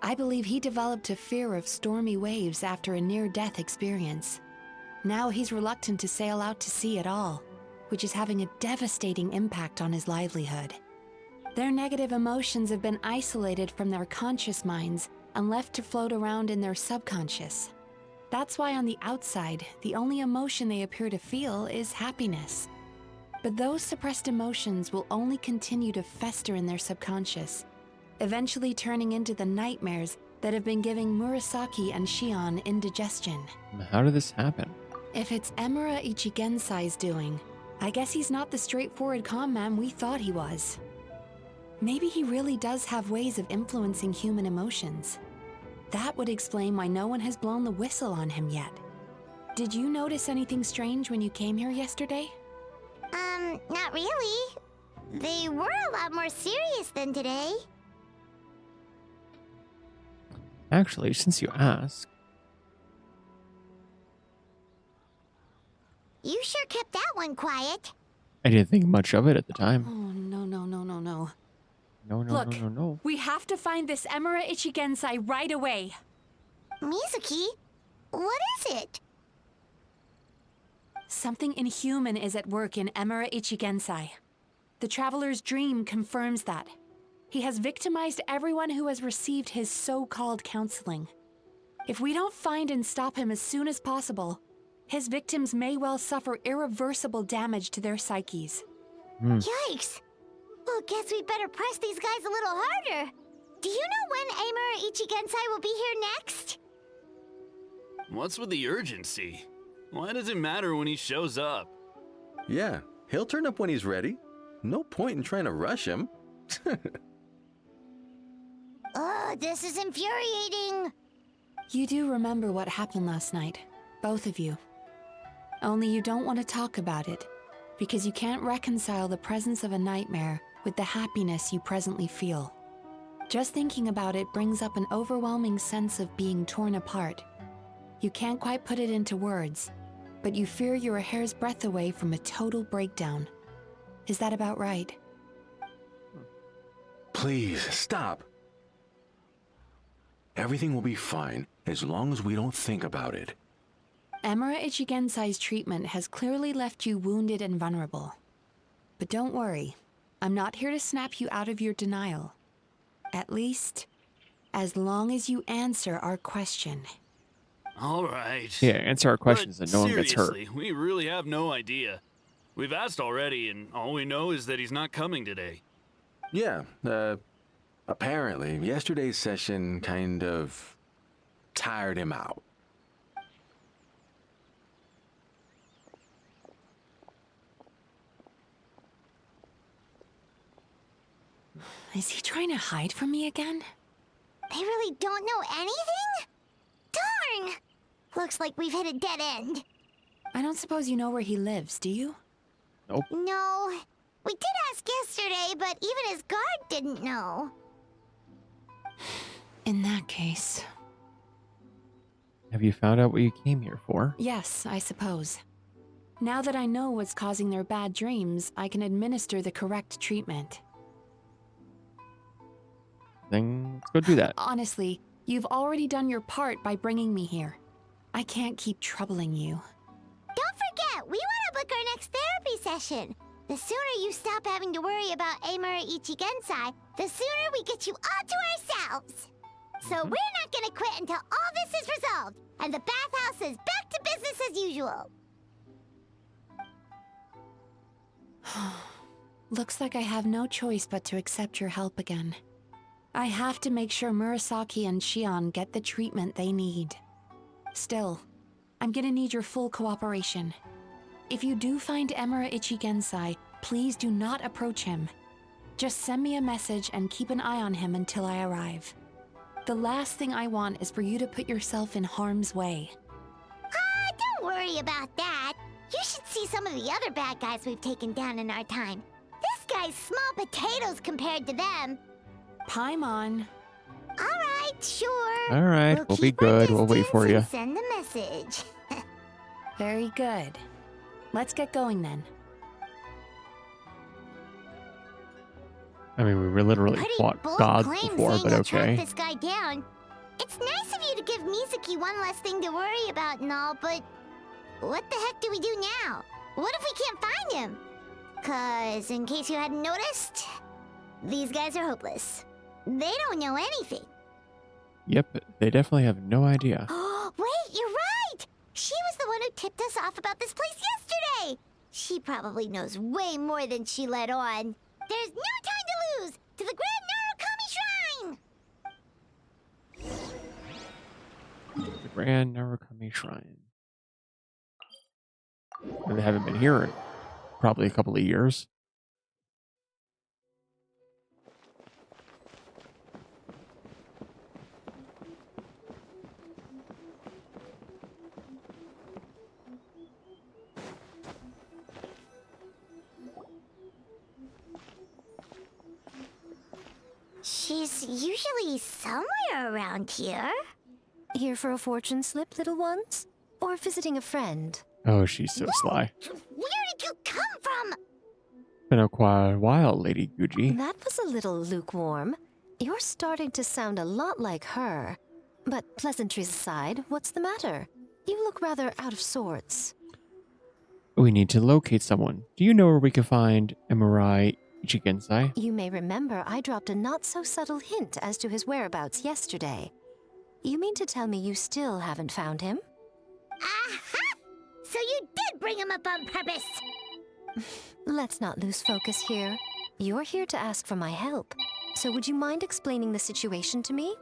I believe he developed a fear of stormy waves after a near-death experience. Now he's reluctant to sail out to sea at all, which is having a devastating impact on his livelihood. Their negative emotions have been isolated from their conscious minds and left to float around in their subconscious. That's why on the outside, the only emotion they appear to feel is happiness. But those suppressed emotions will only continue to fester in their subconscious, eventually turning into the nightmares that have been giving Murasaki and Shion indigestion. How did this happen? If it's Emura Ichigensai's doing, I guess he's not the straightforward calm man we thought he was. Maybe he really does have ways of influencing human emotions. That would explain why no one has blown the whistle on him yet. Did you notice anything strange when you came here yesterday? Not really. They were a lot more serious than today. Actually, since you ask, You sure kept that one quiet. I didn't think much of it at the time. Oh, no. No. Look, we have to find this Emura Ichigensai right away. Mizuki, what is it? Something inhuman is at work in Emura Ichigensai. The Traveler's dream confirms that. He has victimized everyone who has received his so-called counseling. If we don't find and stop him as soon as possible, his victims may well suffer irreversible damage to their psyches. Yikes! Well, guess we better press these guys a little harder. Do you know when Amura Ichigensai will be here next? What's with the urgency? Why does it matter when he shows up? Yeah, he'll turn up when he's ready. No point in trying to rush him. Ugh, this is infuriating. You do remember what happened last night, both of you. Only you don't want to talk about it, because you can't reconcile the presence of a nightmare with the happiness you presently feel. Just thinking about it brings up an overwhelming sense of being torn apart. You can't quite put it into words, but you fear you're a hair's breadth away from a total breakdown. Is that about right? Please, stop. Everything will be fine as long as we don't think about it. Emura Ichigensai's treatment has clearly left you wounded and vulnerable. But don't worry, I'm not here to snap you out of your denial. At least, as long as you answer our question. All right. Yeah, answer our questions But and no one gets hurt. seriously, we really have no idea. We've asked already, and all we know is that he's not coming today. Yeah, apparently, yesterday's session kind of tired him out. Is he trying to hide from me again? They really don't know anything? Darn! Looks like we've hit a dead end. I don't suppose you know where he lives, do you? Nope. No. We did ask yesterday, but even his guard didn't know. In that case... Have you found out what you came here for? Yes, I suppose. Now that I know what's causing their bad dreams, I can administer the correct treatment. Then let's go do that. Honestly, you've already done your part by bringing me here. I can't keep troubling you. Don't forget, we want to book our next therapy session. The sooner you stop having to worry about Amura Ichigensai, the sooner we get you all to ourselves. So we're not gonna quit until all this is resolved, and the bathhouse is back to business as usual. Looks like I have no choice but to accept your help again. I have to make sure Murasaki and Shion get the treatment they need. Still, I'm gonna need your full cooperation. If you do find Emura Ichigensai, please do not approach him. Just send me a message and keep an eye on him until I arrive. The last thing I want is for you to put yourself in harm's way. Don't worry about that. You should see some of the other bad guys we've taken down in our time. This guy's small potatoes compared to them. Paimon. Alright, sure. Alright, we'll be good. We'll wait for you. Send the message. Very good. Let's get going then. I mean, we were literally Pretty fought bold gods claim before, saying but you'll track okay. this guy down. It's nice of you to give Mizuki one less thing to worry about and all, but what the heck do we do now? What if we can't find him? 'Cause in case you hadn't noticed, these guys are hopeless. They don't know anything. Yep, they definitely have no idea. Oh, wait, you're right! She was the one who tipped us off about this place yesterday! She probably knows way more than she let on. There's no time to lose! To the Grand Narukami Shrine! The Grand Narukami Shrine. And they haven't been here in probably a couple of years. She's usually somewhere around here. Here for a fortune slip, little ones? Or visiting a friend? Oh, she's so sly. Where did you come from? Been a quite while, Lady Guji. That was a little lukewarm. You're starting to sound a lot like her. But pleasantries aside, what's the matter? You look rather out of sorts. We need to locate someone. Do you know where we can find Emurai Ichigensai? You may remember I dropped a not-so-subtle hint as to his whereabouts yesterday. You mean to tell me you still haven't found him? Aha! So you did bring him up on purpose! Let's not lose focus here. You're here to ask for my help. So would you mind explaining the situation to me?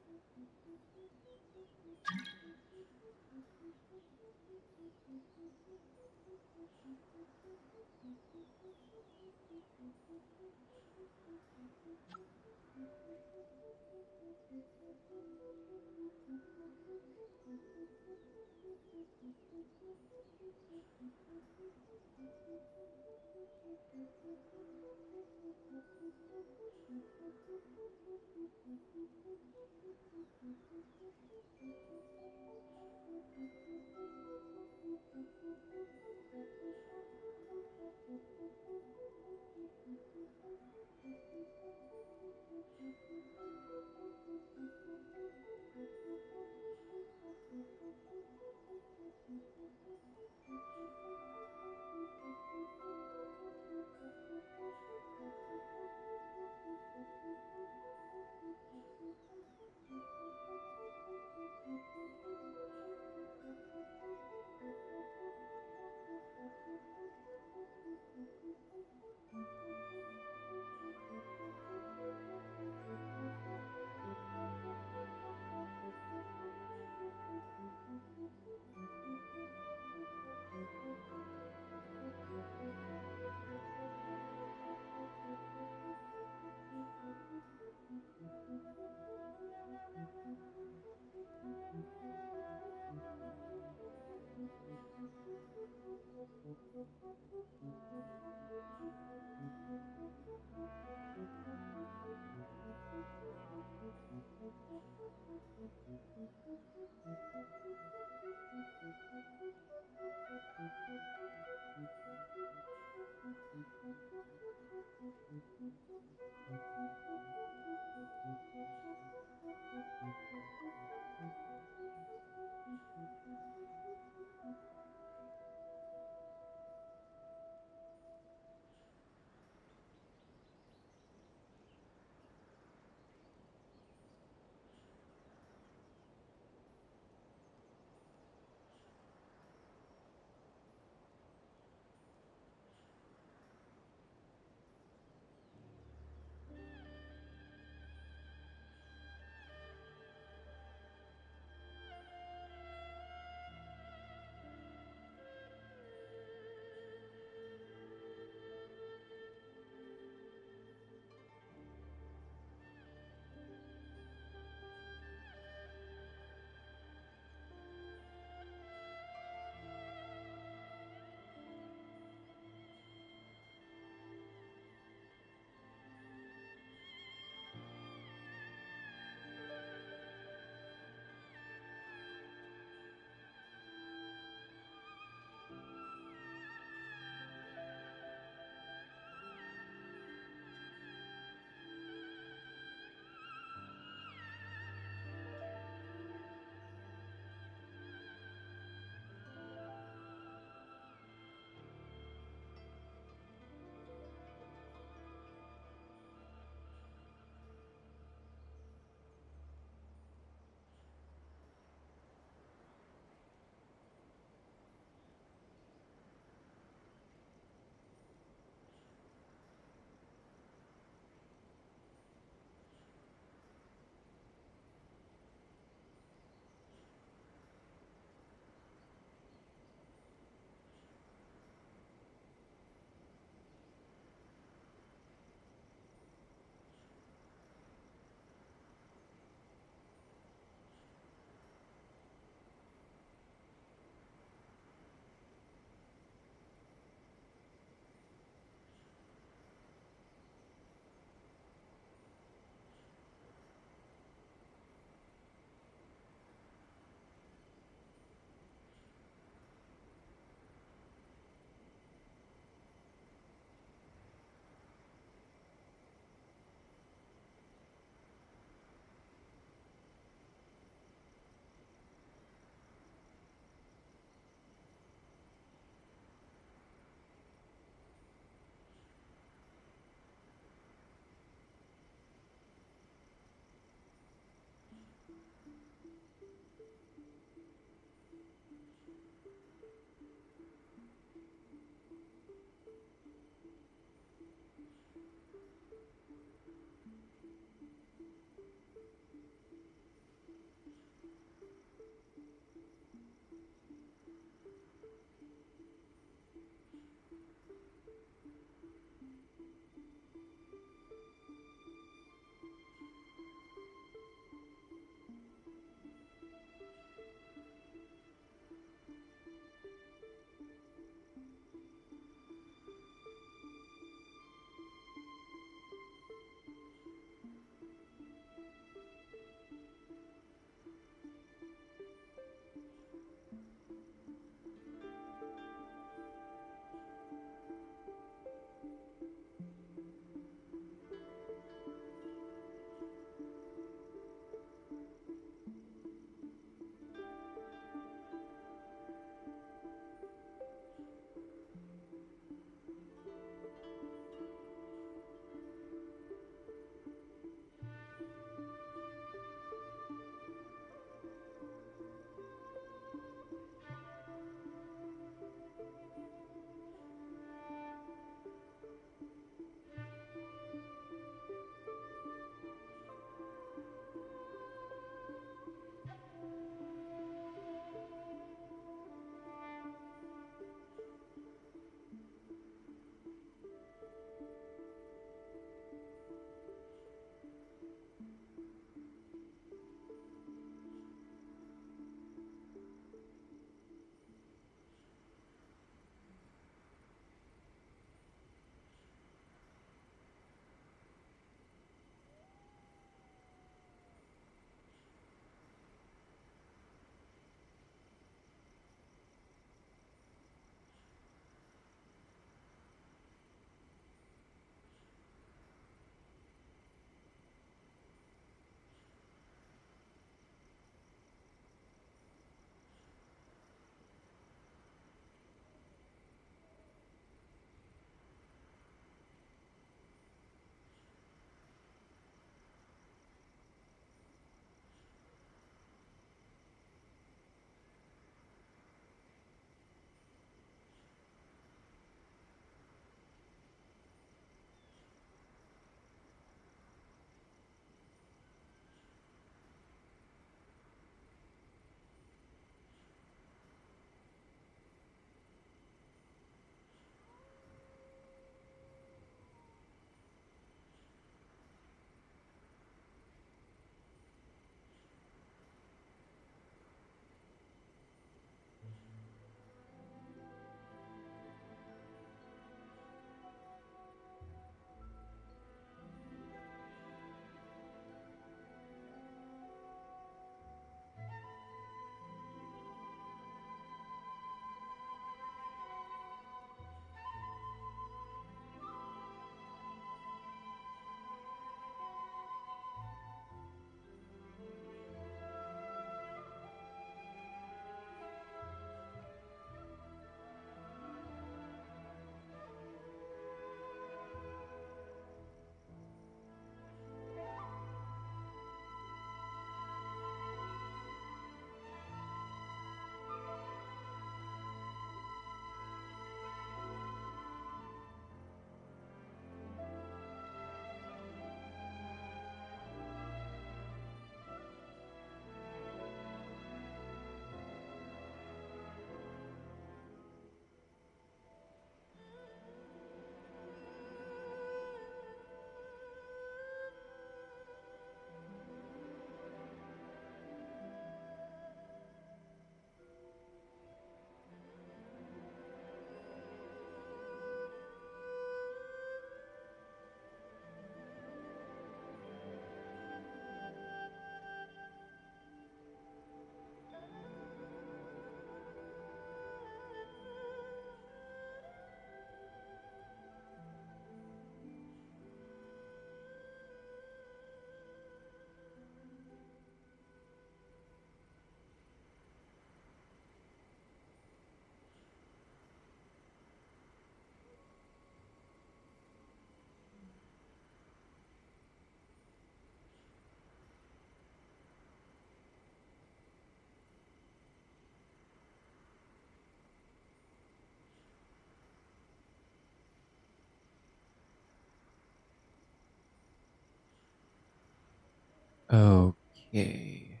Okay.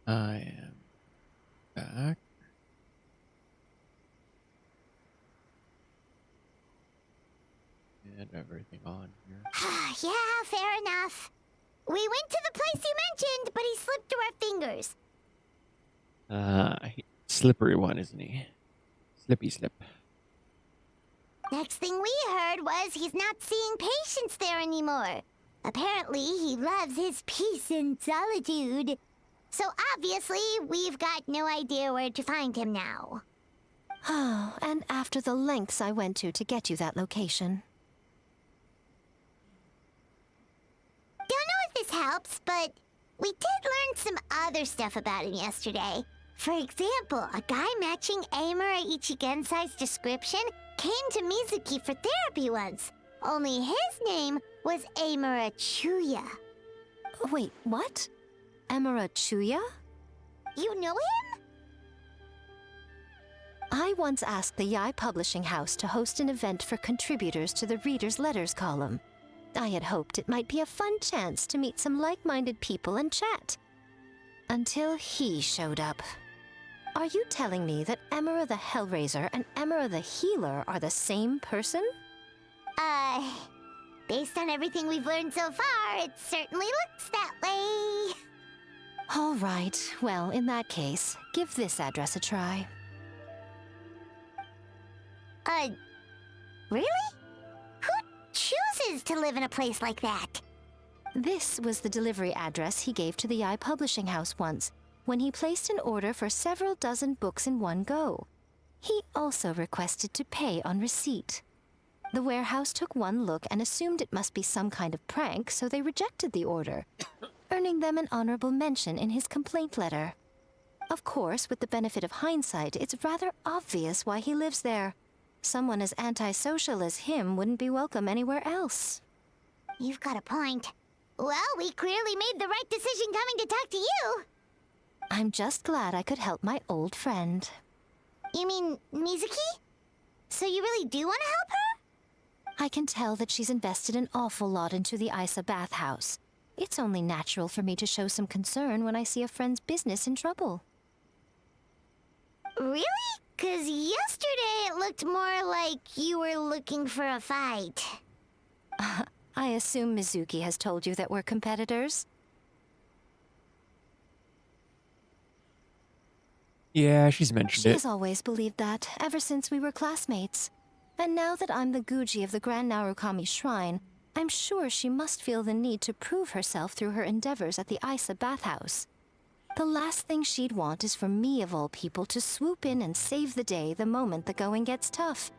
I am back. everything on here. Yeah, fair enough. We went to the place you mentioned, but he slipped through our fingers. Slippery one, isn't he? Slippy slip. Next thing we heard was he's not seeing patients there anymore. Apparently, he loves his peace and solitude. So obviously, we've got no idea where to find him now. Oh, and after the lengths I went to get you that location. Don't know if this helps, but we did learn some other stuff about him yesterday. For example, a guy matching Amura Ichigensai's description came to Mizuki for therapy once. Only his name was Amura Chuya. Wait, what? Amura Chuya? You know him? I once asked the Yai Publishing House to host an event for contributors to the Reader's Letters column. I had hoped it might be a fun chance to meet some like-minded people and chat. Until he showed up. Are you telling me that Amura the Hellraiser and Amura the Healer are the same person? Based on everything we've learned so far, it certainly looks that way. All right, well, in that case, give this address a try. Really? Who chooses to live in a place like that? This was the delivery address he gave to the Yai Publishing House once, when he placed an order for several dozen books in one go. He also requested to pay on receipt. The warehouse took one look and assumed it must be some kind of prank, so they rejected the order, earning them an honorable mention in his complaint letter. Of course, with the benefit of hindsight, it's rather obvious why he lives there. Someone as antisocial as him wouldn't be welcome anywhere else. You've got a point. Well, we clearly made the right decision coming to talk to you. I'm just glad I could help my old friend. You mean Mizuki? So you really do want to help her? I can tell that she's invested an awful lot into the Isa bathhouse. It's only natural for me to show some concern when I see a friend's business in trouble. Really? 'Cause yesterday it looked more like you were looking for a fight. I assume Mizuki has told you that we're competitors? Yeah, she's mentioned it. She's always believed that, ever since we were classmates. And now that I'm the Guji of the Grand Narukami Shrine, I'm sure she must feel the need to prove herself through her endeavors at the Isa bathhouse. The last thing she'd want is for me, of all people, to swoop in and save the day the moment the going gets tough.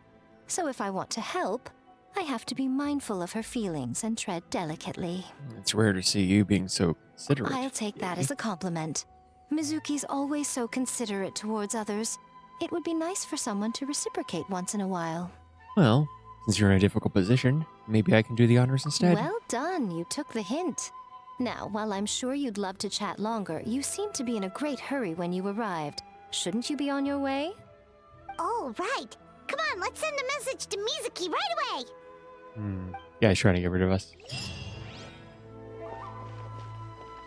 So if I want to help, I have to be mindful of her feelings and tread delicately. It's rare to see you being so considerate. I'll take that as a compliment. Mizuki's always so considerate towards others. It would be nice for someone to reciprocate once in a while. Well, since you're in a difficult position, maybe I can do the honors instead. Well done, you took the hint. Now, while I'm sure you'd love to chat longer, you seemed to be in a great hurry when you arrived. Shouldn't you be on your way? Oh, right. Come on, let's send a message to Mizuki right away. Yeah, he's trying to get rid of us.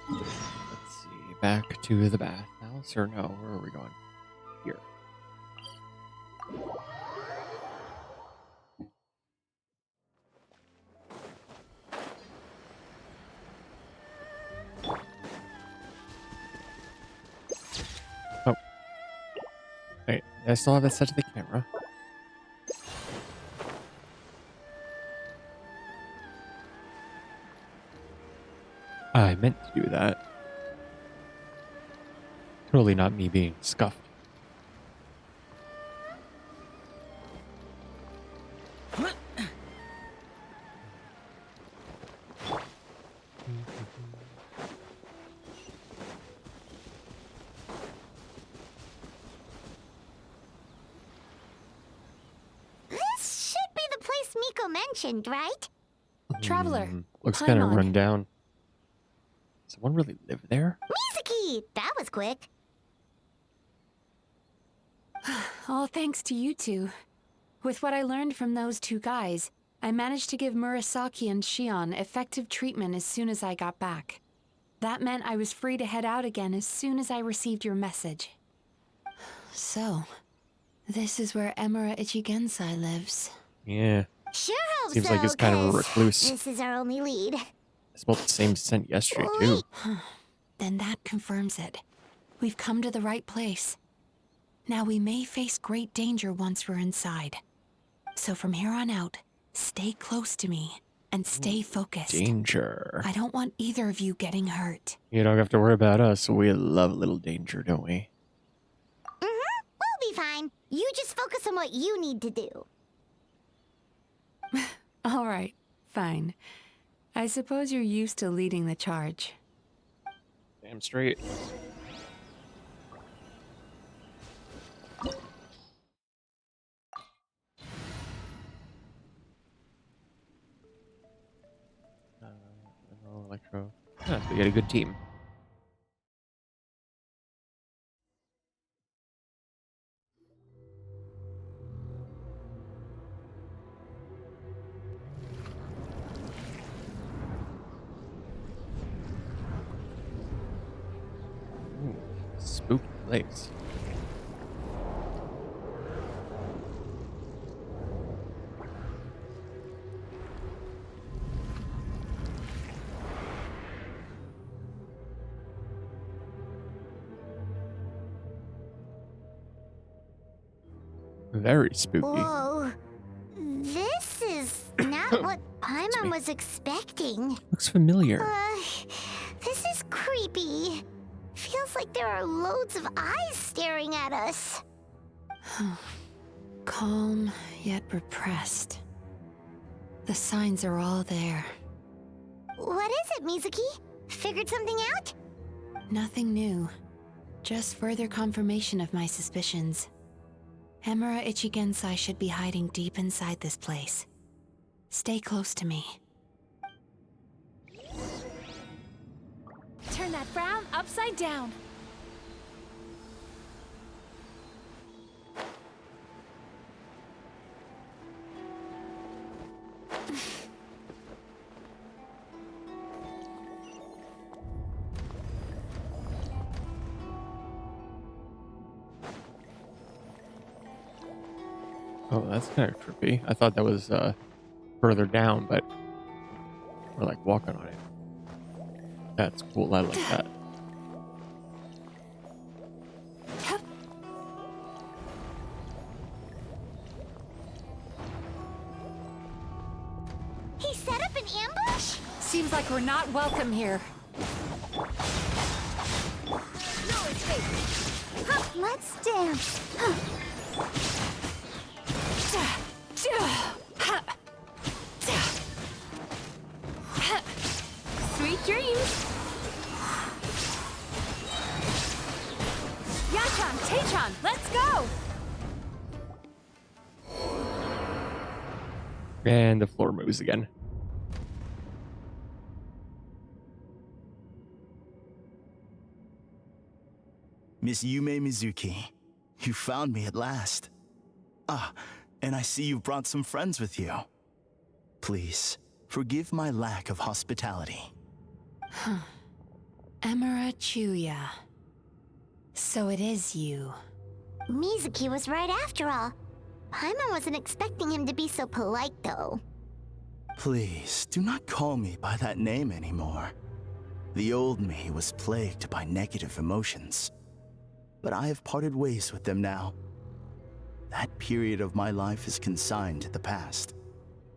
Let's see. Back to the bathhouse. Or no, where are we going? Here. Oh. Wait, I still have that set to the camera. I meant to do that. Totally not me being scuffed. This should be the place Miko mentioned, right? Traveler, Looks climb kind of on. run down. Someone really live there? Mizuki! That was quick. All thanks to you two. With what I learned from those two guys, I managed to give Murasaki and Shion effective treatment as soon as I got back. That meant I was free to head out again as soon as I received your message. So, this is where Emura Ichigensai lives. Yeah. Sure hope Seems so, like he's kind of a 'cause recluse. this is our only lead. I smelled the same scent yesterday, too. Then that confirms it. We've come to the right place. Now we may face great danger once we're inside. So from here on out, stay close to me and stay focused. Danger. I don't want either of you getting hurt. You don't have to worry about us. We love a little danger, don't we? We'll be fine. You just focus on what you need to do. All right, fine. I suppose you're used to leading the charge. Damn straight. Electro. Yeah, so you had a good team. Ooh, spooky place. Very spooky. Whoa. This is not what Paimon was expecting. Looks familiar. This is creepy. Feels like there are loads of eyes staring at us. Calm, yet repressed. The signs are all there. What is it, Mizuki? Figured something out? Nothing new. Just further confirmation of my suspicions. Emura Ichigensai should be hiding deep inside this place. Stay close to me. Turn that frown upside down. Oh, that's kind of trippy. I thought that was further down, but we're like walking on it. That's cool. I like that. He set up an ambush? Seems like we're not welcome here. Let's dance. Sweet dreams. Yachan, Teichan, let's go. And the floor moves again. Miss Yume Mizuki, you found me at last. Ah, and I see you brought some friends with you. Please, forgive my lack of hospitality. Emura Chuya. So it is you. Mizuki was right after all. Paimon wasn't expecting him to be so polite, though. Please, do not call me by that name anymore. The old me was plagued by negative emotions. But I have parted ways with them now. That period of my life is consigned to the past,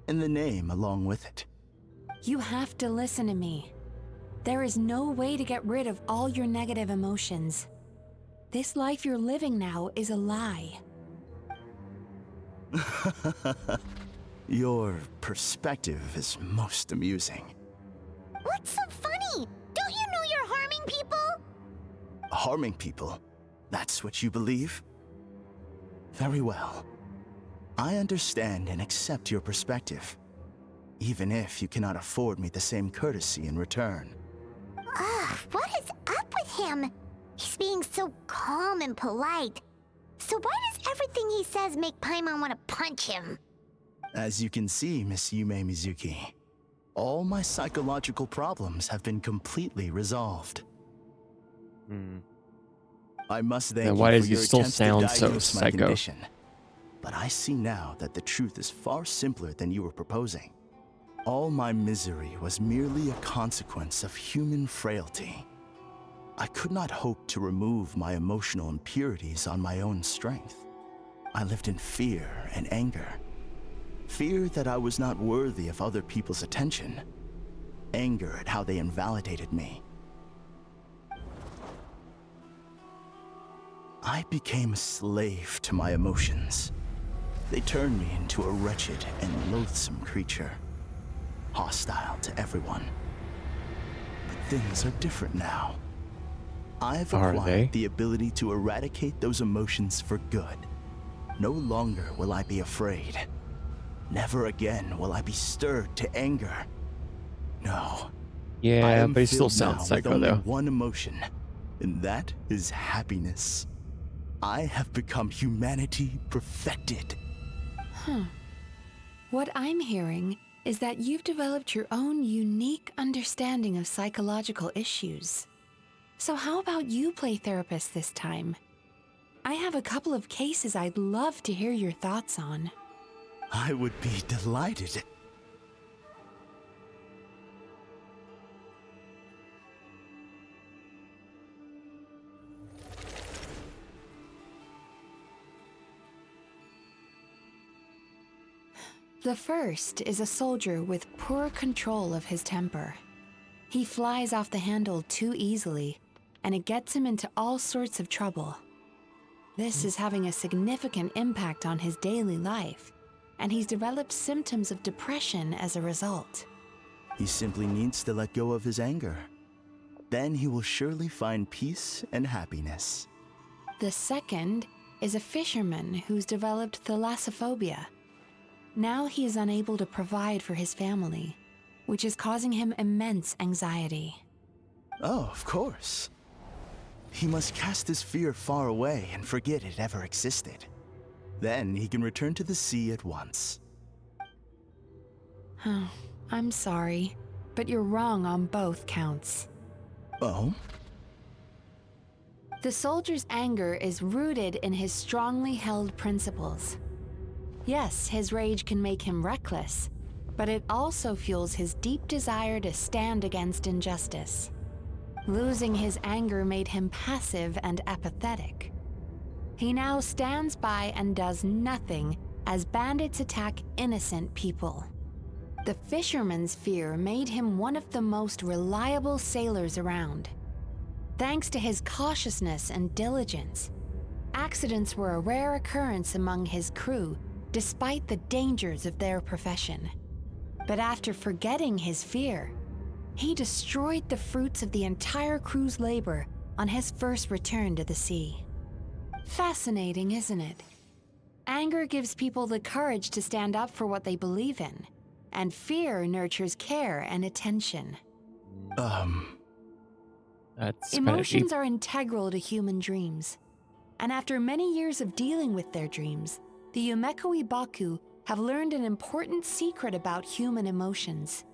and the name along with it. You have to listen to me. There is no way to get rid of all your negative emotions. This life you're living now is a lie. Your perspective is most amusing. What's so funny? Don't you know you're harming people? Harming people? That's what you believe? Very well. I understand and accept your perspective, even if you cannot afford me the same courtesy in return. What is up with him? He's being so calm and polite. So why does everything he says make Paimon want to punch him? As you can see, Miss Yume Mizuki, all my psychological problems have been completely resolved. I must thank Then you why for does he your still attempts to sound so diagnose my psycho? condition. But I see now that the truth is far simpler than you were proposing. All my misery was merely a consequence of human frailty. I could not hope to remove my emotional impurities on my own strength. I lived in fear and anger. Fear that I was not worthy of other people's attention. Anger at how they invalidated me. I became a slave to my emotions. They turned me into a wretched and loathsome creature, hostile to everyone. But things are different now. I've acquired the ability to eradicate those emotions for good. No longer will I be afraid. Never again will I be stirred to anger. No. Yeah, but he still sounds psycho, with only though. one emotion, and that is happiness. I have become humanity perfected. What I'm hearing is that you've developed your own unique understanding of psychological issues. So how about you play therapist this time? I have a couple of cases I'd love to hear your thoughts on. I would be delighted. The first is a soldier with poor control of his temper. He flies off the handle too easily, and it gets him into all sorts of trouble. This is having a significant impact on his daily life, and he's developed symptoms of depression as a result. He simply needs to let go of his anger. Then he will surely find peace and happiness. The second is a fisherman who's developed thalassophobia. Now he is unable to provide for his family, which is causing him immense anxiety. Oh, of course. He must cast his fear far away and forget it ever existed. Then he can return to the sea at once. I'm sorry, but you're wrong on both counts. Oh? The soldier's anger is rooted in his strongly held principles. Yes, his rage can make him reckless, but it also fuels his deep desire to stand against injustice. Losing his anger made him passive and apathetic. He now stands by and does nothing as bandits attack innocent people. The fisherman's fear made him one of the most reliable sailors around. Thanks to his cautiousness and diligence, accidents were a rare occurrence among his crew despite the dangers of their profession. But after forgetting his fear, he destroyed the fruits of the entire crew's labor on his first return to the sea. Fascinating, isn't it? Anger gives people the courage to stand up for what they believe in, and fear nurtures care and attention. That's Emotions are integral to human dreams, and after many years of dealing with their dreams, the Yumeko Baku have learned an important secret about human emotions.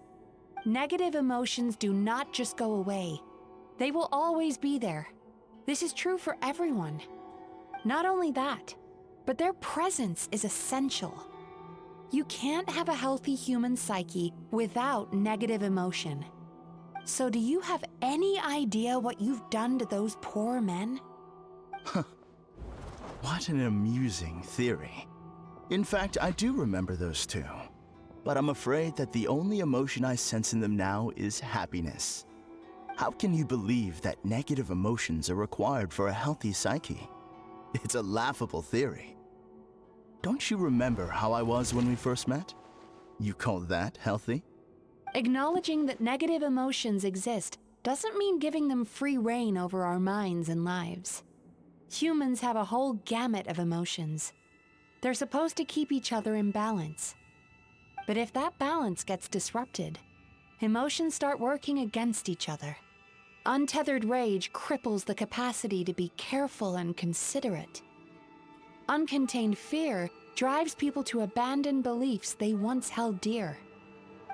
Negative emotions do not just go away. They will always be there. This is true for everyone. Not only that, but their presence is essential. You can't have a healthy human psyche without negative emotion. So do you have any idea what you've done to those poor men? What an amusing theory. In fact, I do remember those two. But I'm afraid that the only emotion I sense in them now is happiness. How can you believe that negative emotions are required for a healthy psyche? It's a laughable theory. Don't you remember how I was when we first met? You call that healthy? Acknowledging that negative emotions exist doesn't mean giving them free rein over our minds and lives. Humans have a whole gamut of emotions. They're supposed to keep each other in balance. But if that balance gets disrupted, emotions start working against each other. Untethered rage cripples the capacity to be careful and considerate. Uncontained fear drives people to abandon beliefs they once held dear.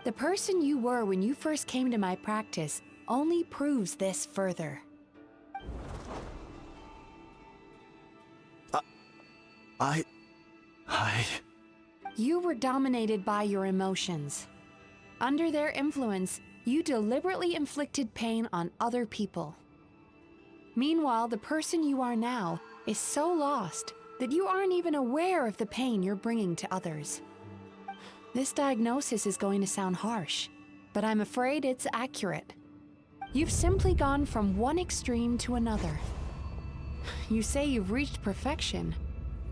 The person you were when you first came to my practice only proves this further. You were dominated by your emotions. Under their influence, you deliberately inflicted pain on other people. Meanwhile, the person you are now is so lost that you aren't even aware of the pain you're bringing to others. This diagnosis is going to sound harsh, but I'm afraid it's accurate. You've simply gone from one extreme to another. You say you've reached perfection,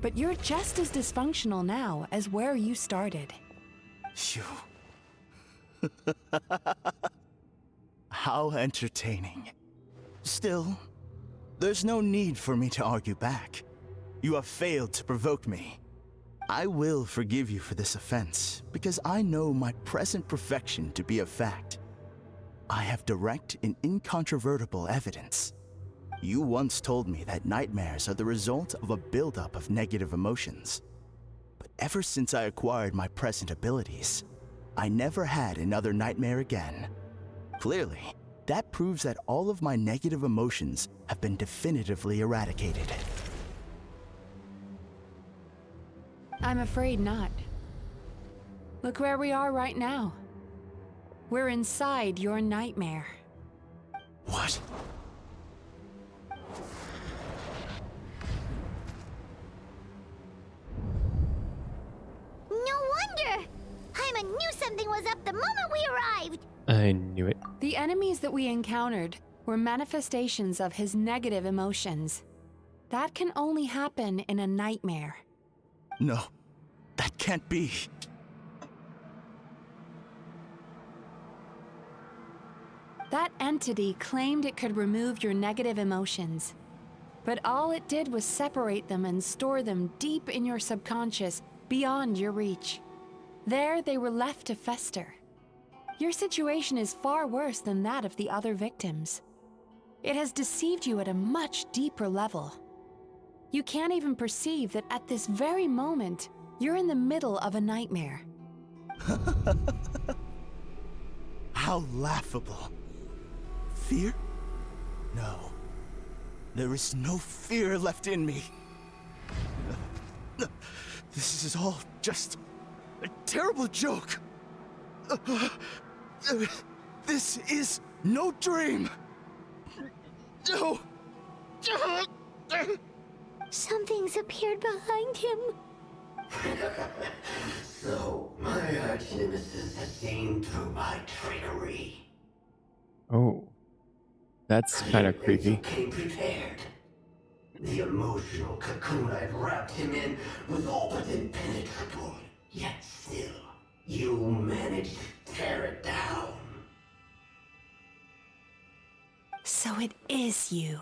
but you're just as dysfunctional now as where you started. You... How entertaining. Still, there's no need for me to argue back. You have failed to provoke me. I will forgive you for this offense, because I know my present perfection to be a fact. I have direct and incontrovertible evidence. You once told me that nightmares are the result of a buildup of negative emotions. But ever since I acquired my present abilities, I never had another nightmare again. Clearly, that proves that all of my negative emotions have been definitively eradicated. I'm afraid not. Look where we are right now. We're inside your nightmare. What? No wonder! Paimon knew something was up the moment we arrived! I knew it. The enemies that we encountered were manifestations of his negative emotions. That can only happen in a nightmare. No, that can't be. That entity claimed it could remove your negative emotions. But all it did was separate them and store them deep in your subconscious, beyond your reach. There they were left to fester. Your situation is far worse than that of the other victims. It has deceived you at a much deeper level. You can't even perceive that at this very moment, you're in the middle of a nightmare. How laughable. Fear? No. There is no fear left in me. This is all just a terrible joke. This is no dream. No. Something's appeared behind him. So, my arch-nemesis has seen through my trickery. Oh. That's kind of creepy. You came prepared. The emotional cocoon I'd wrapped him in was all but impenetrable. Yet still, you managed to tear it down. So it is you.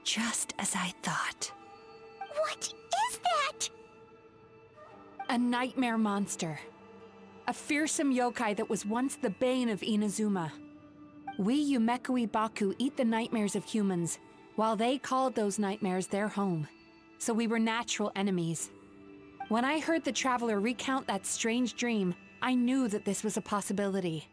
Just as I thought. What is that? A nightmare monster. A fearsome yokai that was once the bane of Inazuma. We Yumekui Baku eat the nightmares of humans, while they called those nightmares their home. So we were natural enemies. When I heard the traveler recount that strange dream, I knew that this was a possibility.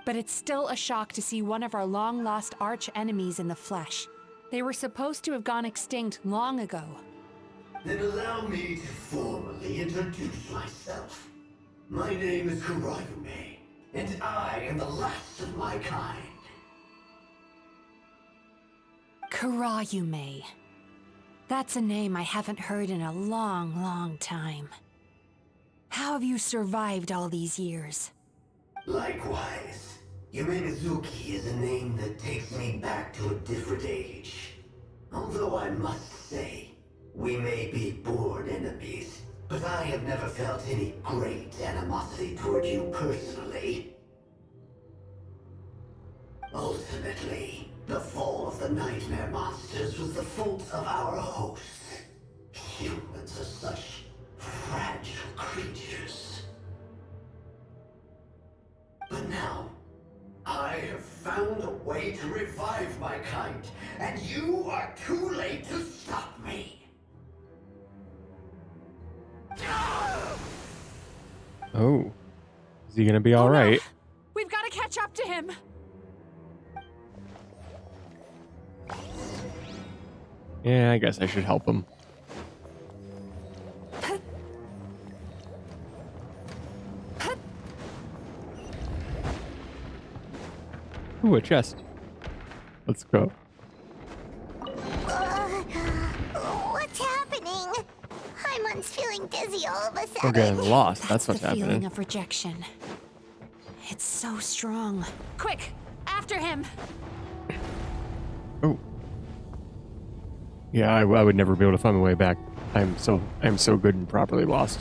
But it's still a shock to see one of our long-lost arch-enemies in the flesh. They were supposed to have gone extinct long ago. Then allow me to formally introduce myself. My name is Kurayume, and I am the last of my kind. Kurayume. That's a name I haven't heard in a long, long time. How have you survived all these years? Likewise. Yumegazuki is a name that takes me back to a different age. Although I must say, we may be born enemies, but I have never felt any great animosity toward you personally. Ultimately, the fall of the nightmare monsters was the fault of our hosts. Humans are such fragile creatures. But now, I have found a way to revive my kind, and you are too late to stop me. Oh. Is he gonna be alright? No. We've got to catch up to him! Yeah, I guess I should help him. Ooh, a chest. Let's go. What's happening? Paimon's feeling dizzy all of a sudden. We're getting lost. That's what's the feeling happening. of rejection. It's so strong. Quick, after him. Oh. Yeah, I would never be able to find my way back. I'm so good and properly lost.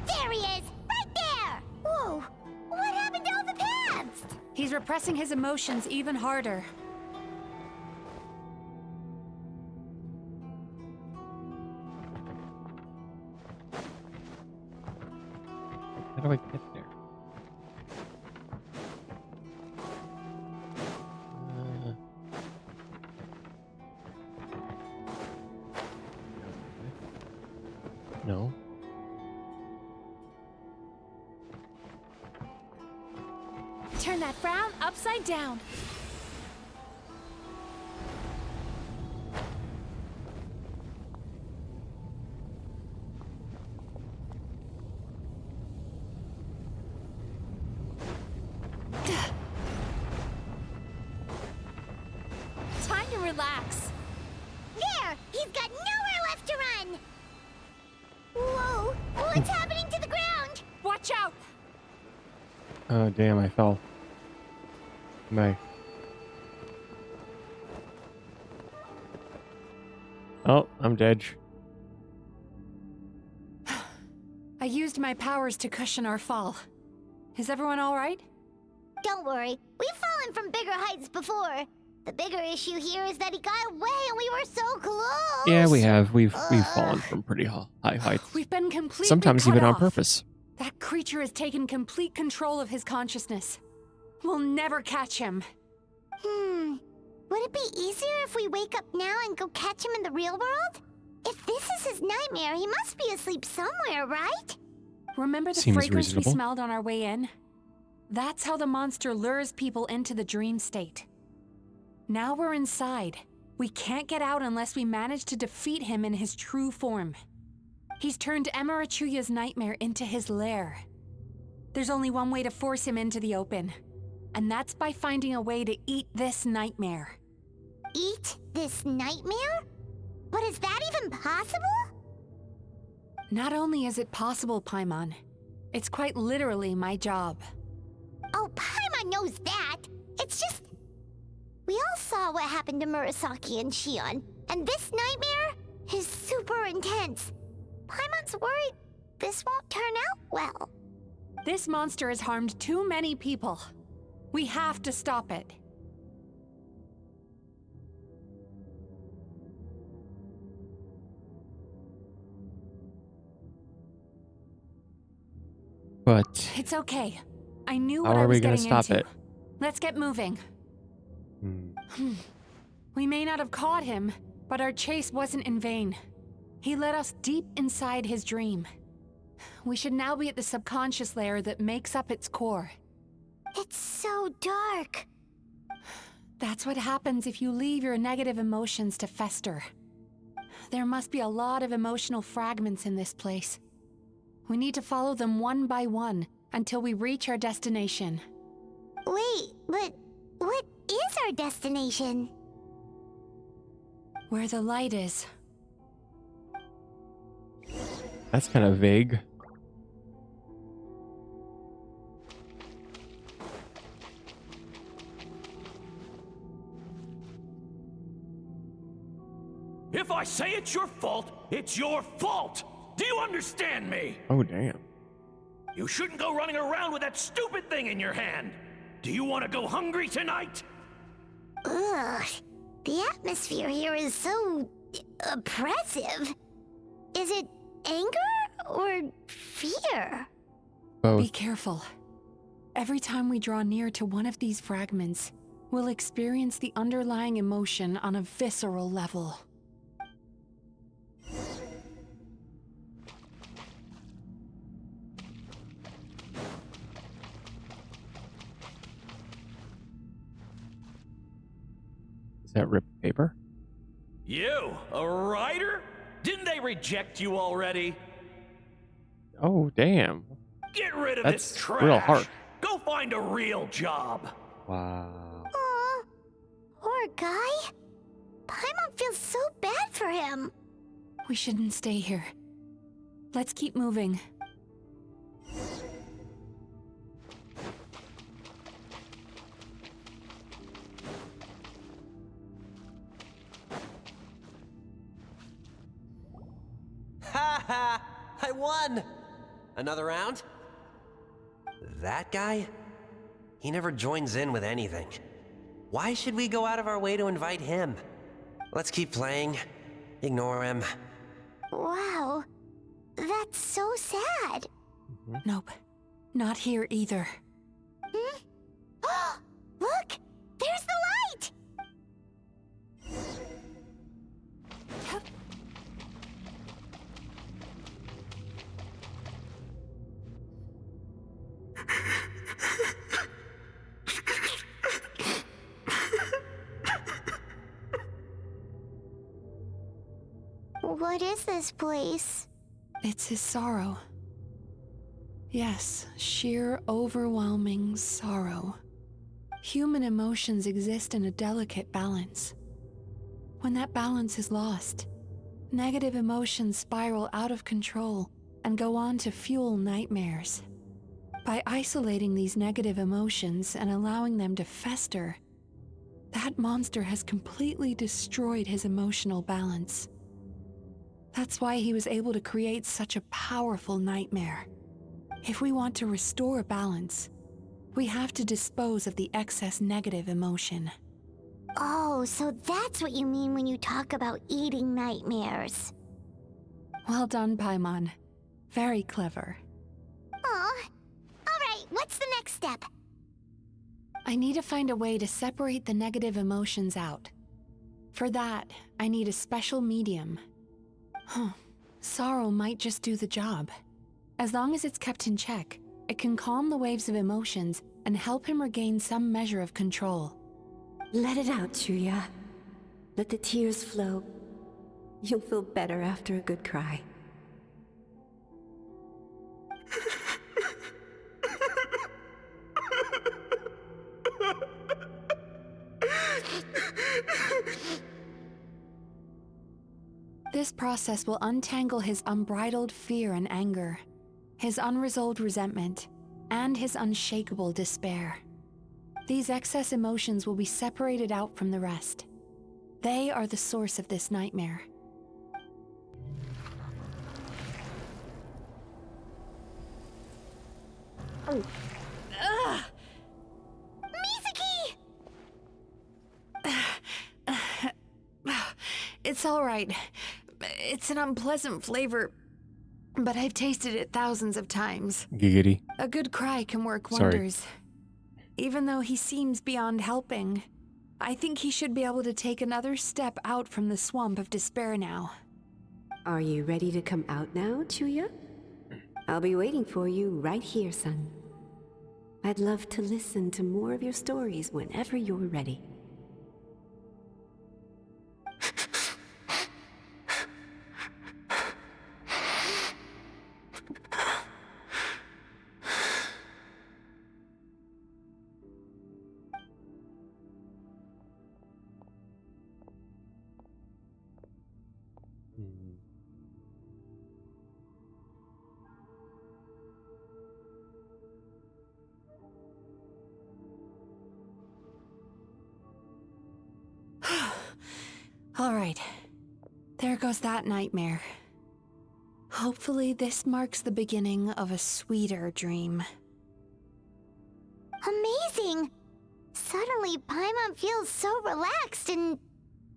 There he is! Right there! Whoa! What happened to all the paths? He's repressing his emotions even harder. How do I get there? No. Turn that frown upside down. Time to relax. There! He's got nowhere left to run! Whoa! What's happening to the ground? Watch out! Oh, damn, I fell. Oh, I'm dead. I used my powers to cushion our fall. Is everyone all right? Don't worry, we've fallen from bigger heights before. The bigger issue here is that he got away and we were so close. Yeah, we have. We've fallen from pretty high heights. We've been completely Sometimes cut even on off. purpose. That creature has taken complete control of his consciousness. We'll never catch him. Would it be easier if we wake up now and go catch him in the real world? If this is his nightmare, he must be asleep somewhere, right? Remember the Seems fragrance reasonable. we smelled on our way in? That's how the monster lures people into the dream state. Now we're inside. We can't get out unless we manage to defeat him in his true form. He's turned Emarachuya's nightmare into his lair. There's only one way to force him into the open, and that's by finding a way to eat this nightmare. Eat this nightmare? But is that even possible? Not only is it possible, Paimon, it's quite literally my job. Oh, Paimon knows that. It's just... We all saw what happened to Murasaki and Shion, and this nightmare is super intense. Paimon's worried this won't turn out well. This monster has harmed too many people. We have to stop it. But It's okay. I knew how what I are was we going to getting stop into. it? Let's get moving. We may not have caught him, but our chase wasn't in vain. He led us deep inside his dream. We should now be at the subconscious layer that makes up its core. It's so dark. That's what happens if you leave your negative emotions to fester. There must be a lot of emotional fragments in this place. We need to follow them one by one until we reach our destination. Wait, but what is our destination? Where the light is. That's kind of vague. If I say it's your fault, it's your fault! Do you understand me? Oh, damn. You shouldn't go running around with that stupid thing in your hand! Do you want to go hungry tonight? Ugh, the atmosphere here is so oppressive. Is it anger or fear? Both. Be careful. Every time we draw near to one of these fragments, we'll experience the underlying emotion on a visceral level. Is that ripped paper? You, a writer? Didn't they reject you already? Oh, damn. Get rid of That's this trash! real harsh. Go find a real job. Wow. Aw, poor guy. Paimon feels so bad for him. We shouldn't stay here. Let's keep moving. Ha ha! I won! Another round? That guy? He never joins in with anything. Why should we go out of our way to invite him? Let's keep playing. Ignore him. Wow, that's so sad. Nope, not here either. Hmm? Look, there's the light! What is this place? It's his sorrow. Yes, sheer overwhelming sorrow. Human emotions exist in a delicate balance. When that balance is lost, negative emotions spiral out of control and go on to fuel nightmares. By isolating these negative emotions and allowing them to fester, that monster has completely destroyed his emotional balance. That's why he was able to create such a powerful nightmare. If we want to restore balance, we have to dispose of the excess negative emotion. Oh, so that's what you mean when you talk about eating nightmares. Well done, Paimon. Very clever. Aw. Alright, what's the next step? I need to find a way to separate the negative emotions out. For that, I need a special medium. Sorrow might just do the job. As long as it's kept in check, it can calm the waves of emotions and help him regain some measure of control. Let it out, Chuya. Let the tears flow. You'll feel better after a good cry. This process will untangle his unbridled fear and anger, his unresolved resentment, and his unshakable despair. These excess emotions will be separated out from the rest. They are the source of this nightmare. Ugh! Mizuki! It's all right. It's an unpleasant flavor, but I've tasted it thousands of times. Giggity. A good cry can work Sorry. wonders. Even though he seems beyond helping, I think he should be able to take another step out from the swamp of despair now. Are you ready to come out now, Chuya? I'll be waiting for you right here, son. I'd love to listen to more of your stories whenever you're ready. All right. There goes that nightmare. Hopefully this marks the beginning of a sweeter dream. Amazing! Suddenly, Paimon feels so relaxed and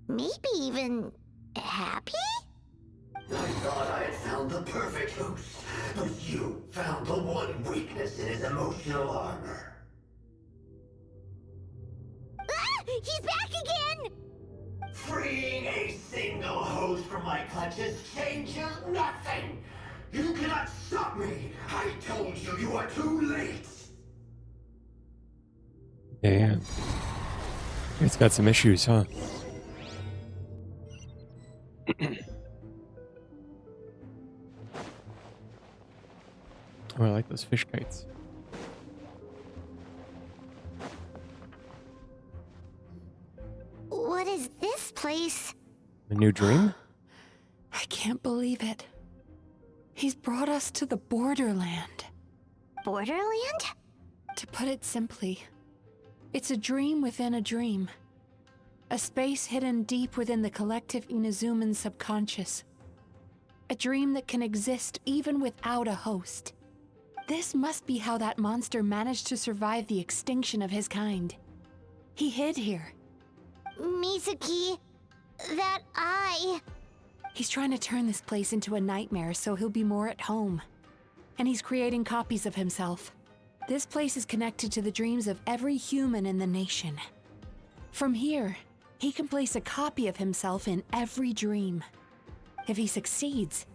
maybe even happy? I thought I had found the perfect host, but you found the one weakness in his emotional armor. Ah! He's back again! Freeing a single host from my clutches changes nothing! You cannot stop me! I told you you are too late! Damn. It's got some issues, huh? Oh, I like those fish kites. place? A new dream? I can't believe it. He's brought us to the Borderland. Borderland? To put it simply, it's a dream within a dream. A space hidden deep within the collective Inazuman subconscious. A dream that can exist even without a host. This must be how that monster managed to survive the extinction of his kind. He hid here. Mizuki, that eye. He's trying to turn this place into a nightmare so he'll be more at home. And he's creating copies of himself. This place is connected to the dreams of every human in the nation. From here, he can place a copy of himself in every dream. If he succeeds,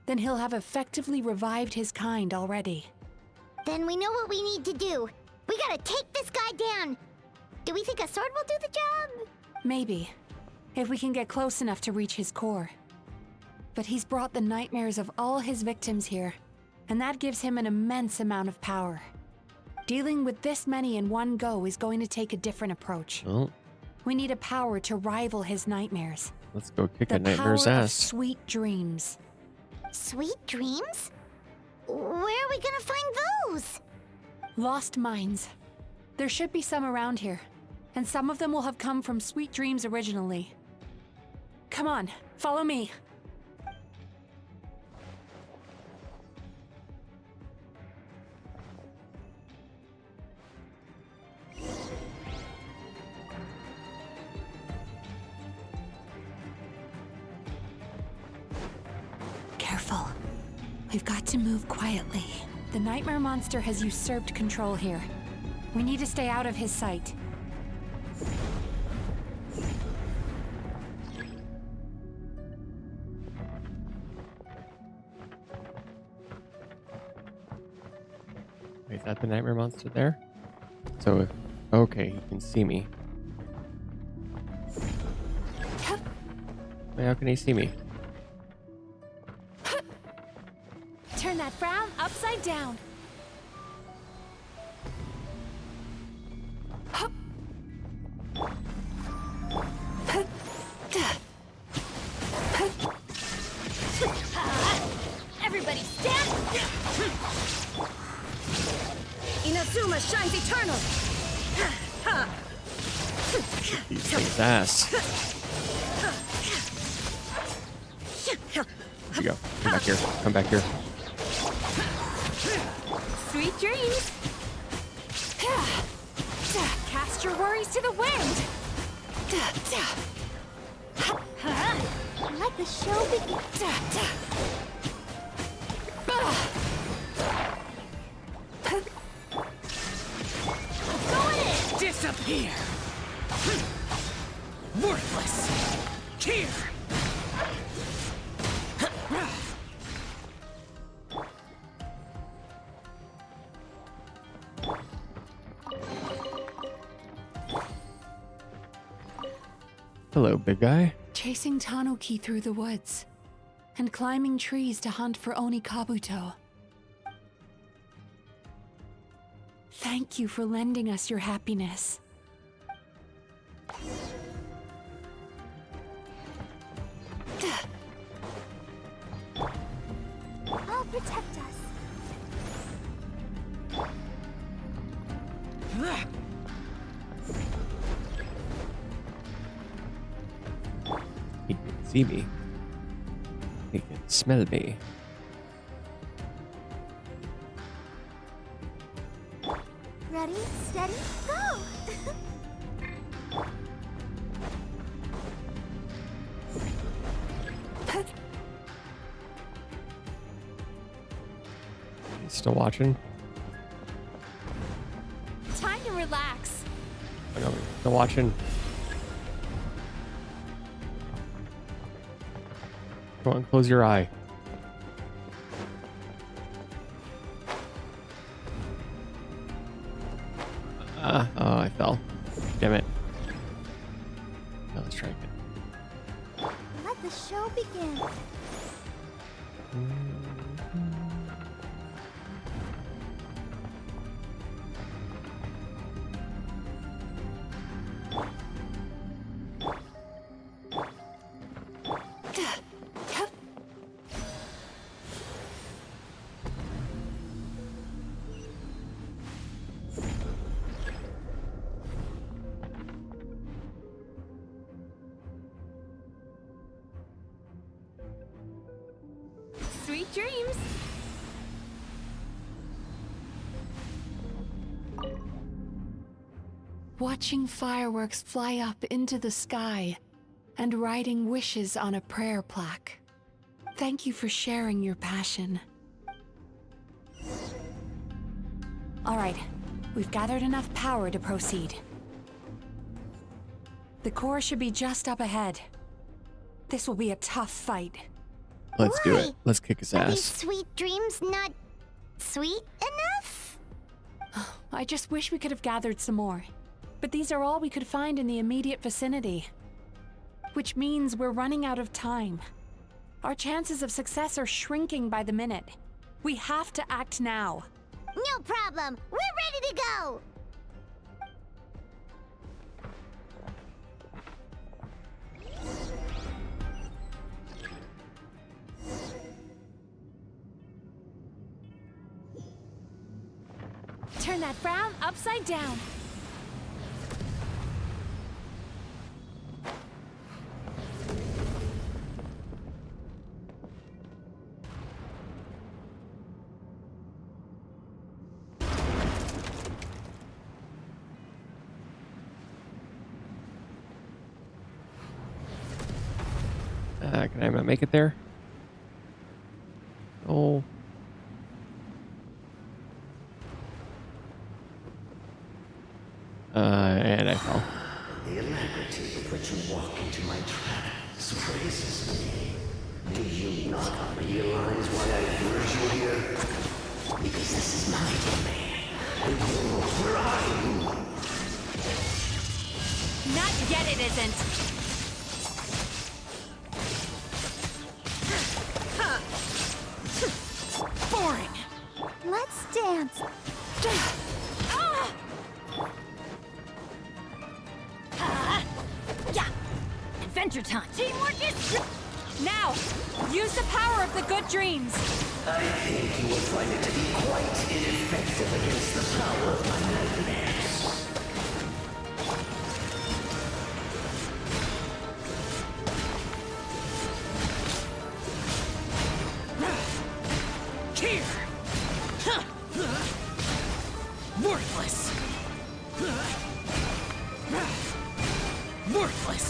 then he'll have effectively revived his kind already. Then we know what we need to do. We gotta take this guy down. Do we think a sword will do the job? Maybe, if we can get close enough to reach his core. But he's brought the nightmares of all his victims here, and that gives him an immense amount of power. Dealing with this many in one go is going to take a different approach. Well, We need a power to rival his nightmares. let's go kick The a nightmare's power of ass. sweet dreams. Sweet dreams? Where are we gonna find those? Lost minds. There should be some around here, and some of them will have come from sweet dreams originally. Come on, follow me. Careful. We've got to move quietly. The nightmare monster has usurped control here. We need to stay out of his sight. Wait, is that the nightmare monster there? So, okay, he can see me. Wait, how can he see me? Turn that frown upside down. Everybody stand! Inazuma shines eternal! He's his ass. Here you go. Come back here. Come back here. Sweet dreams! Cast your worries to the wind! Let the show begin. Go in! Disappear! Worthless! Here! Hello, big guy. Chasing Tanuki through the woods, and climbing trees to hunt for Oni Kabuto. Thank you for lending us your happiness. I'll protect us. He can see me. He can smell me. Ready, steady, go! He's still watching. Time to relax. Oh, no, he's still watching. Go on, close your eye. Oh, I fell. Damn it. No, let's try again. Let the show begin. dreams! Watching fireworks fly up into the sky and writing wishes on a prayer plaque. Thank you for sharing your passion. All right, we've gathered enough power to proceed. The core should be just up ahead. This will be a tough fight. Let's do it. Let's kick his Are these ass. sweet dreams not sweet enough? I just wish we could have gathered some more. But these are all we could find in the immediate vicinity. Which means we're running out of time. Our chances of success are shrinking by the minute. We have to act now. No problem. We're ready to go. Turn that frown upside down. Can I make it there? Oh. And I fell. The alacrity with which you walk into my trap surprises me. Do you not realize why I lured you here? Because this is my domain. And you're where I rule. Not yet, it isn't. Boring. Let's dance. Yeah. Adventure time. Teamwork is... Now, use the power of the good dreams. I think you will find it to be quite ineffective against the power of my nightmares. Here! Worthless! Worthless!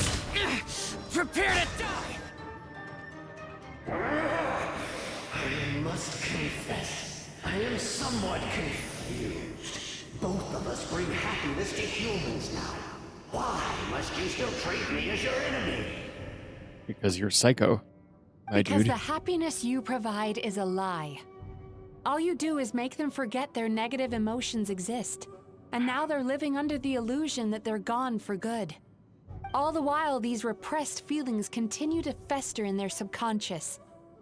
Prepare to die! I must confess, I am somewhat confused. Both of us bring happiness to humans now. Why must you still treat me as your enemy? Because you're psycho, my Because dude. the happiness you provide is a lie. All you do is make them forget their negative emotions exist. And now they're living under the illusion that they're gone for good. All the while, these repressed feelings continue to fester in their subconscious,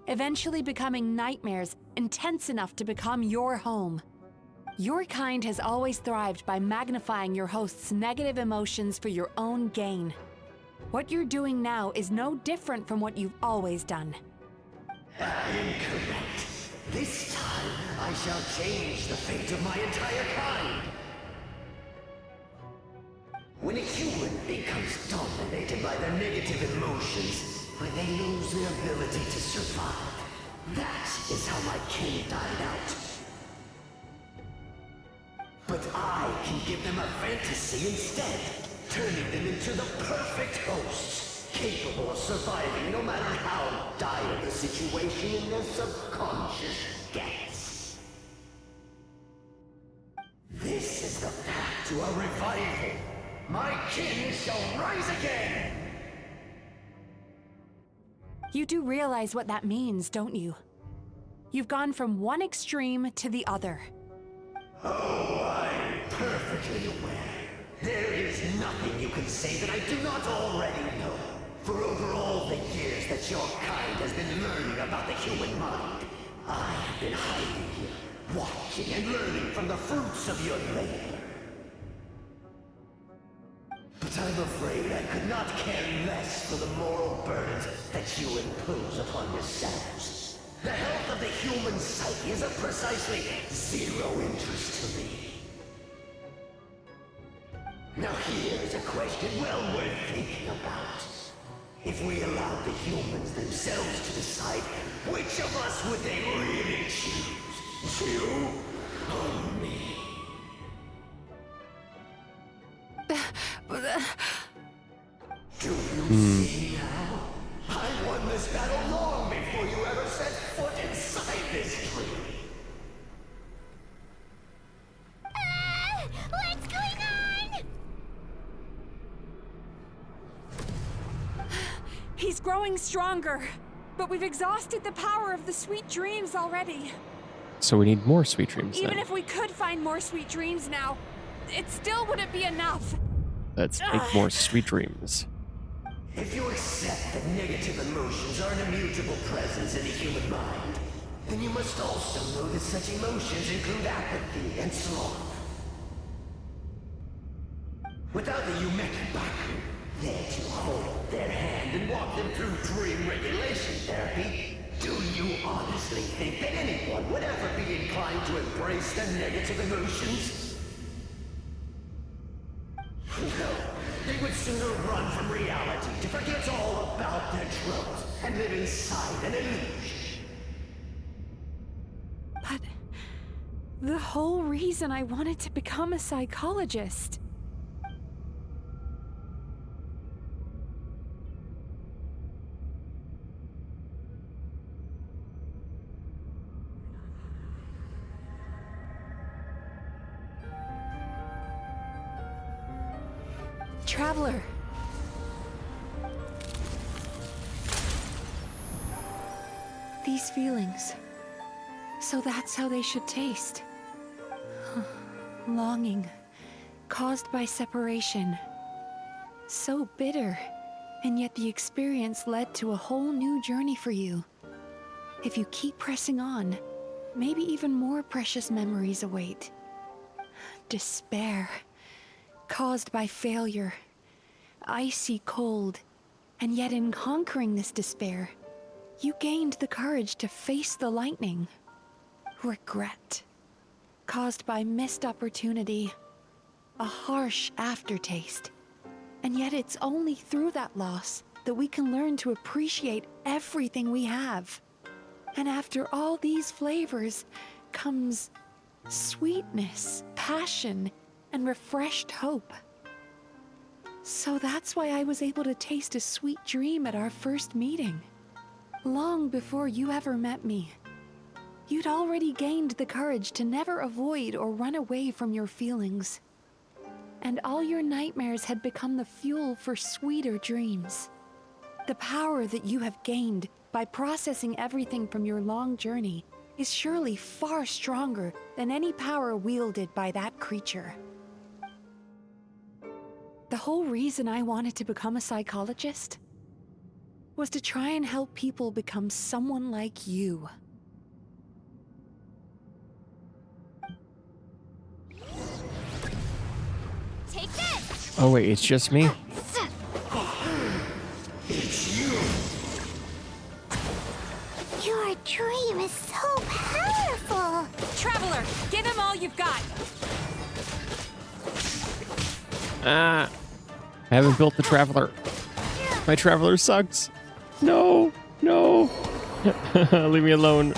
eventually becoming nightmares intense enough to become your home. Your kind has always thrived by magnifying your host's negative emotions for your own gain. What you're doing now is no different from what you've always done. Incorrect. This time, I shall change the fate of my entire kind. When a human becomes dominated by their negative emotions, when they lose their ability to survive, that is how my kin died out. But I can give them a fantasy instead, turning them into the perfect hosts, capable of surviving no matter how dire the situation in their subconscious gets. This is the path to a revival. My kin shall rise again! You do realize what that means, don't you? You've gone from one extreme to the other. Oh, I'm perfectly aware. There is nothing you can say that I do not already know. For over all the years that your kind has been learning about the human mind, I have been hiding here, watching and learning from the fruits of your labor. But I'm afraid I could not care less for the moral burdens that you impose upon yourselves. The health of the human psyche is of precisely zero interest to me. Now here's a question well worth thinking about. If we allowed the humans themselves to decide, which of us would they really choose? You or me? Do you see now? I won this battle long before you ever set foot inside this tree. What's going on? He's growing stronger, but we've exhausted the power of the sweet dreams already. So we need more sweet dreams Even then. if we could find more sweet dreams now, it still wouldn't be enough. Let's make more sweet dreams. If you accept that negative emotions are an immutable presence in the human mind, then you must also know that such emotions include apathy and sloth. Without the Yumekibaku there to hold their hand and walk them through dream regulation therapy, do you honestly think that anyone would ever be inclined to embrace the negative emotions? No, they would sooner run from reality to forget all about their troubles and live inside an illusion. But the whole reason I wanted to become a psychologist. Traveler. These feelings. So that's how they should taste. Longing, caused by separation. So bitter, and yet the experience led to a whole new journey for you. If you keep pressing on, maybe even more precious memories await. Despair, caused by failure. Icy cold, and yet in conquering this despair, you gained the courage to face the lightning. Regret, caused by missed opportunity, a harsh aftertaste. And yet it's only through that loss that we can learn to appreciate everything we have. And after all these flavors comes sweetness, passion, and refreshed hope. So that's why I was able to taste a sweet dream at our first meeting. Long before you ever met me. You'd already gained the courage to never avoid or run away from your feelings. And all your nightmares had become the fuel for sweeter dreams. The power that you have gained by processing everything from your long journey is surely far stronger than any power wielded by that creature. The whole reason I wanted to become a psychologist was to try and help people become someone like you. Take this! Oh wait, it's just me? It's you! Your dream is so powerful! Traveler, give him all you've got! I haven't built the Traveler. My Traveler sucks. No, no. Leave me alone.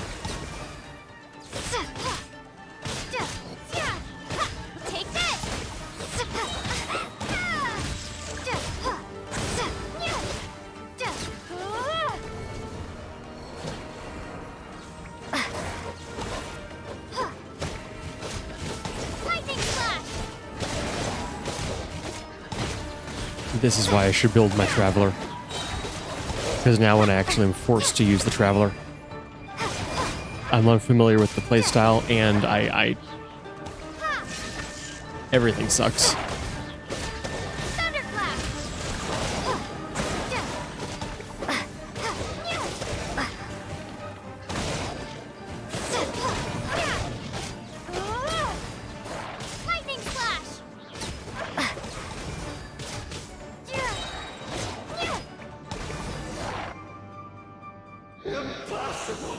Take this! Lightning slash! This is why I should build my Traveler. Because now when I actually am forced to use the Traveler, I'm unfamiliar with the playstyle and I everything sucks. Lightning slash! Impossible!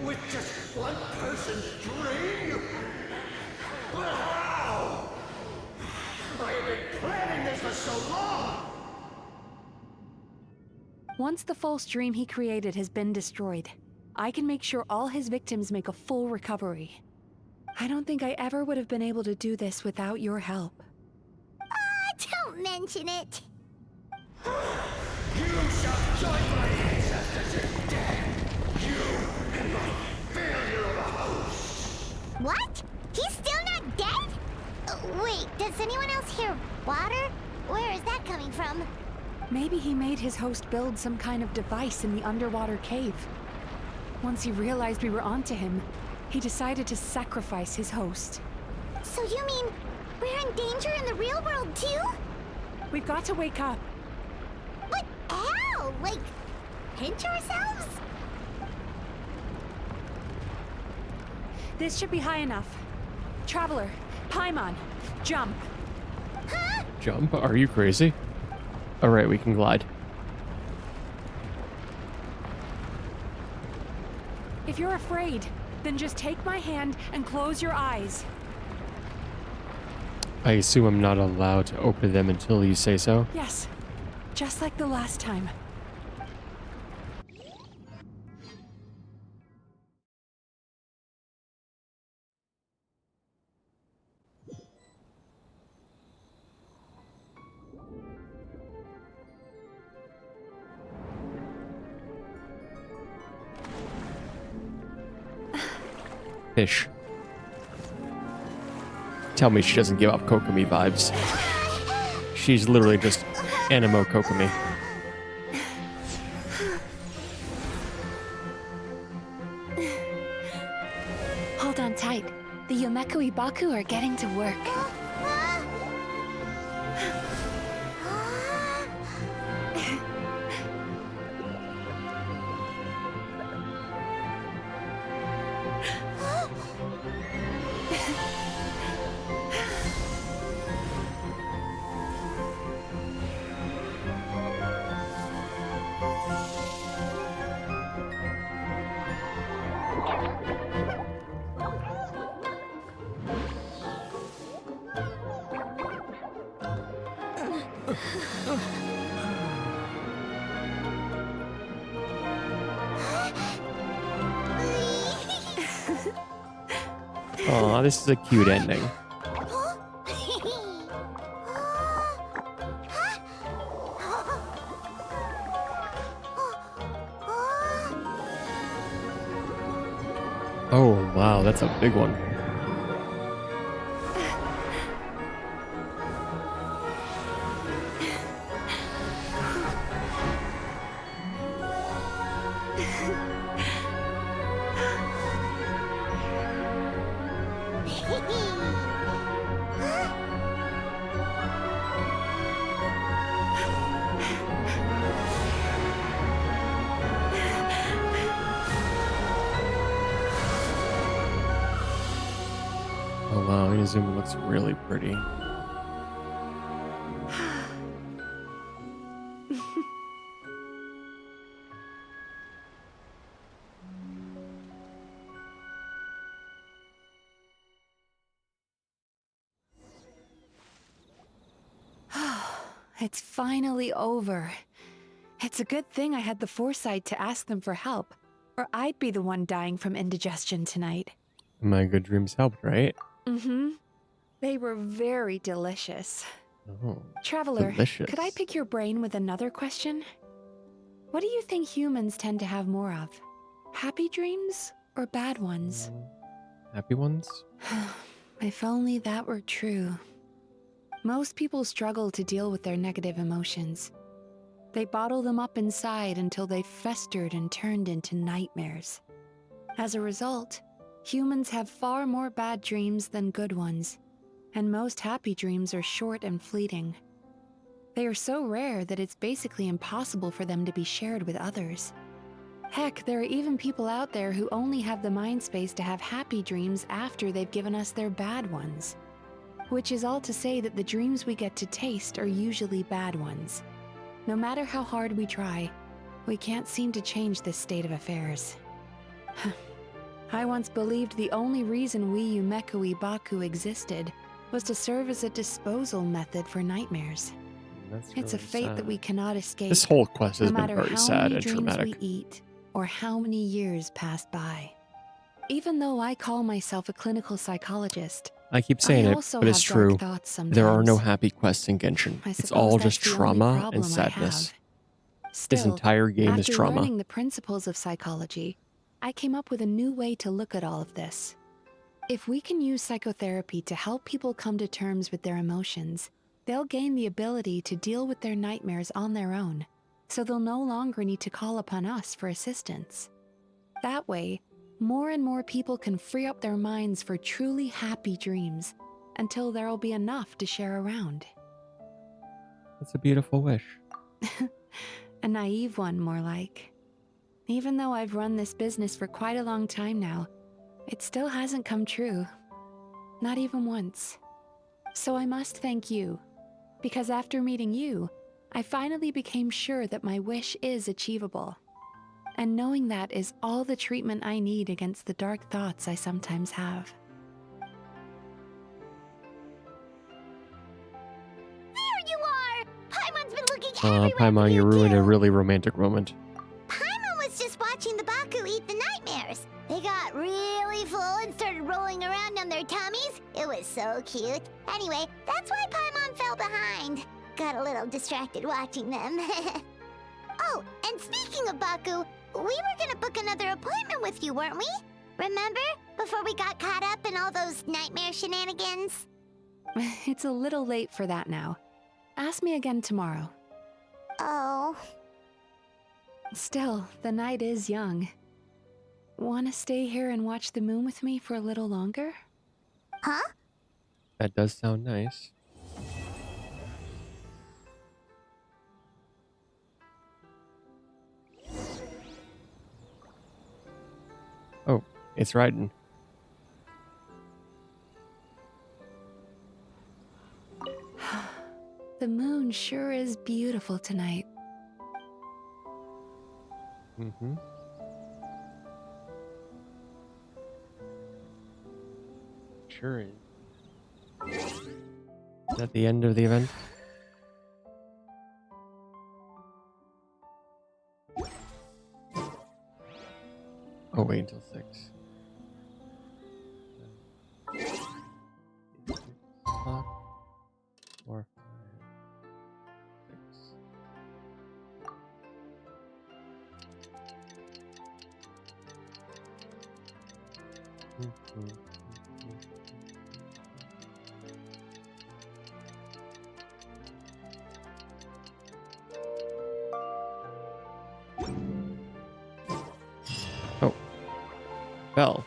With just one person's dream? But how? I have been planning this for so long! Once the false dream he created has been destroyed, I can make sure all his victims make a full recovery. I don't think I ever would have been able to do this without your help. Don't mention it. You shall join my ancestors in death. You and my failure of a host. What? He's still not dead? Wait, does anyone else hear water? Where is that coming from? Maybe he made his host build some kind of device in the underwater cave. Once he realized we were onto him, he decided to sacrifice his host. So you mean we're in danger in the real world too? We've got to wake up. But how? Like, pinch ourselves? This should be high enough. Traveler, Paimon, jump. Huh? Jump? Are you crazy? Alright, we can glide. If you're afraid, then just take my hand and close your eyes. I assume I'm not allowed to open them until you say so? Yes, just like the last time. Fish. Tell me she doesn't give off Kokomi vibes. She's literally just Animo Kokomi. Hold on tight. The Yomeku Ibaku are getting to work. Aw, this is a cute ending. Oh, wow, that's a big one. Oh wow, Inazuma looks really pretty. It's finally over. It's a good thing I had the foresight to ask them for help, or I'd be the one dying from indigestion tonight. My good dreams helped, right? Mm-hmm. They were very delicious. Oh, Traveler, delicious. could I pick your brain with another question? What do you think humans tend to have more of? Happy dreams or bad ones? Happy ones? If only that were true. Most people struggle to deal with their negative emotions. They bottle them up inside until they festered and turned into nightmares. As a result, humans have far more bad dreams than good ones, and most happy dreams are short and fleeting. They are so rare that it's basically impossible for them to be shared with others. Heck, there are even people out there who only have the mind space to have happy dreams after they've given us their bad ones. Which is all to say that the dreams we get to taste are usually bad ones. No matter how hard we try, we can't seem to change this state of affairs. I once believed the only reason we Yumeku Ibaku existed was to serve as a disposal method for nightmares. That's It's a really fate that we sad. cannot escape. This whole quest has no been matter very how sad many and dreams dramatic. we eat or how many years pass by. Even though I call myself a clinical psychologist, I keep saying I it, also but it's have dark true. thoughts sometimes. There are no happy quests in Genshin. I It's suppose all that's just the only trauma problem and I sadness. have. This Still, entire game is after trauma. learning the principles of psychology, I came up with a new way to look at all of this. If we can use psychotherapy to help people come to terms with their emotions, they'll gain the ability to deal with their nightmares on their own, so they'll no longer need to call upon us for assistance. That way, more and more people can free up their minds for truly happy dreams, until there'll be enough to share around. It's a beautiful wish. A naive one, more like. Even though I've run this business for quite a long time now, it still hasn't come true. Not even once. So I must thank you, because after meeting you, I finally became sure that my wish is achievable. And knowing that is all the treatment I need against the dark thoughts I sometimes have. There you are! Paimon's been looking everywhere for Paimon, you you ruined a too. really romantic moment. Paimon was just watching the Baku eat the nightmares. They got really full and started rolling around on their tummies. It was so cute. Anyway, that's why Paimon fell behind. Got a little distracted watching them. Oh, and speaking of Baku, we were gonna book another appointment with you, weren't we? Remember? Before we got caught up in all those nightmare shenanigans? It's a little late for that now. Ask me again tomorrow. Oh. Still, the night is young. Wanna stay here and watch the moon with me for a little longer? Huh? That does sound nice. Oh, it's riding. The moon sure is beautiful tonight. Mm-hmm. Sure is. Is that the end of the event? Oh, wait until 6. O'clock, 4, 5, 6. Oh. Bell.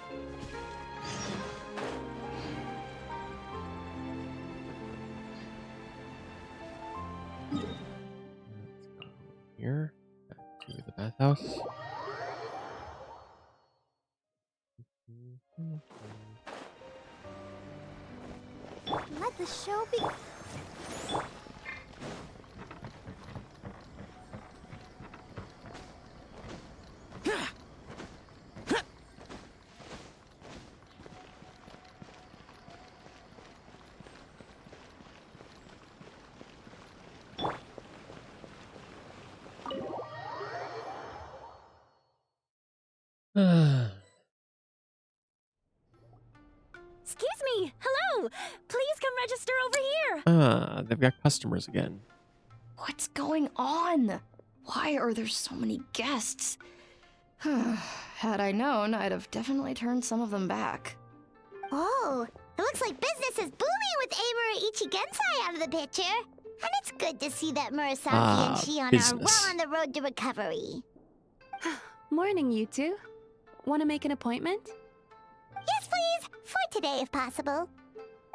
Here. Back to the bathhouse. Let the show be. Excuse me! Hello! Please come register over here! They've got customers again. What's going on? Why are there so many guests? Had I known, I'd have definitely turned some of them back. Oh, it looks like business is booming with Amura Ichigensai out of the picture. And it's good to see that Murasaki and Shion are business. well on the road to recovery. Morning, you two. Wanna make an appointment? Yes, please. For today, if possible.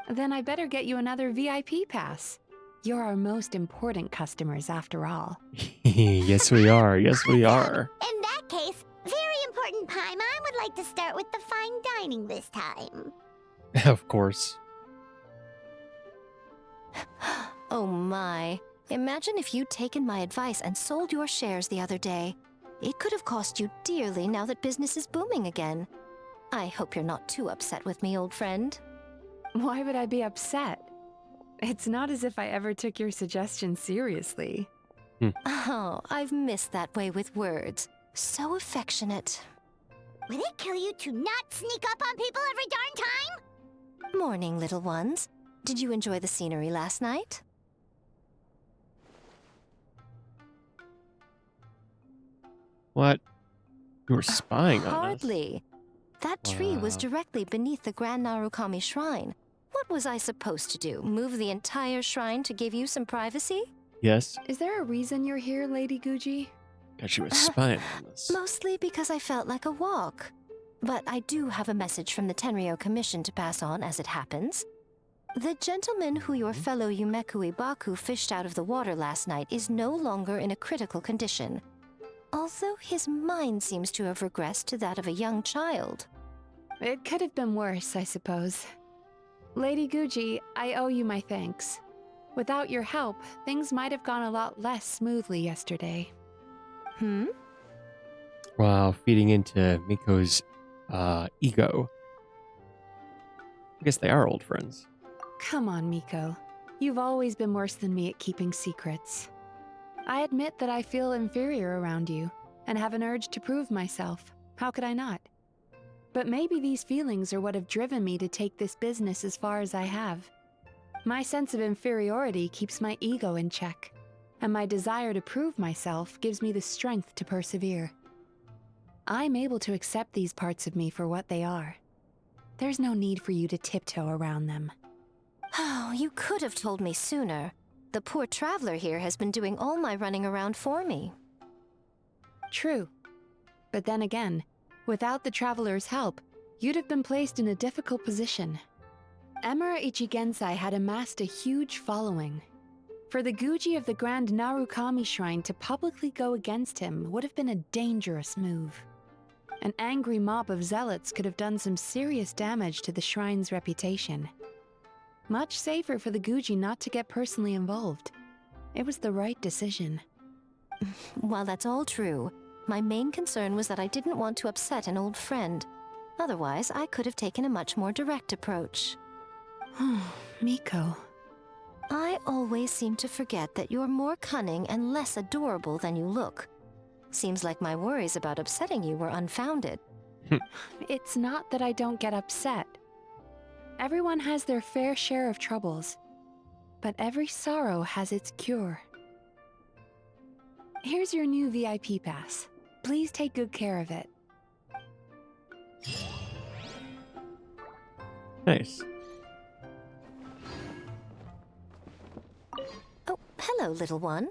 Then I better get you another VIP pass. You're our most important customers after all. Yes, we are. Yes, we are. In that case, very important Paimon would like to start with the fine dining this time. Of course. Oh my. Imagine if you'd taken my advice and sold your shares the other day. It could have cost you dearly now that business is booming again. I hope you're not too upset with me, old friend. Why would I be upset? It's not as if I ever took your suggestion seriously. Oh, I've missed that way with words. So affectionate. Would it kill you to not sneak up on people every darn time? Morning, little ones. Did you enjoy the scenery last night? What? You were spying on us? Hardly. That tree was Wow. directly beneath the Grand Narukami Shrine. What was I supposed to do? Move the entire shrine to give you some privacy? Yes. Is there a reason you're here, Lady Guji? Because she was spying on us. Mostly because I felt like a walk. But I do have a message from the Tenryo Commission to pass on as it happens. The gentleman who your fellow Yumeku Ibaku fished out of the water last night is no longer in a critical condition. Although his mind seems to have regressed to that of a young child. It could have been worse, I suppose. Lady Guji, I owe you my thanks. Without your help, things might have gone a lot less smoothly yesterday. Wow, feeding into Miko's ego. I guess they are old friends. Come on, Miko. You've always been worse than me at keeping secrets. I admit that I feel inferior around you, and have an urge to prove myself. How could I not? But maybe these feelings are what have driven me to take this business as far as I have. My sense of inferiority keeps my ego in check, and my desire to prove myself gives me the strength to persevere. I'm able to accept these parts of me for what they are. There's no need for you to tiptoe around them. Oh, you could have told me sooner. The poor traveler here has been doing all my running around for me. True. But then again, without the traveler's help, you'd have been placed in a difficult position. Emira Ichigensai had amassed a huge following. For the Guji of the Grand Narukami Shrine to publicly go against him would have been a dangerous move. An angry mob of zealots could have done some serious damage to the shrine's reputation. Much safer for the Guji not to get personally involved. It was the right decision. While that's all true, my main concern was that I didn't want to upset an old friend. Otherwise, I could have taken a much more direct approach. Miko. I always seem to forget that you're more cunning and less adorable than you look. Seems like my worries about upsetting you were unfounded. It's not that I don't get upset. Everyone has their fair share of troubles, but every sorrow has its cure. Here's your new VIP pass. Please take good care of it. Nice. Oh, hello, little one.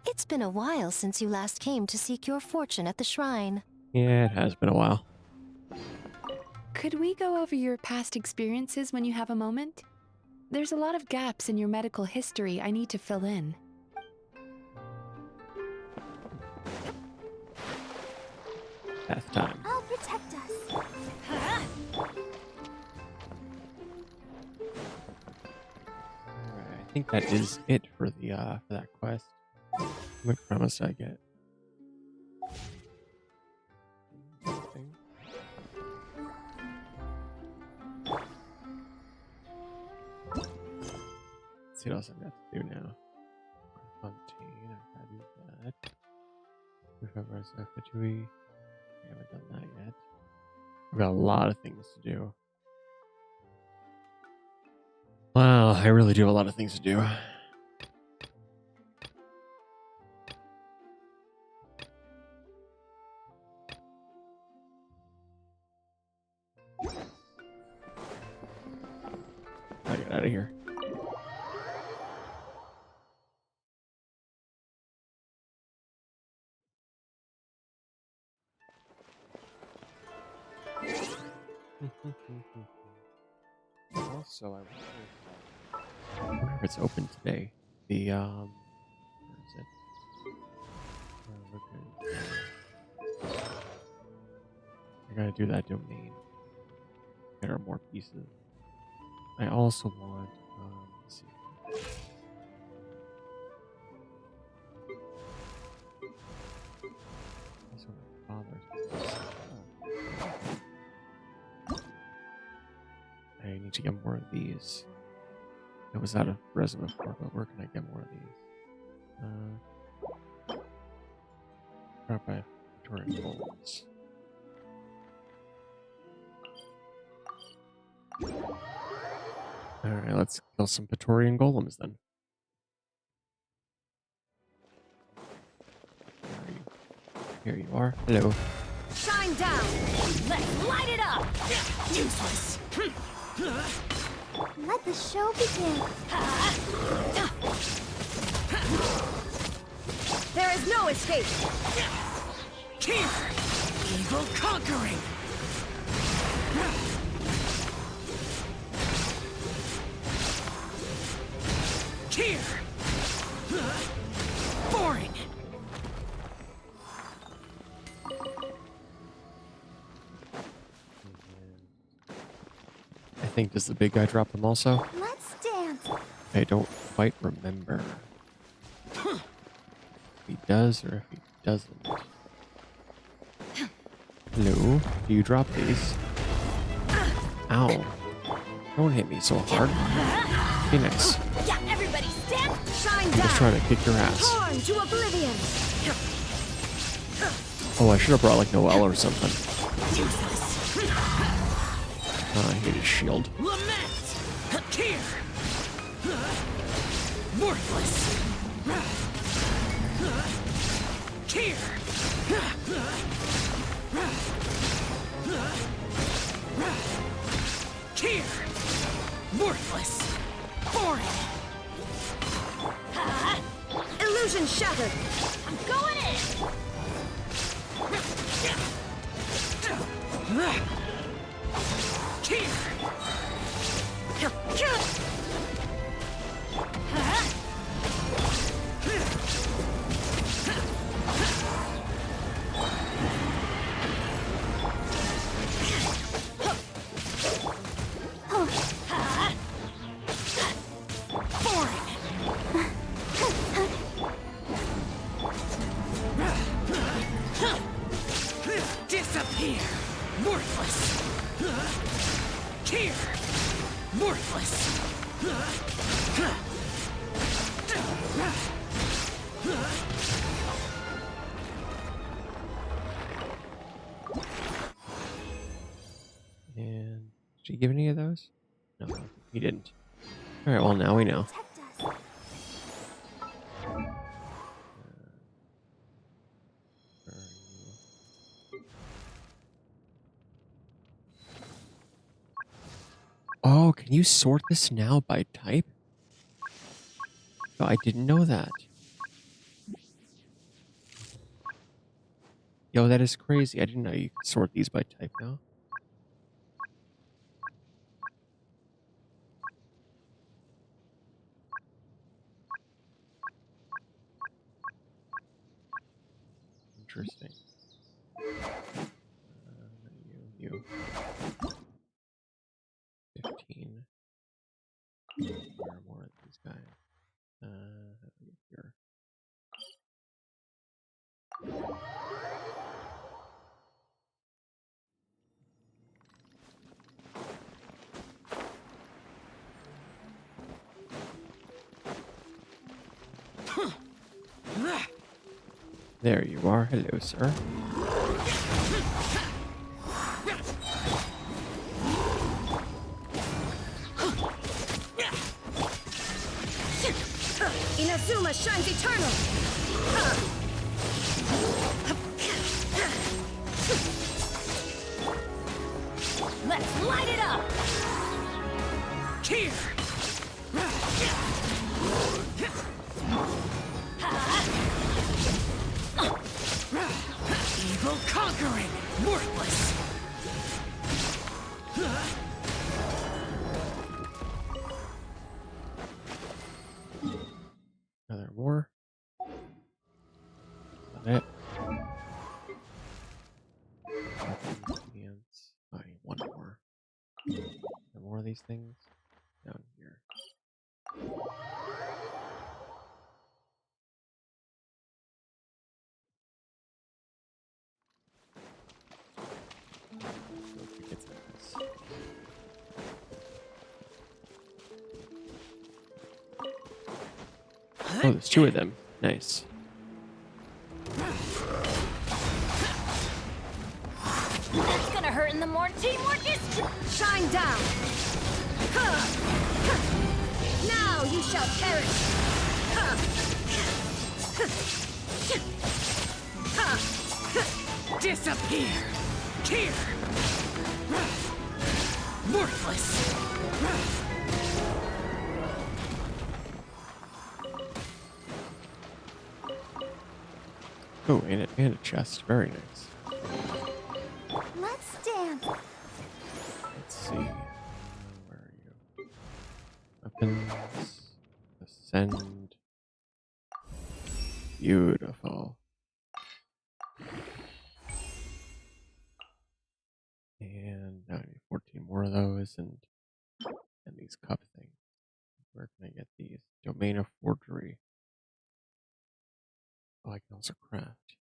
It's been a while since you last came to seek your fortune at the shrine. Yeah, it has been a while. Could we go over your past experiences when you have a moment? There's a lot of gaps in your medical history I need to fill in. Bath time. I'll protect us. Alright, I think that is it for the for that quest. What promise did I get? Nothing. Let's see what else I've got to do now. Fontaine, I've got to do that. Recover Fatui. I haven't done that yet. I've got a lot of things to do. Wow, I really do have a lot of things to do. I get out of here. Also, I wonder if it's open today. The where is it? Okay. I gotta do that domain. There are more pieces. I also want. Let's see. Also, my father's. I need to get more of these. It was out of resin before, but where can I get more of these? Drop by Victorian golems. Alright, let's kill some Praetorian golems then. Here you are. Hello. Shine down! Let's light it up! Useless! Let the show begin. There is no escape! Here! Evil conquering! Here! Boring! I think, does the big guy drop them also? Let's dance. I don't quite remember if he does or if he doesn't. Hello? Do you drop these? Ow. Don't hit me so hard. Be nice. Yeah, everybody stand! Shine I'm down! just trying to kick your ass. Torn to oblivion! Oh, I should have brought like Noelle or something. Oh, I hate his shield. Lament! Here! Worthless! Here! Here! Worthless! Boring! Illusion shattered! I'm going in! Here! Disappear! Worthless! Here! Worthless! And did he give any of those? No, he didn't. Alright, well now we know. Oh, can you sort this now by type? Oh, I didn't know that. Yo, that is crazy. I didn't know you could sort these by type now. Interesting. You. 15. Where are more of these guys? Here. There you are. Hello, sir. Inazuma shines eternal! Let's light it up! Here! Evil conquering! Worthless! Are there more? Is that it? Hands. I need one more. Are there more of these things? Down here. Oh, there's two of them. Nice. That's gonna hurt in the more teamwork is. Shine down. Now you shall perish. Disappear! Here! Worthless! Oh, and a chest. Very nice. Let's dance. Let's see. Where are you? Weapons. Ascend. Beautiful. And now I need 14 more of those and these cup things. Where can I get these? Domain of Forgery. Oh, I can also craft.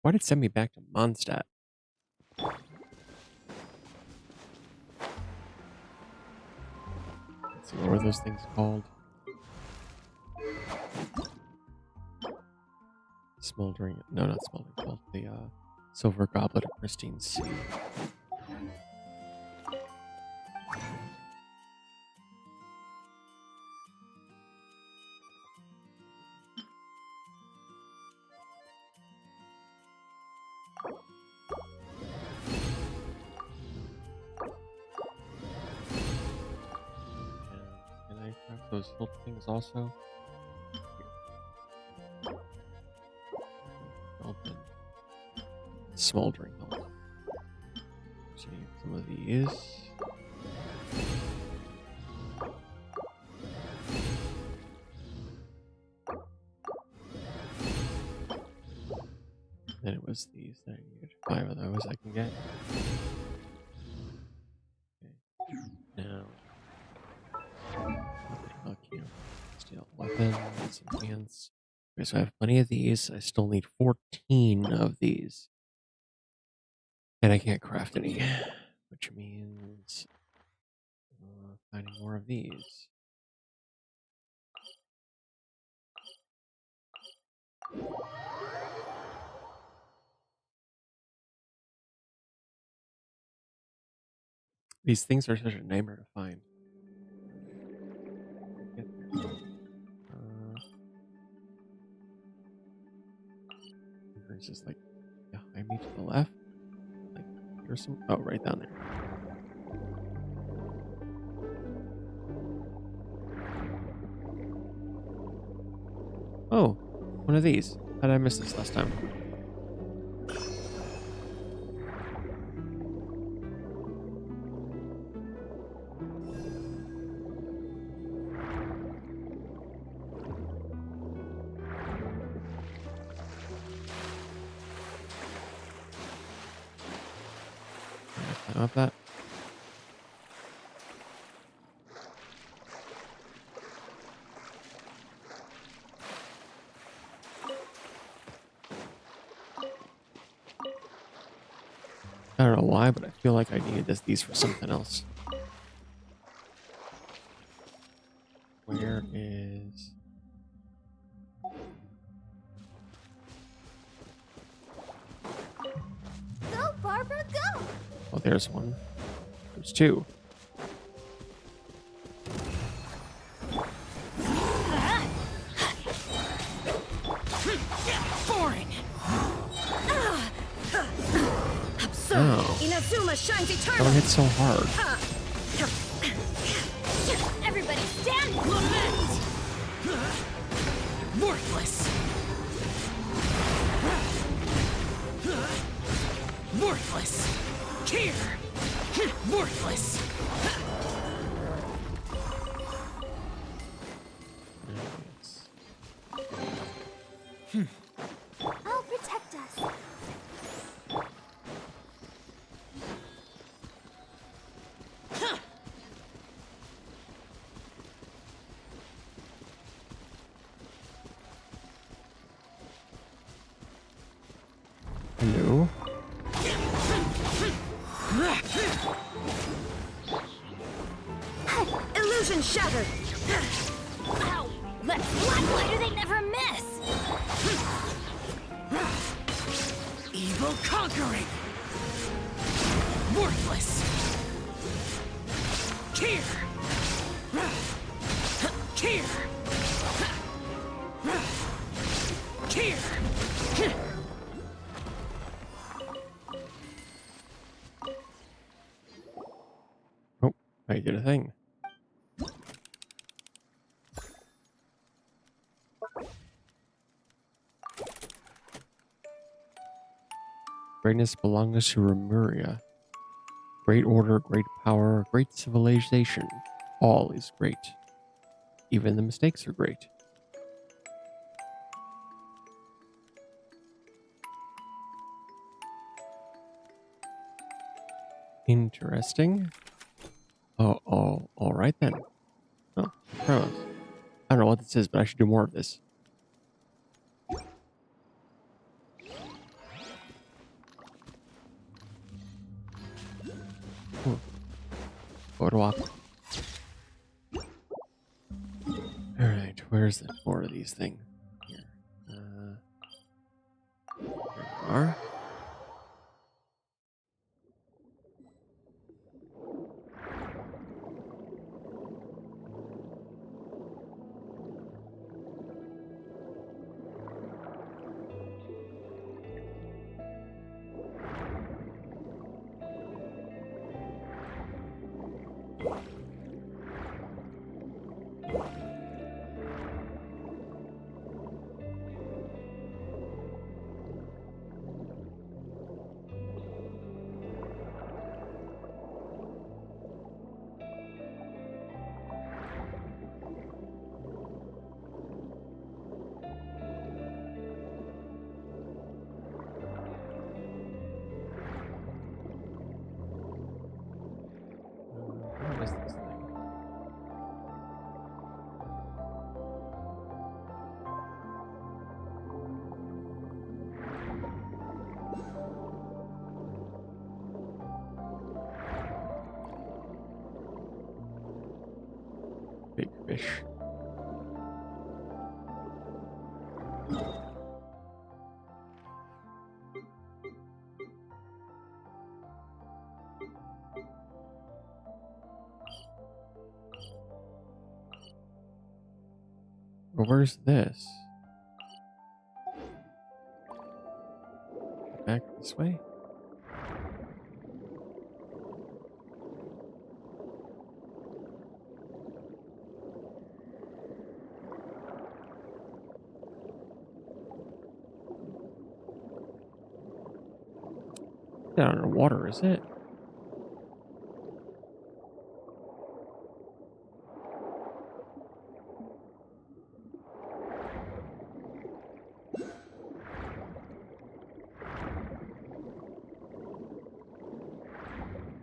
Why did it send me back to Mondstadt? Let's see, what were those things called? Smoldering. No, not smoldering. Called the Silver Goblet of Pristine Sea. Can I craft those little things also? Open. Smoldering help. So you get some of these. Then it was these that I needed. 5 of those I can get. Okay. Now, steel weapons, enhance. Okay, so I have plenty of these. I still need 14 of these. And I can't craft any, which means finding more of these. These things are such a nightmare to find. There's just like behind me to the left. Like there's some. Oh, right down there. Oh, one of these. How did I miss this last time? Up that. I don't know why, but I feel like I needed these for something else. Where is... Go, Barbara, go! Oh, there's one. There's two. Boring. Absurd. Oh. Inazuma shines eternal. Don't hit so hard. Everybody stand. Lament. Worthless! Worthless! Here! Worthless! I'll protect us. Hello? shattered! Ow! Let's fly! Why do they never miss? Evil conquering! Worthless! Here! Here! Here! Oh, I did a thing. Greatness belongs to Remuria. Great order, great power, great civilization. All is great. Even the mistakes are great. Interesting. Oh, all right then. Oh, pros. I don't know what this is, but I should do more of this. Photo op. Alright, where's the more of these things? Here. There we are. What is this thing? Big fish. Well, where's this? Back this way? Down in the water, is it?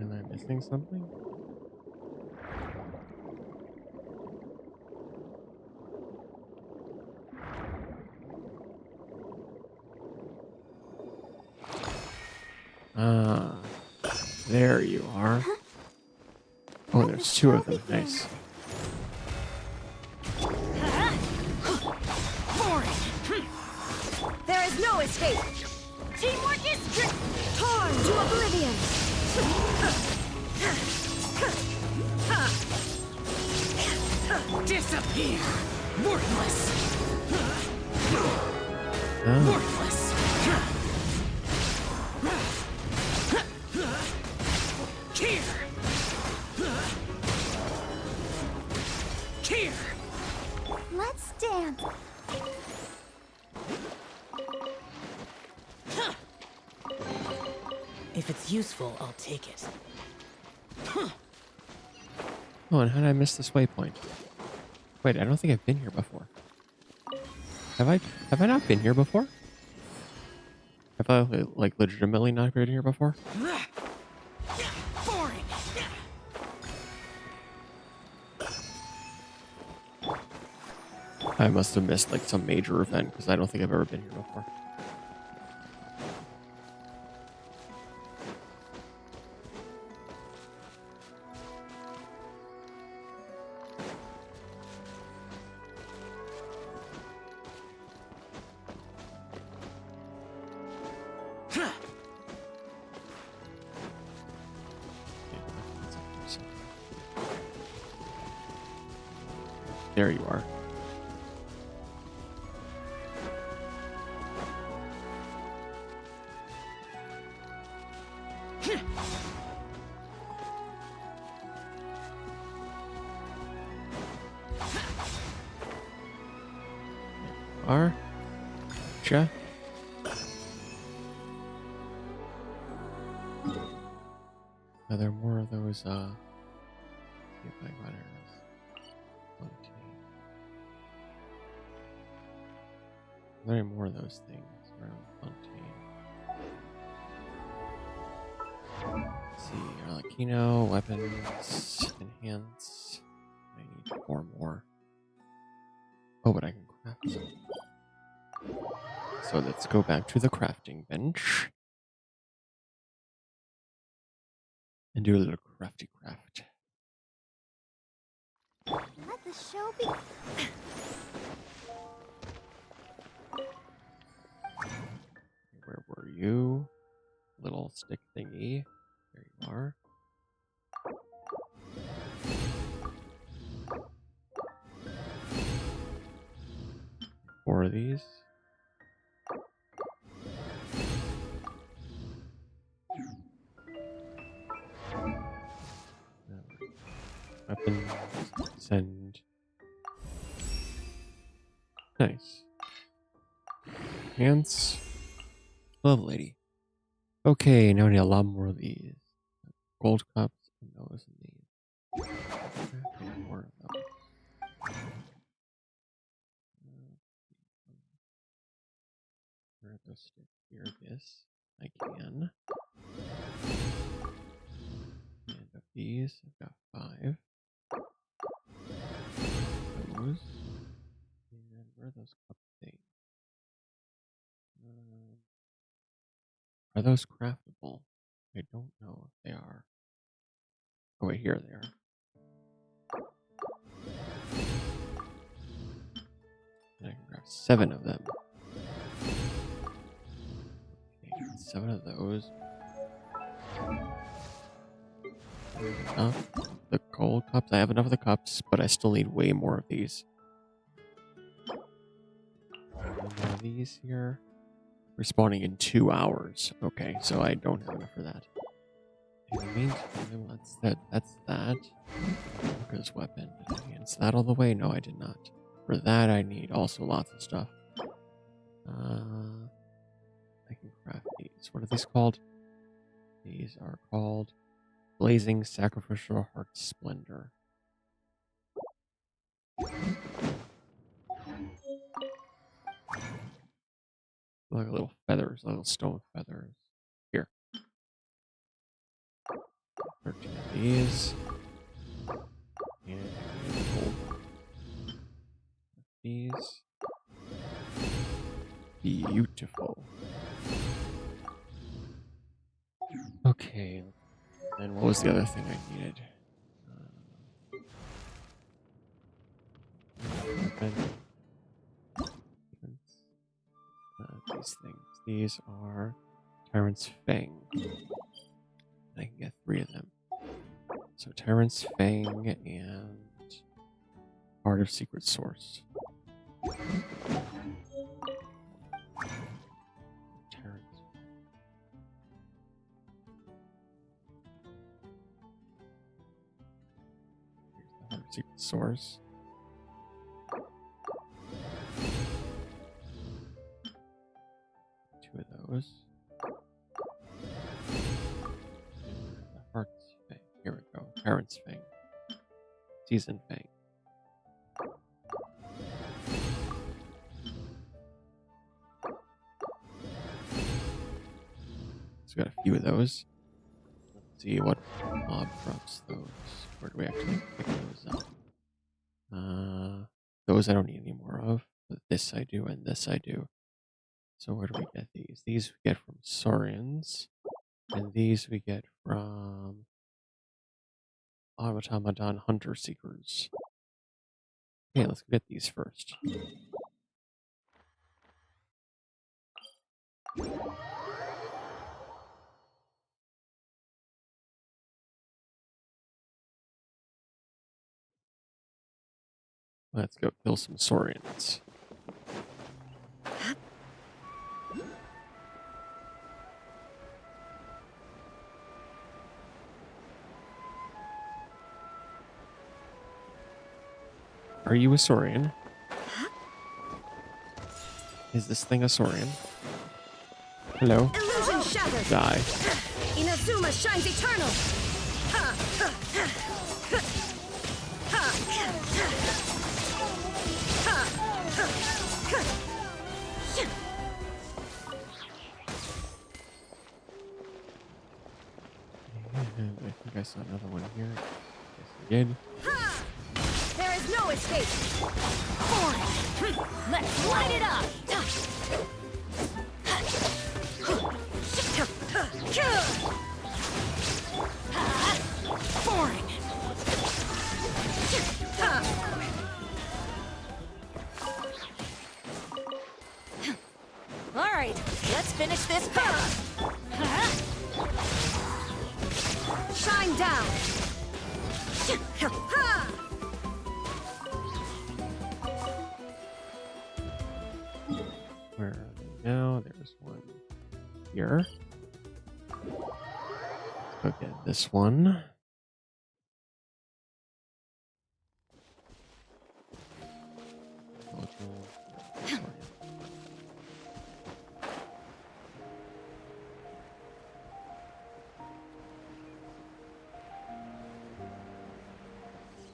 Am I missing something? Ah, there you are. Oh, there's two of them. Nice. There is no escape! Teamwork is torn to oblivion! Disappear! Worthless! Oh. Worthless! Here! Here! Let's dance. If it's useful, I'll take it. Oh, and how did I miss this waypoint? Wait, I don't think I've been here before. Have I? Have I not been here before? Have I like legitimately not been here before? Boring. I must have missed like some major event because I don't think I've ever been here before. There you are. Are? Gotcha. Are there more of those, see if I got arrows. 14. Are there any more of those things around 14? Let's see, Arlecchino, weapons, enhance. I need 4 more. Oh, but I can craft some. So let's go back to the crafting bench. And do a little crafty craft. Let the show be. Where were you? Little stick thingy. There you are. 4 of these. Weapons. Send. Nice. Hands. Love lady. Okay, now I need a lot more of these. Gold cups and those and these. More of them. Where are those sticks? Here, this. I can. And of these, I've got 5. Those. And where are those cup things? Are those craftable? I don't know if they are. Oh wait, here they are. And I can grab 7 of them. Okay, 7 of those. Enough. The gold cups. I have enough of the cups, but I still need way more of these. More of these here. Respawning in 2 hours. Okay, so I don't have enough for that. In the meantime, that's that. Look at this weapon. Did I answer that all the way? No, I did not. For that, I need also lots of stuff. I can craft these. What are these called? These are called Blazing Sacrificial Heart Splendor. Like little feathers, little stone feathers. Here. 13 of these. And I need a gold one. These. Beautiful. Okay. And what was the other thing I needed? These things. These are Tyrant's Fang. I can get 3 of them. So Tyrant's Fang and Heart of Secret Source. Tyrant. Here's the Heart of Secret Source. Of those. The Heart's Fang. Here we go. Parent's Fang. Season Fang. So we got a few of those. Let's see what mob drops those. Where do we actually pick those up? Those I don't need any more of. But this I do, and this I do. So where do we get these? These we get from Saurians. And these we get from Automaton Hunter Seekers. Okay, let's get these first. Let's go kill some Saurians. Are you a Saurian? Is this thing a Saurian? Hello? Illusion shattered. Die. Inazuma shines eternal. And I think I saw another one here. Yes, I did. There is no escape. Let's light it up. Boring. All right, let's finish this battle. Shine down. Where are they now? There's one here. Let's go get this one.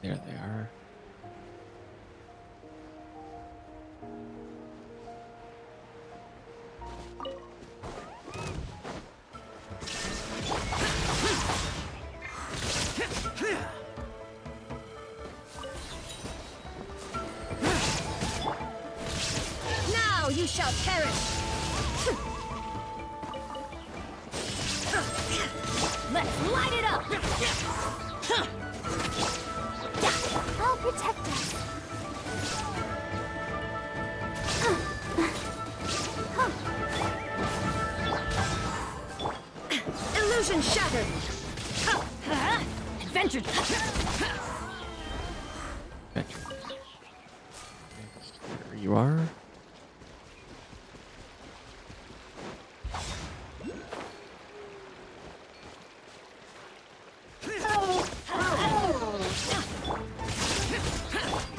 There they are. Now you shall perish. Let's light it up. I'll protect us. Illusion shattered. Adventure. There you are.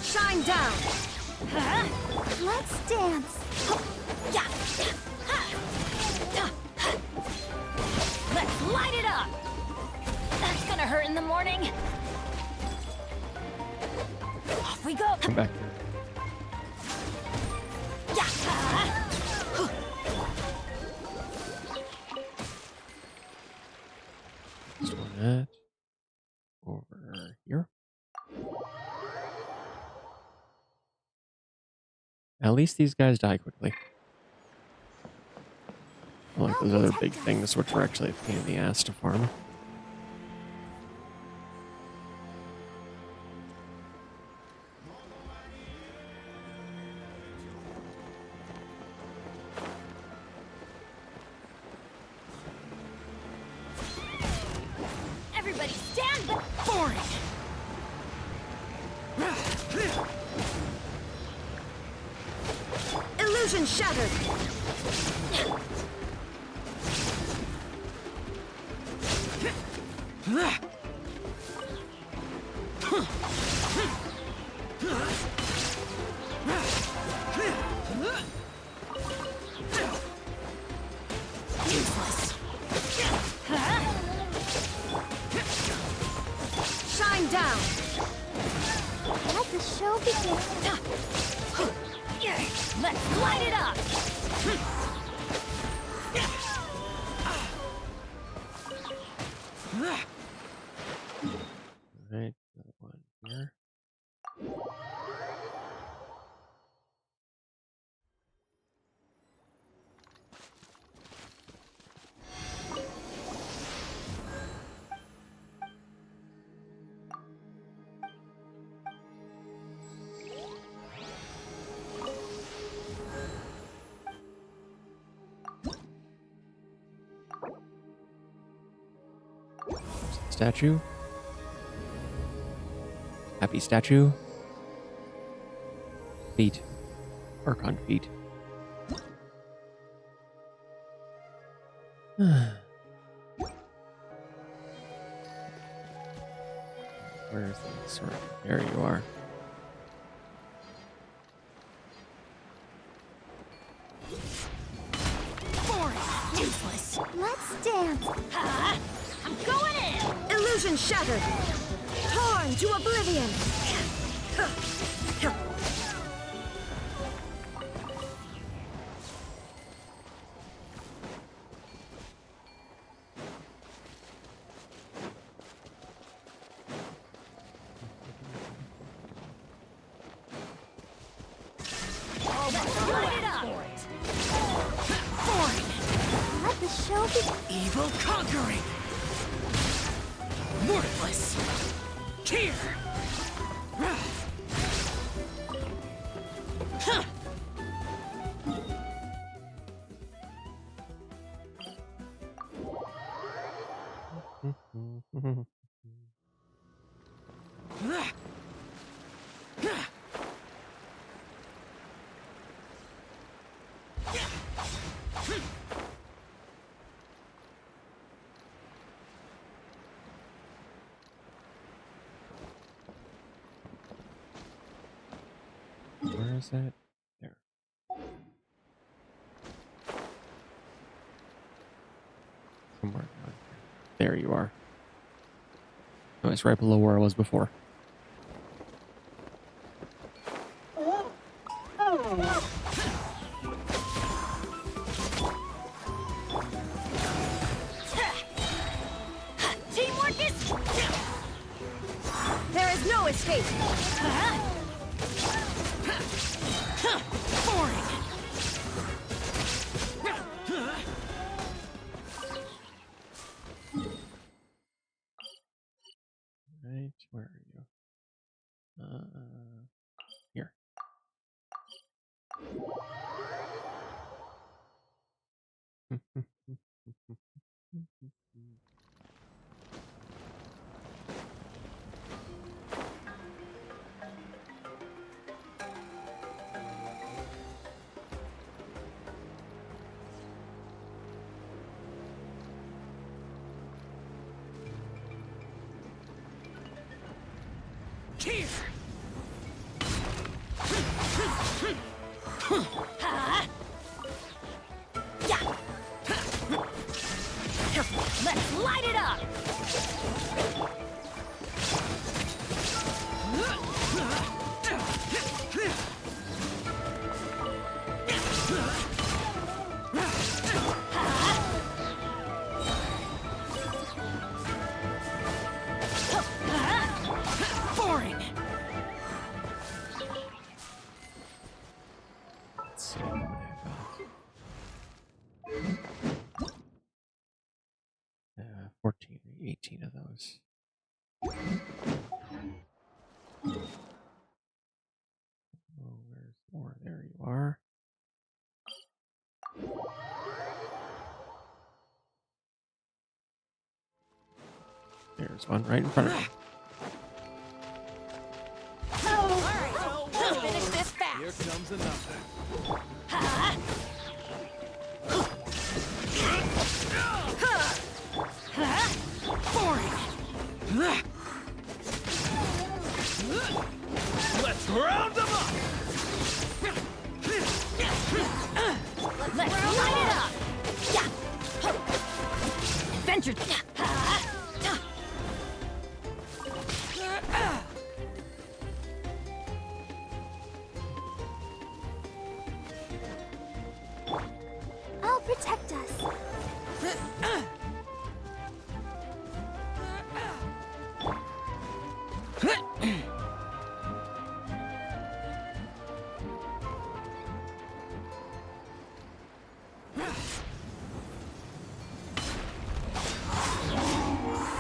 Shine down. Let's dance. Let's light it up. That's gonna hurt in the morning. Off we go. Come back. Let's do that over here. At least these guys die quickly. Unlike those other big things, which were actually a pain in the ass to farm. Everybody stand back. Boring. Illusion shattered. Useless. Shine down. Let the show begin. Let's light it up. Alright, another one here. Statue. Happy statue. Feet. Archon feet. Where's the sword? There you are. Useless. Let's dance. I'm going in! Illusion shattered. Torn to oblivion. Light it up! Let the show be. Evil conquering! Worthless! Here! Huh. Where is that? There. Somewhere down here. There you are. Oh, it's right below where I was before. Teamwork is... There is no escape. Right, where are you? Here. Here! Let's light it up! Boring! Let's see what I got. 14, 18 of those. Oh, where's more? There you are. There's one right in front of me. Alright, let's finish this fast! Here comes another. Boring! Let's round them up! Let's light it up! Adventure! I'll protect us.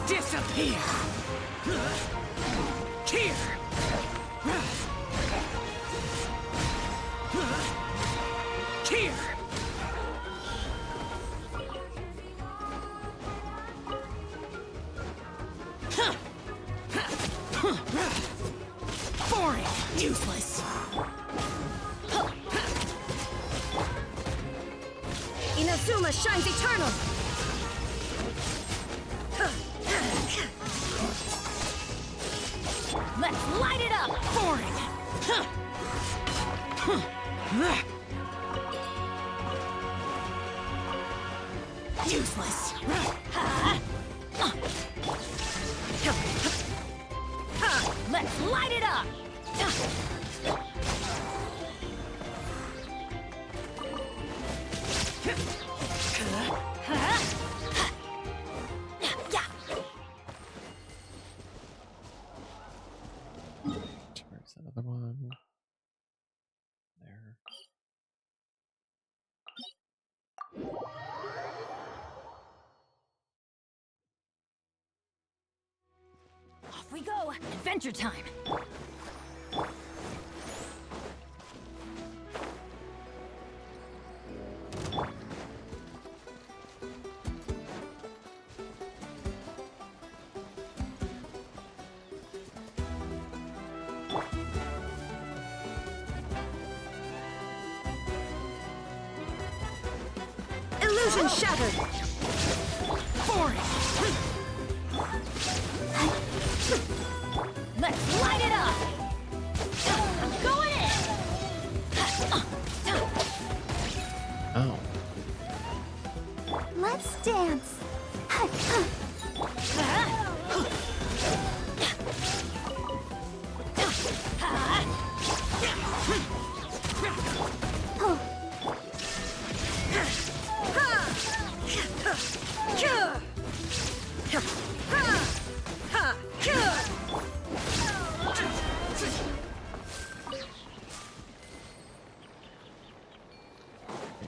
Disappear! Here! Here! Boring! Useless! Suma shines eternal! Let's light it up! Boring! Useless! Let's light it up! Where's that other one? There. Off we go! Adventure time! Illusion shattered! Boring! Let's light it up! I'm going in! Oh. Let's dance.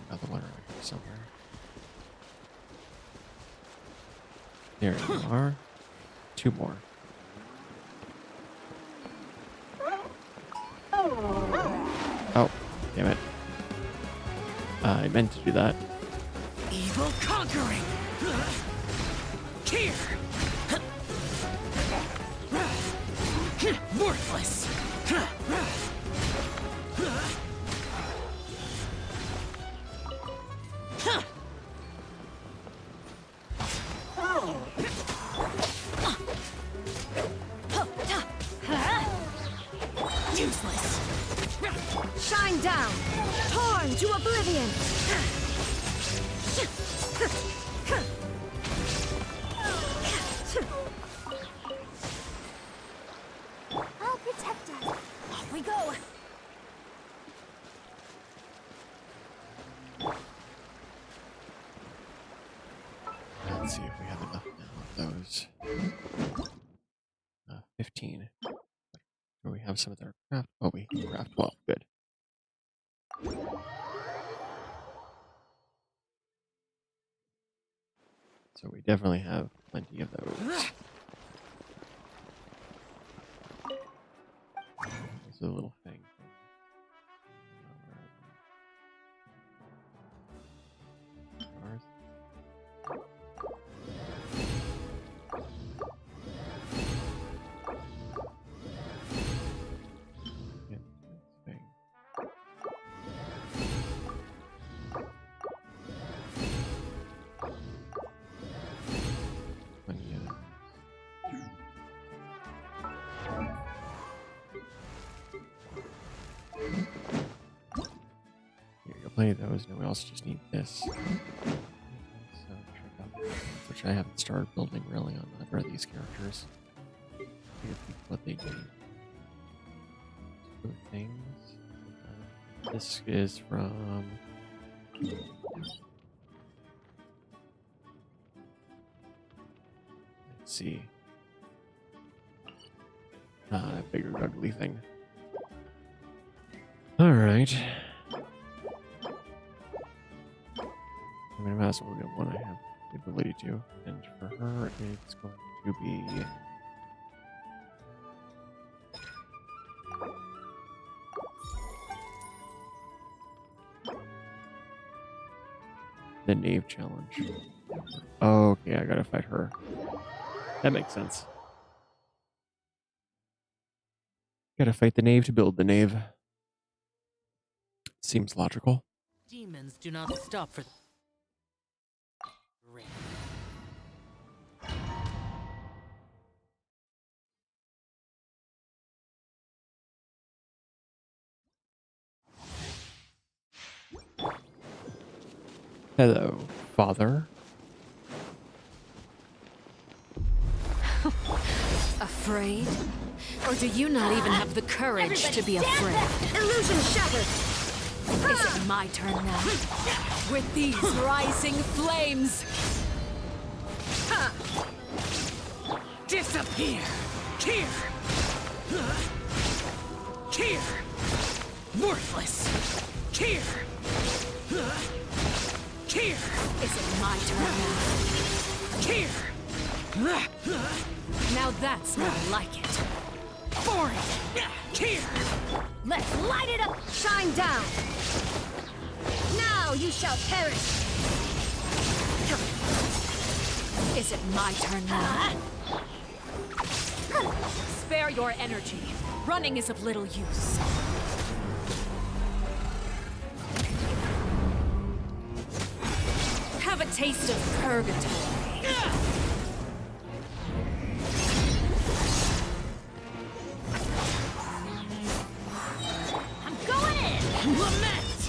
Another one around here somewhere. There you are. Two more. Oh, damn it. I meant to do that. Evil conquering! Here! Worthless! Useless! Shine down! Torn to oblivion! I'll protect us. Off we go! Let's see if we have enough now of those. 15. Do we have some of their craft? Oh, we can craft 12. Good. So we definitely have plenty of those. There's a little thing. Plenty of those. No, we also just need this. So check out this, which I haven't started building really on either of these characters. Figure what they need. Two things. This is from. Let's see. That bigger ugly thing. All right. I mean, I might as well get one I have the ability to. And for her, it's going to be. The Knave Challenge. Oh, okay, I gotta fight her. That makes sense. Gotta fight the Knave to build the Knave. Seems logical. Demons do not stop for Hello, father. Afraid? Or do you not even have the courage to be afraid? Illusion shattered! Is it my turn now? With these rising flames! Disappear! Here! Here! Worthless! Here! Here! Is it my turn now? Here! Now that's more like it. Boring! Here! Let's light it up! Shine down! Now you shall perish! Is it my turn now? Spare your energy. Running is of little use. Have a taste of purgatory. I'm going in! Lament!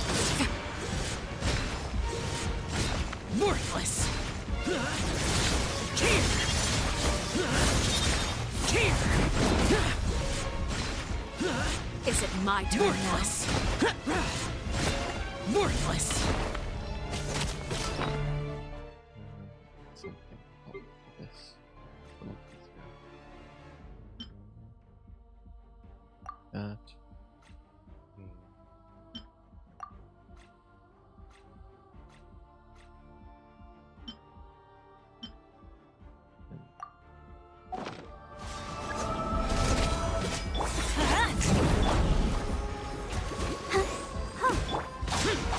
Worthless! Here! Here! Is it my turn Worthless! Worthless! That.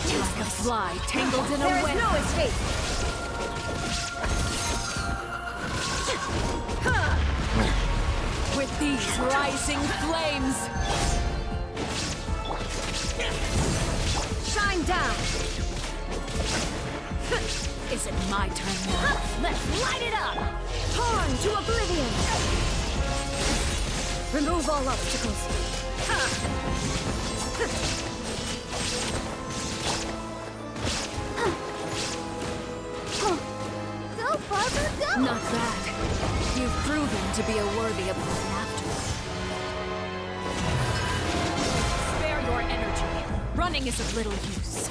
Like a fly tangled in a There is web. no escape! With these rising flames! Shine down! Is it my turn now? Let's light it up! Torn to oblivion! Remove all obstacles. Go, Barbara, go! Not bad. You've proven to be a worthy opponent after all. Spare your energy. Running is of little use.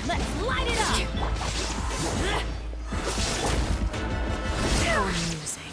Let's light it up! How amusing.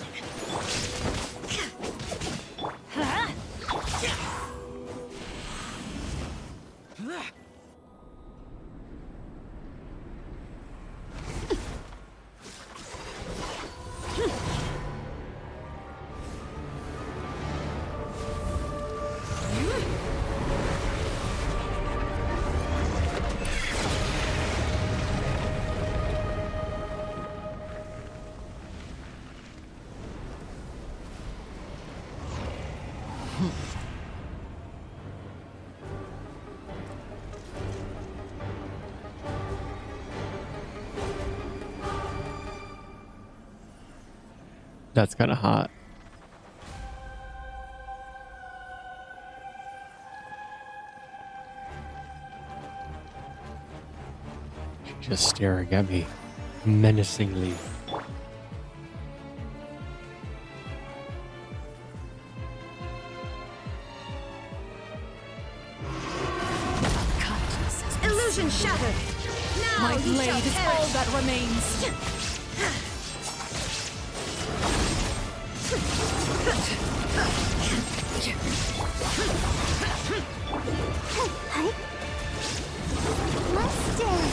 That's kind of hot. Just staring at me menacingly. Illusion shattered! Now My you blade shall is perish. all that remains. Mustard!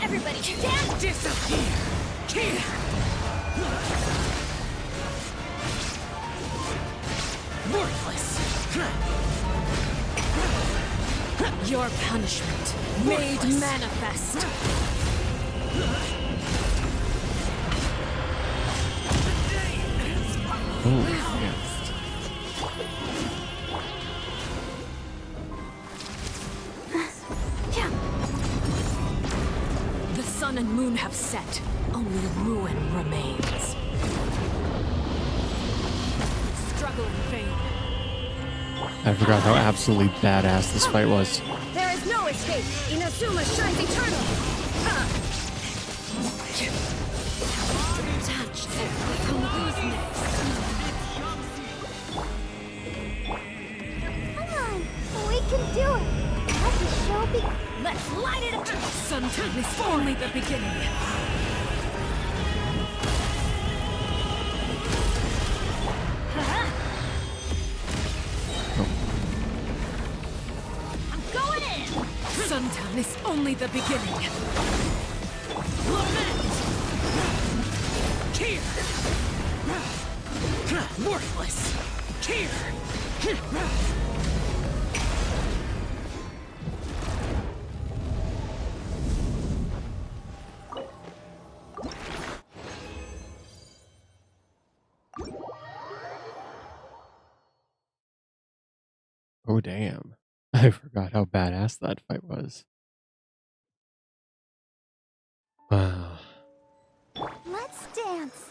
Everybody stand! Disappear! Here! Worthless! Your punishment made manifest. The sun and moon have set. Only ruin remains. struggle in vain. I forgot how absolutely badass this fight was. There is no escape. Inazuma shines eternal. Touched. Who goes next? Come on, we can do it. Let the show be. Let's light it up. Sometimes it's only the beginning. Suntown is only the beginning. Lament! Here! Worthless! Here! Oh, damn. I forgot how badass that fight was. Wow. Let's dance.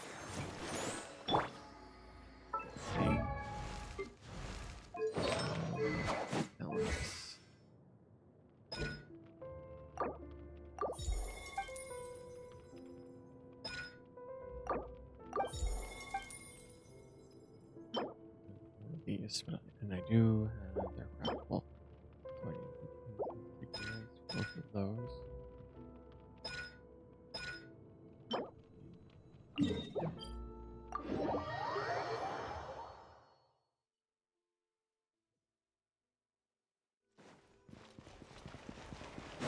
These, and I do have their craftable. So I need to both of those.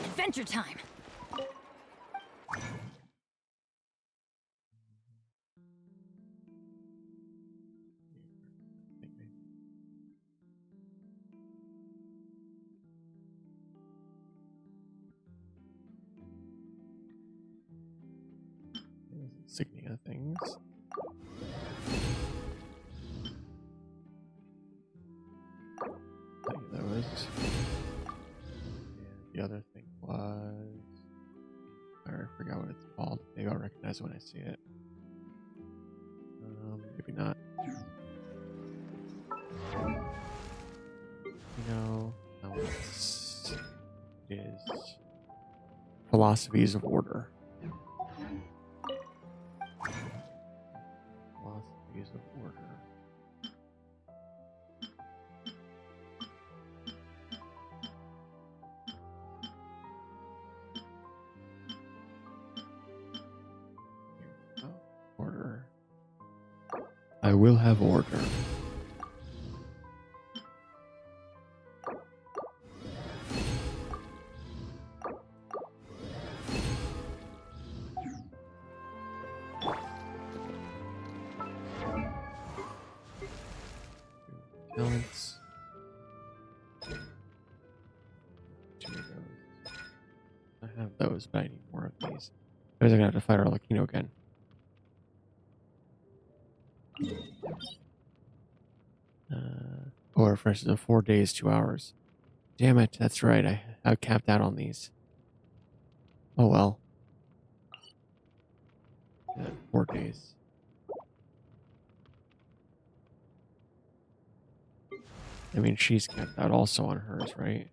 Adventure time! Insignia things. Those. And the other thing was... I forgot what it's called. Maybe I'll recognize it when I see it. Maybe not. It is philosophies of order. Philosophies of order. Order. I will have order. Talents. Two of those. I have those, but I need more of these. Otherwise, I'm gonna have to fight Arlecchino again. Oh, refreshes of 4 days, 2 hours. Damn it, that's right. I capped out on these. Oh well. Yeah, 4 days. I mean, she's capped out also on hers, right?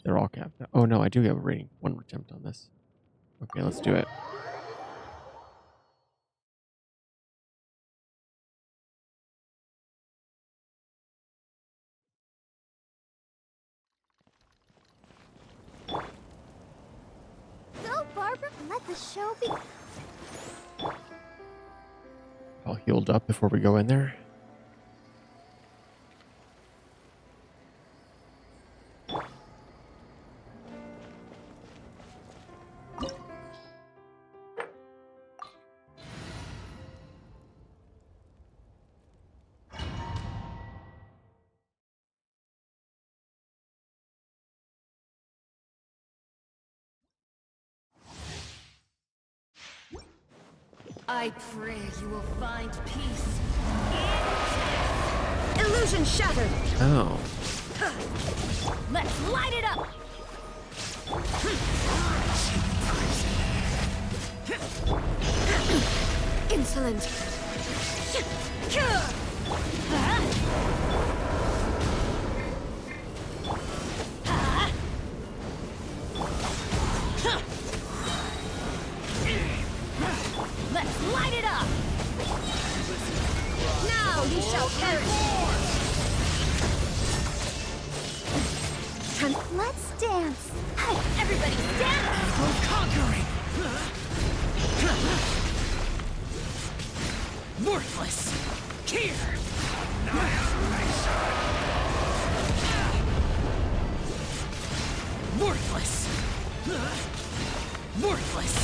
They're all capped out. Oh no, I do have a rating 1 attempt on this. Okay, let's do it. Go, Barbara. Let the show be. All healed up before we go in there. I pray you will find peace. Illusion shattered! Oh. Let's light it up! Insolent. Let's light it up! Now you shall perish! Let's dance. Everybody stand up! Evil conquering! Worthless! Here! Worthless! Worthless!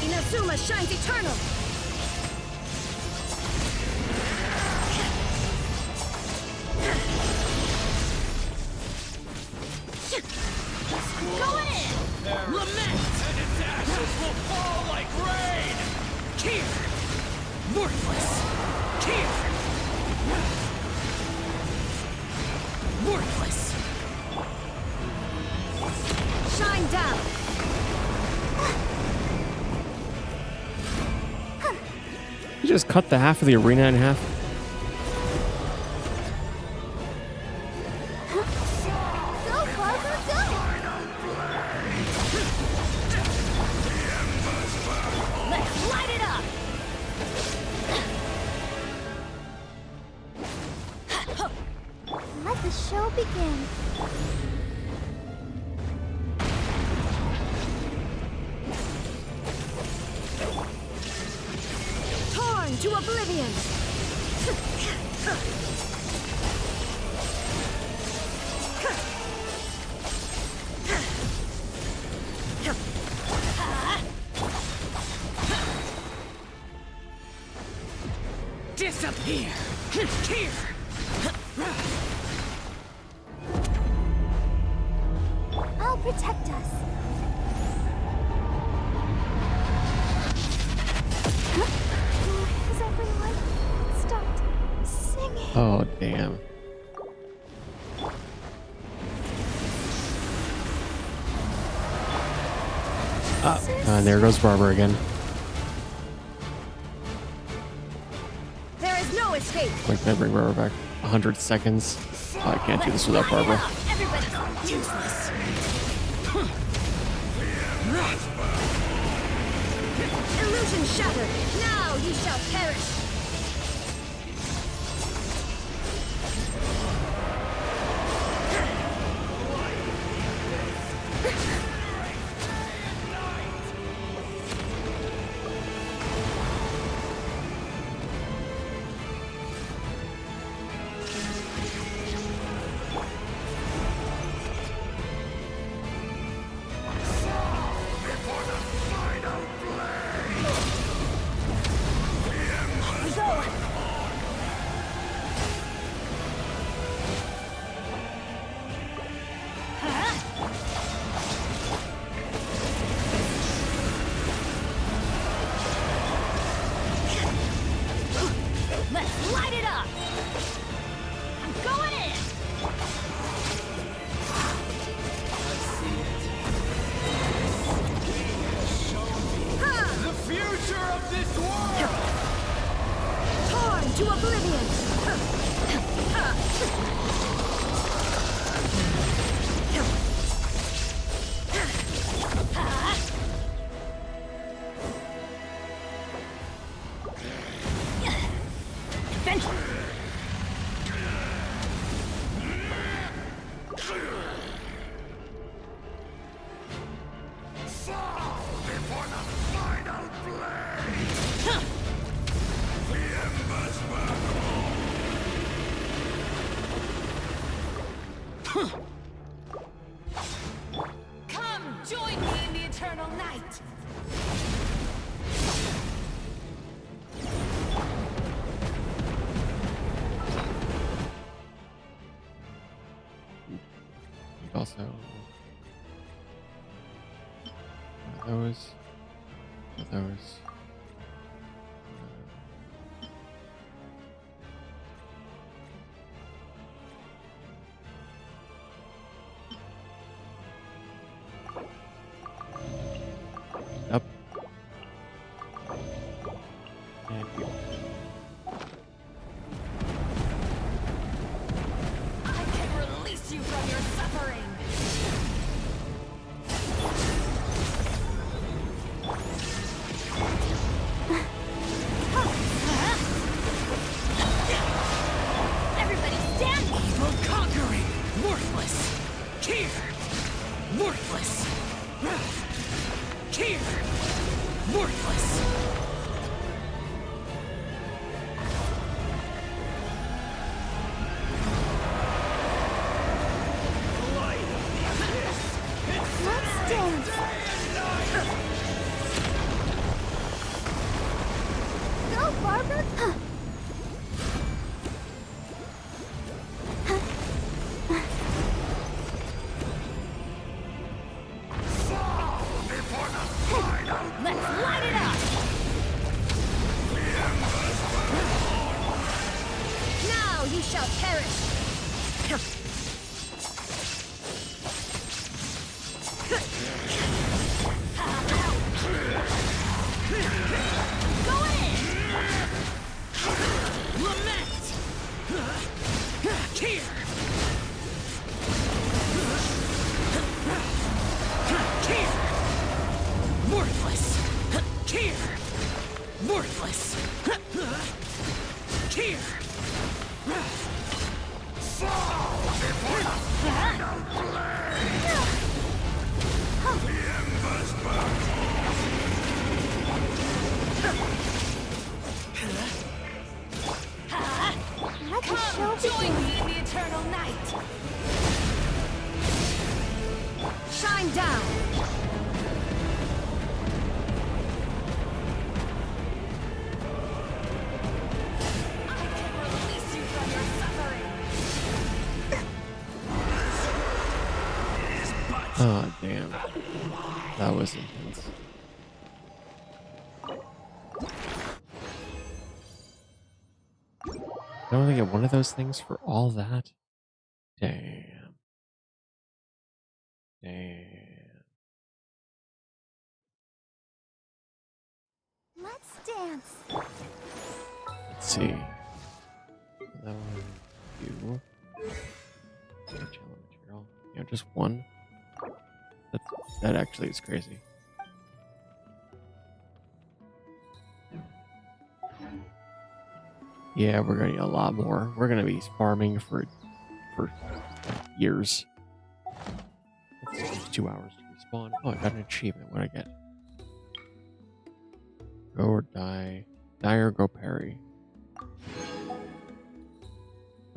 Inazuma shines eternal! Going in! Lament! And its ashes will fall like rain! Here! Worthless! Here! Worthless! Shine down! You just cut the half of the arena in half. Go, Barbara, go! Let's light it up! Let the show begin. Torn to oblivion! Disappear! Here! I'll protect us. Has everyone stopped singing? Oh, damn. And there goes Barbara again. There is no escape! Like, can I bring Barbara back? 100 seconds. Oh, I can't do this without Barbara. Everybody's useless! Illusion shattered! Now you shall perish! Let's light it up! I'm going in! The future of this world! Torn to oblivion! Adventure! Come join me in the eternal night! Also, those. from your suffering. Everybody stand! Evil conquering! Worthless! Here! Worthless! Here! Worthless! Let's dance. Go, Barbara! Let's light it up! Now you shall perish! Go in! Lament! Here! Here! Worthless! Here! Worthless! Here! Fall before the final blade! The embers burn! Come, join me in the eternal night! Shine down! I can release you from your suffering! Oh, damn. That was intense. I only get one of those things for all that? Damn. Damn. Let's dance. Let's see. That one, two. Challenge material. Yeah, just one. That actually is crazy. Yeah, we're gonna need a lot more. We're gonna be farming for years. It's 2 hours to respawn. Oh, I got an achievement. What'd I get? Go or die. Die or go parry.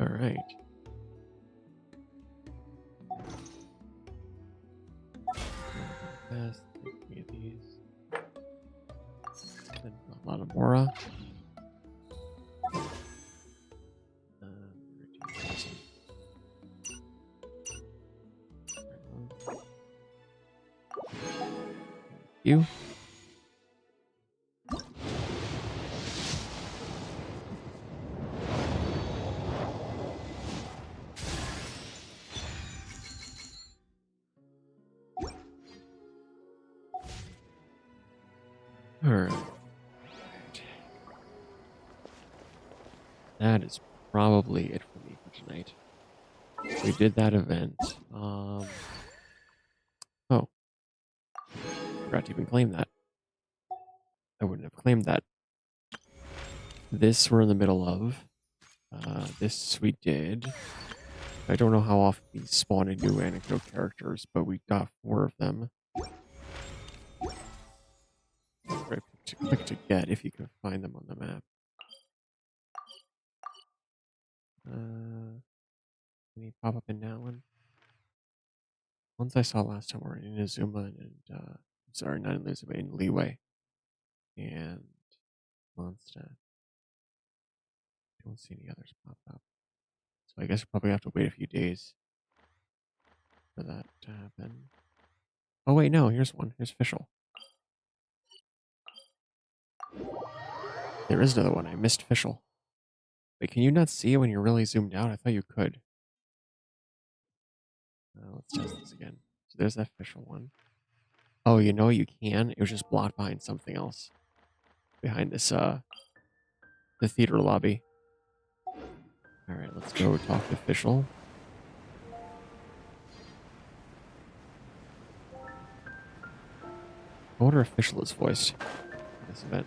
Alright. Fast. Give me these. And a lot of Mora. You. All right. That is probably it for me for tonight. We did that event. Oh. Forgot to even claim that. I wouldn't have claimed that. This we're in the middle of. This we did. I don't know how often we spawn in new anecdote characters, but we got 4 of them. Very quick to get if you can find them on the map. Any pop up in that one? Ones I saw last time were in Inazuma and sorry, not in Inazuma, in Leeway and Mondstadt. Don't see any others pop up. So I guess you probably have to wait a few days for that to happen. Oh wait, no, here's one. Here's Fischl. There is another one. I missed Fischl. Wait, can you not see it when you're really zoomed out? I thought you could. Let's test this again. So there's that Fischl one. Oh, you know you can. It was just blocked behind something else. Behind this, the theater lobby. Alright, let's go talk to Fischl. I wonder if Fischl is voiced in this event.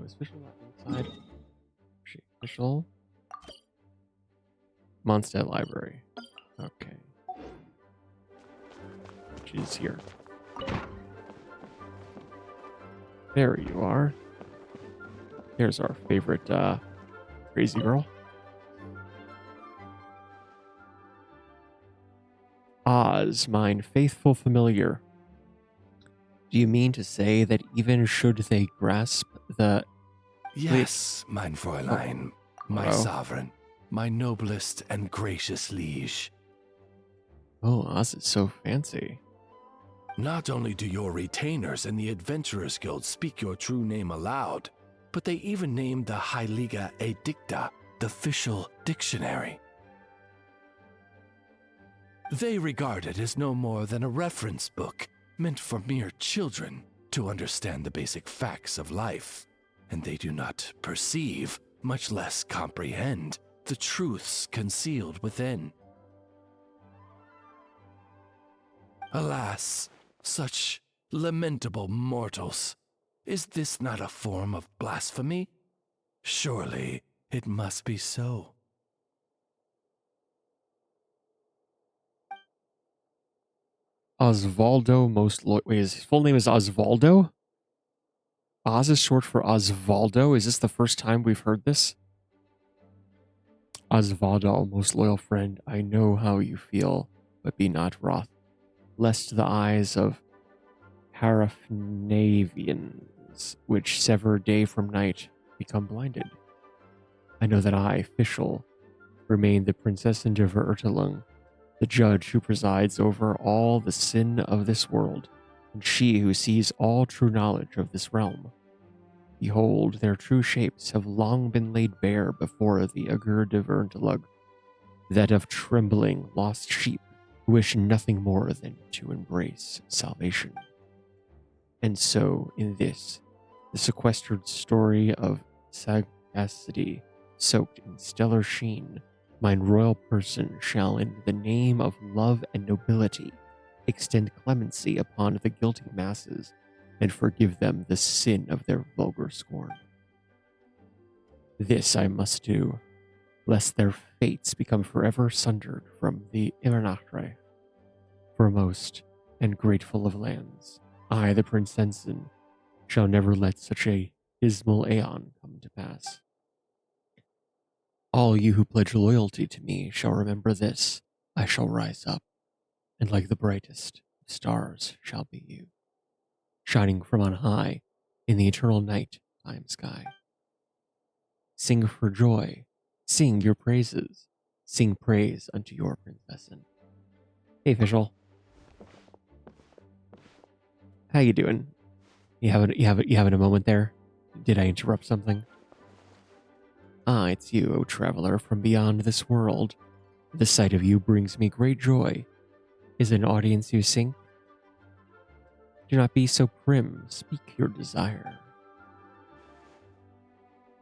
Was Fischl not inside? She Fischl. Mondstadt Library. Okay. She's here. There you are. There's our favorite crazy girl. Oz, mine faithful familiar. Do you mean to say that even should they grasp the... Yes, mein Fräulein, my Hello? sovereign, my noblest and gracious liege. Oh, Oz is so fancy. Not only do your retainers in the Adventurers Guild speak your true name aloud, but they even named the Heiliga Edicta the official dictionary. They regard it as no more than a reference book meant for mere children to understand the basic facts of life, and they do not perceive, much less comprehend, the truths concealed within. Alas, such lamentable mortals, is this not a form of blasphemy? Surely it must be so. Osvaldo wait, his full name is Osvaldo? Oz is short for Osvaldo? Is this the first time we've heard this? Osvaldo, most loyal friend, I know how you feel, but be not wroth, lest the eyes of Parafnavians, which sever day from night, become blinded. I know that I, Fischl, remain the Prinzessin de Verurtelung, the judge who presides over all the sin of this world, and she who sees all true knowledge of this realm. Behold, their true shapes have long been laid bare before the Agur de Verurtelung, that of trembling lost sheep who wish nothing more than to embrace salvation. And so, in this, the sequestered story of sagacity, soaked in stellar sheen, mine royal person shall, in the name of love and nobility, extend clemency upon the guilty masses and forgive them the sin of their vulgar scorn. This I must do, lest their fates become forever sundered from the Imernachtre. Foremost and grateful of lands, I, the Prinzessin, shall never let such a dismal aeon come to pass. All you who pledge loyalty to me shall remember this. I shall rise up, and like the brightest of stars shall be you, shining from on high in the eternal night time sky. Sing for joy, sing your praises, sing praise unto your Prinzessin. Hey, Fischl. How you doing? You having a moment there? Did I interrupt something? Ah, it's you, O traveler from beyond this world. The sight of you brings me great joy. Is an audience you sing? Do not be so prim, speak your desire.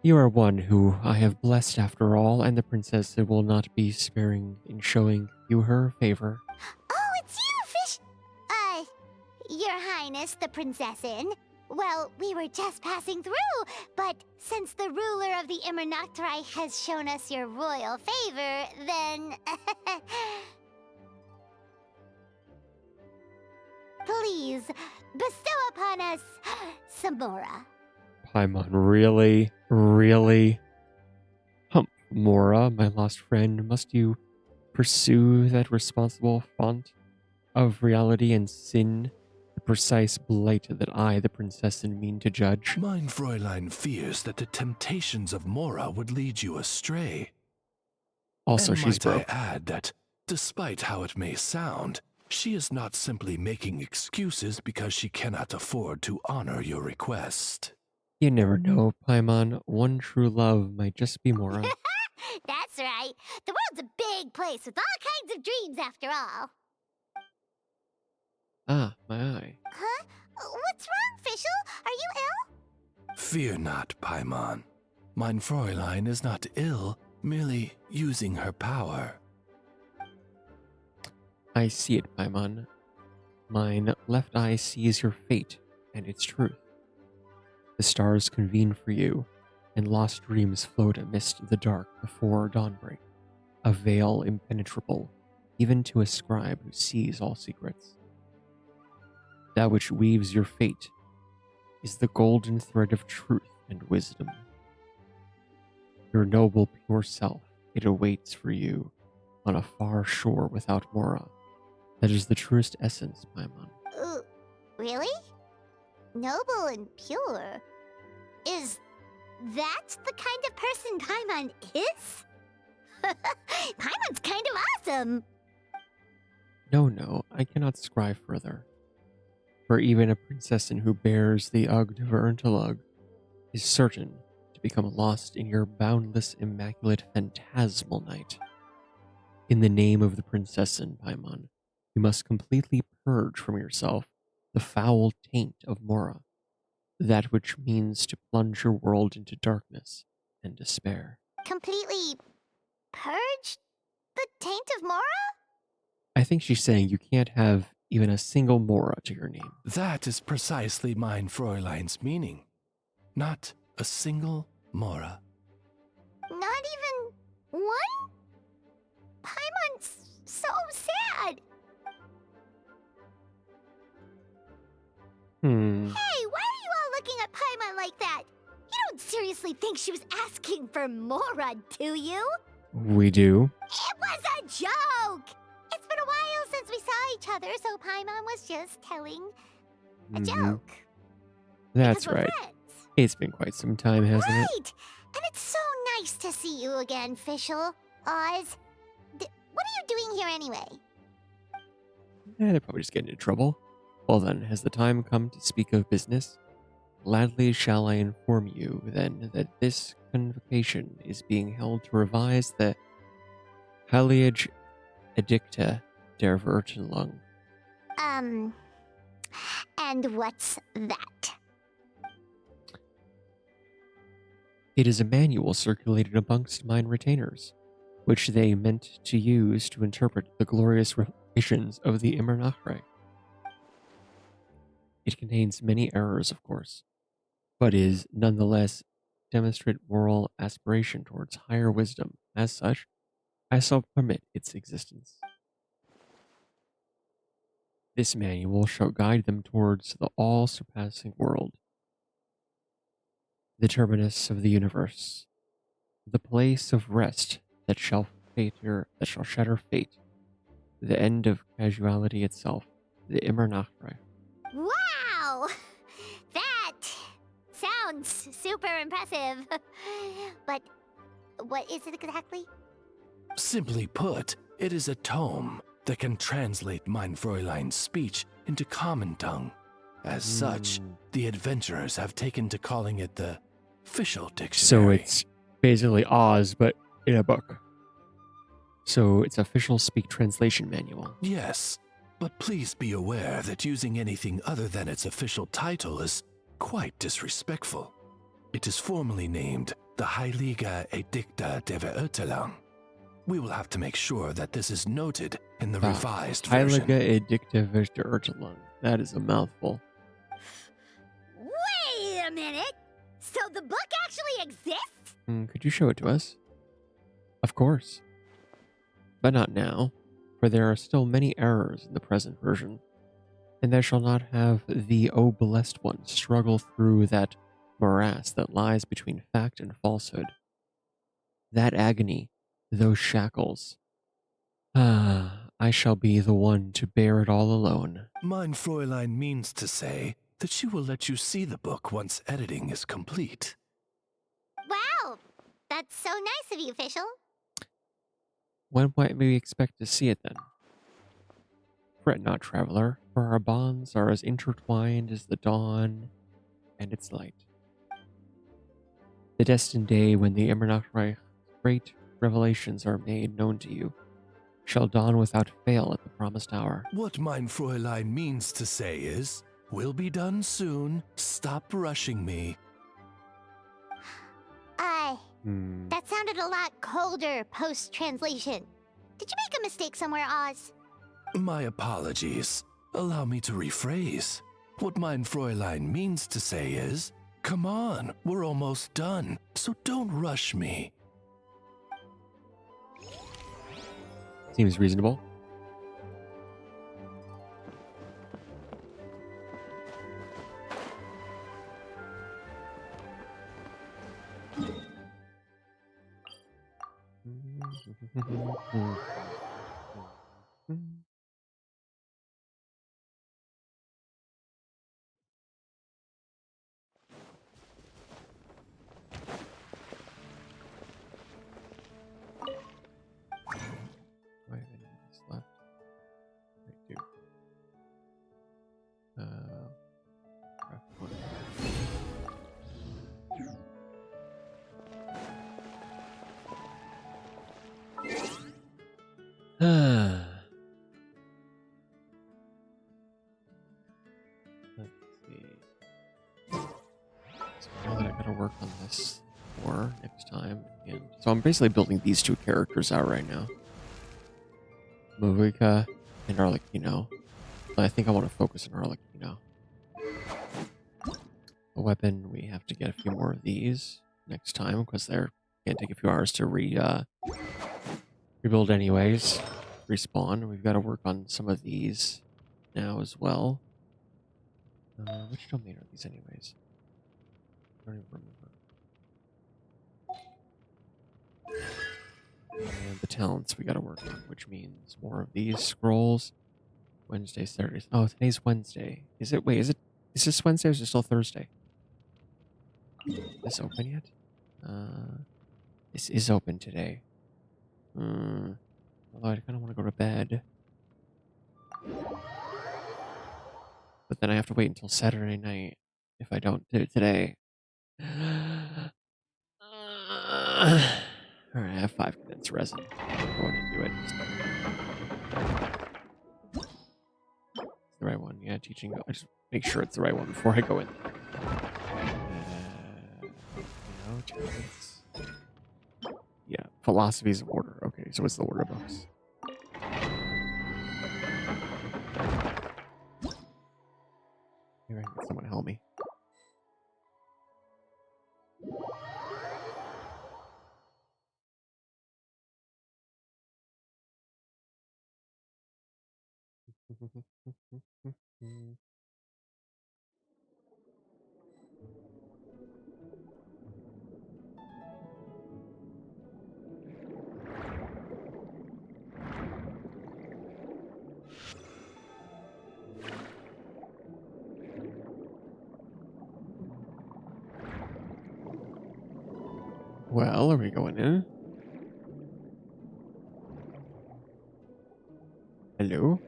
You are one who I have blessed after all, and the princess will not be sparing in showing you her favor. Oh, it's you, Fish... Your Highness, the Prinzessin. Well, we were just passing through, but since the ruler of the Imernachtre has shown us your royal favor, then... Please, bestow upon us Samora. Paimon, really? Really? Humph, Mora, my lost friend, must you pursue that responsible font of reality and sin, the precise blight that I, the Prinzessin, mean to judge? Mein Fräulein fears that the temptations of Mora would lead you astray. Also, and she's broke. might I add that, despite how it may sound, she is not simply making excuses because she cannot afford to honor your request. You never know, Paimon. One true love might just be Mora. That's right. The world's a big place with all kinds of dreams after all. Ah, my eye. Huh? What's wrong, Fischl? Are you ill? Fear not, Paimon. Mein Fräulein is not ill, merely using her power. I see it, Paimon. Mine left eye sees your fate and its truth. The stars convene for you, and lost dreams float amidst the dark before dawnbreak, a veil impenetrable, even to a scribe who sees all secrets. That which weaves your fate is the golden thread of truth and wisdom. Your noble, pure self, it awaits for you on a far shore without Mora. That is the truest essence, Paimon. Ooh, really? Noble and pure? Is that the kind of person Paimon is? Paimon's kind of awesome! No, I cannot scribe further. For even a princessin who bears the Ugg of Erntalug is certain to become lost in your boundless, immaculate, phantasmal night. In the name of the princessin, Paimon, you must completely purge from yourself the foul taint of Mora, that which means to plunge your world into darkness and despair. Completely purge the taint of Mora? I think she's saying you can't have even a single Mora to your name. That is precisely mein Fräulein's meaning. Not a single Mora. Not even one? Paimon's so sad. Hey, why are you all looking at Paimon like that? You don't seriously think she was asking for Mora, do you? We do. It was a joke! It's been a while since we saw each other, so Paimon was just telling a joke. That's Because we're right. friends. It's been quite some time, hasn't it? Right! And it's so nice to see you again, Fischl. Oz. What are you doing here anyway? They're probably just getting into trouble. Well then, has the time come to speak of business? Gladly shall I inform you, then, that this convocation is being held to revise the Heilige Edicta der Verurteilung. And what's that? It is a manual circulated amongst mine retainers, which they meant to use to interpret the glorious revelations of the Imernachre. It contains many errors, of course, but is nonetheless demonstrate moral aspiration towards higher wisdom. As such, I shall permit its existence. This manual shall guide them towards the all-surpassing world, the terminus of the universe, the place of rest that shall shatter fate, the end of casuality itself, the Imernachre. Wow! That sounds super impressive. But what is it exactly? Simply put, it is a tome that can translate mein Fräulein's speech into common tongue. As such, the adventurers have taken to calling it the Fischl Dictionary. So it's basically Oz, but in a book. So it's official speak translation manual. Yes, but please be aware that using anything other than its official title is quite disrespectful. It is formally named the Heilige Edicta der Verurteilung. We will have to make sure that this is noted in the revised version. Heilige Edicta der Verurteilung. That is a mouthful. Wait a minute! So the book actually exists? Could you show it to us? Of course. But not now, for there are still many errors in the present version, and I shall not have the O Blessed One struggle through that morass that lies between fact and falsehood. That agony, those shackles. I shall be the one to bear it all alone. Mein Fräulein means to say that she will let you see the book once editing is complete. Wow! That's so nice of you, Fischl. When might we expect to see it then? Fret not, traveler, for our bonds are as intertwined as the dawn and its light. The destined day when the Imernachreich great revelations are made known to you shall dawn without fail at the promised hour. What mein Fräulein means to say is, will be done soon, stop rushing me. That sounded a lot colder post-translation. Did you make a mistake somewhere, Oz? My apologies. Allow me to rephrase. What mein Fräulein means to say is, come on, we're almost done, so don't rush me. Seems reasonable. Let's see. So now that I gotta work on this more next time, and so I'm basically building these two characters out right now, Movica and Arlecchino. I think I want to focus on Arlecchino. A weapon, we have to get a few more of these next time because they're gonna take a few hours to rebuild anyways. Respawn. We've got to work on some of these now as well. Which domain are these anyways? I don't even remember. And the talents we got to work on, which means more of these scrolls. Wednesday, Saturday. Oh, today's Wednesday. Is it? Wait, is this Wednesday or is it still Thursday? Is this open yet? This is open today. Although I kind of want to go to bed. But then I have to wait until Saturday night if I don't do it today. Alright, I have 5 condensed resin. I'm going to do it. It's the right one. Yeah, teaching. I just make sure it's the right one before I go in. Talents. Yeah, philosophies of order. Okay, so what's the order books? Maybe I can get someone to help me. Well, are we going in? Hello?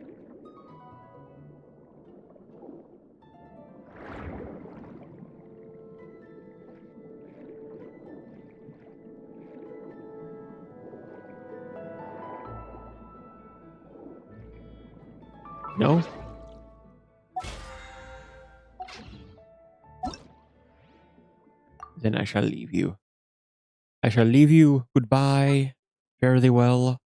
No? Then I shall leave you. I shall leave you. Goodbye. Fare thee well.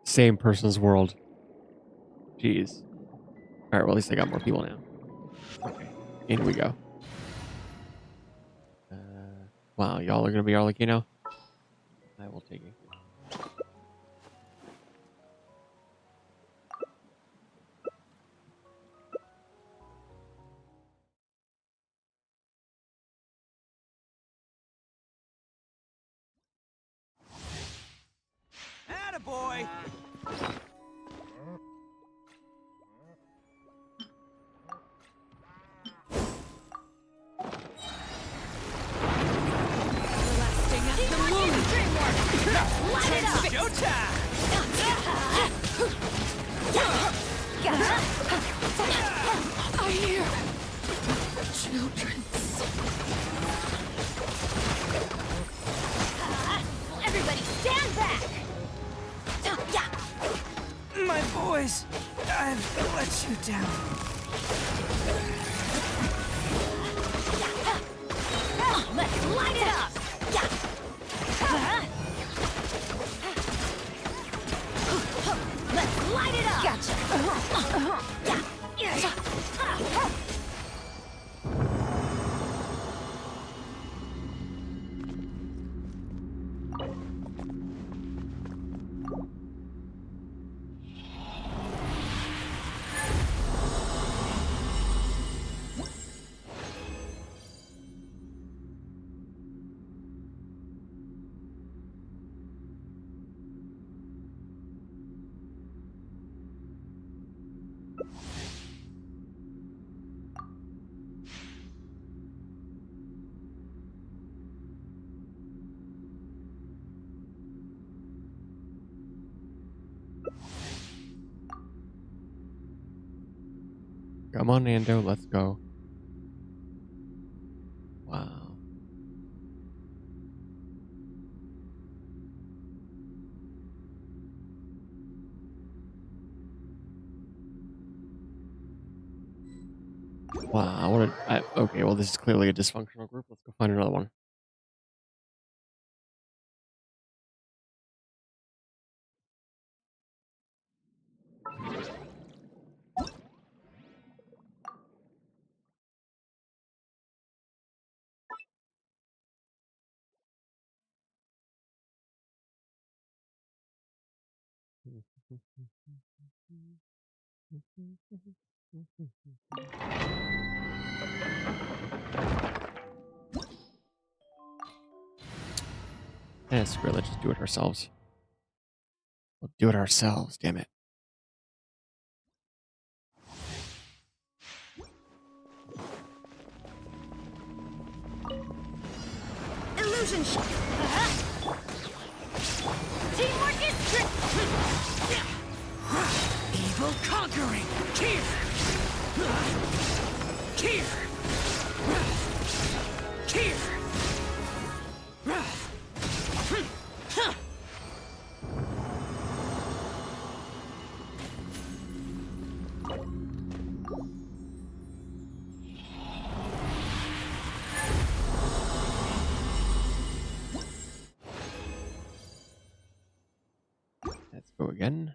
Same person's world. Jeez. Alright, well, at least I got more people now. Okay, in we go. Wow, y'all are gonna be Arlecchino? I will take it. Attaboy! Blasting at the moon! Light it up! Showtime! I hear children's. Everybody stand back! My boys, I've let you down. Let's light it up! Let's light it up! Gotcha! Come on, Nando, let's go. Wow. Wow, okay, well, this is clearly a dysfunctional group. Let's go find another one. Screw it, let's just do it ourselves. We'll do it ourselves, damn it. Illusion shot! Teamwork is Evil conquering! Here! Here! Here! Let's go again.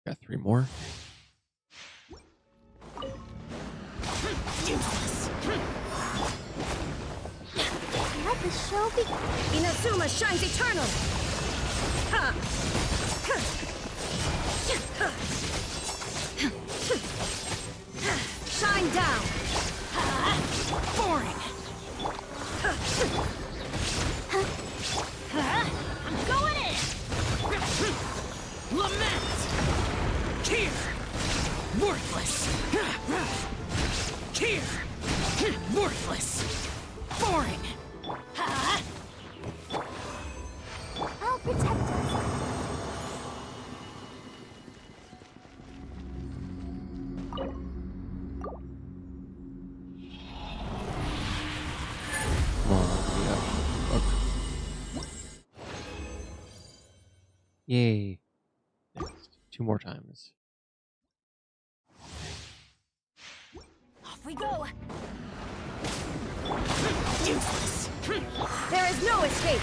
Got 3 more. Let the show begin. Inazuma shines eternal! Shine down! Boring! I'm going in! Lament! Here! Worthless! Here! Worthless! Boring! I'll protect us. Come on, give me that book. Yay. Next. 2 more times. Off we go! Useless! There is no escape!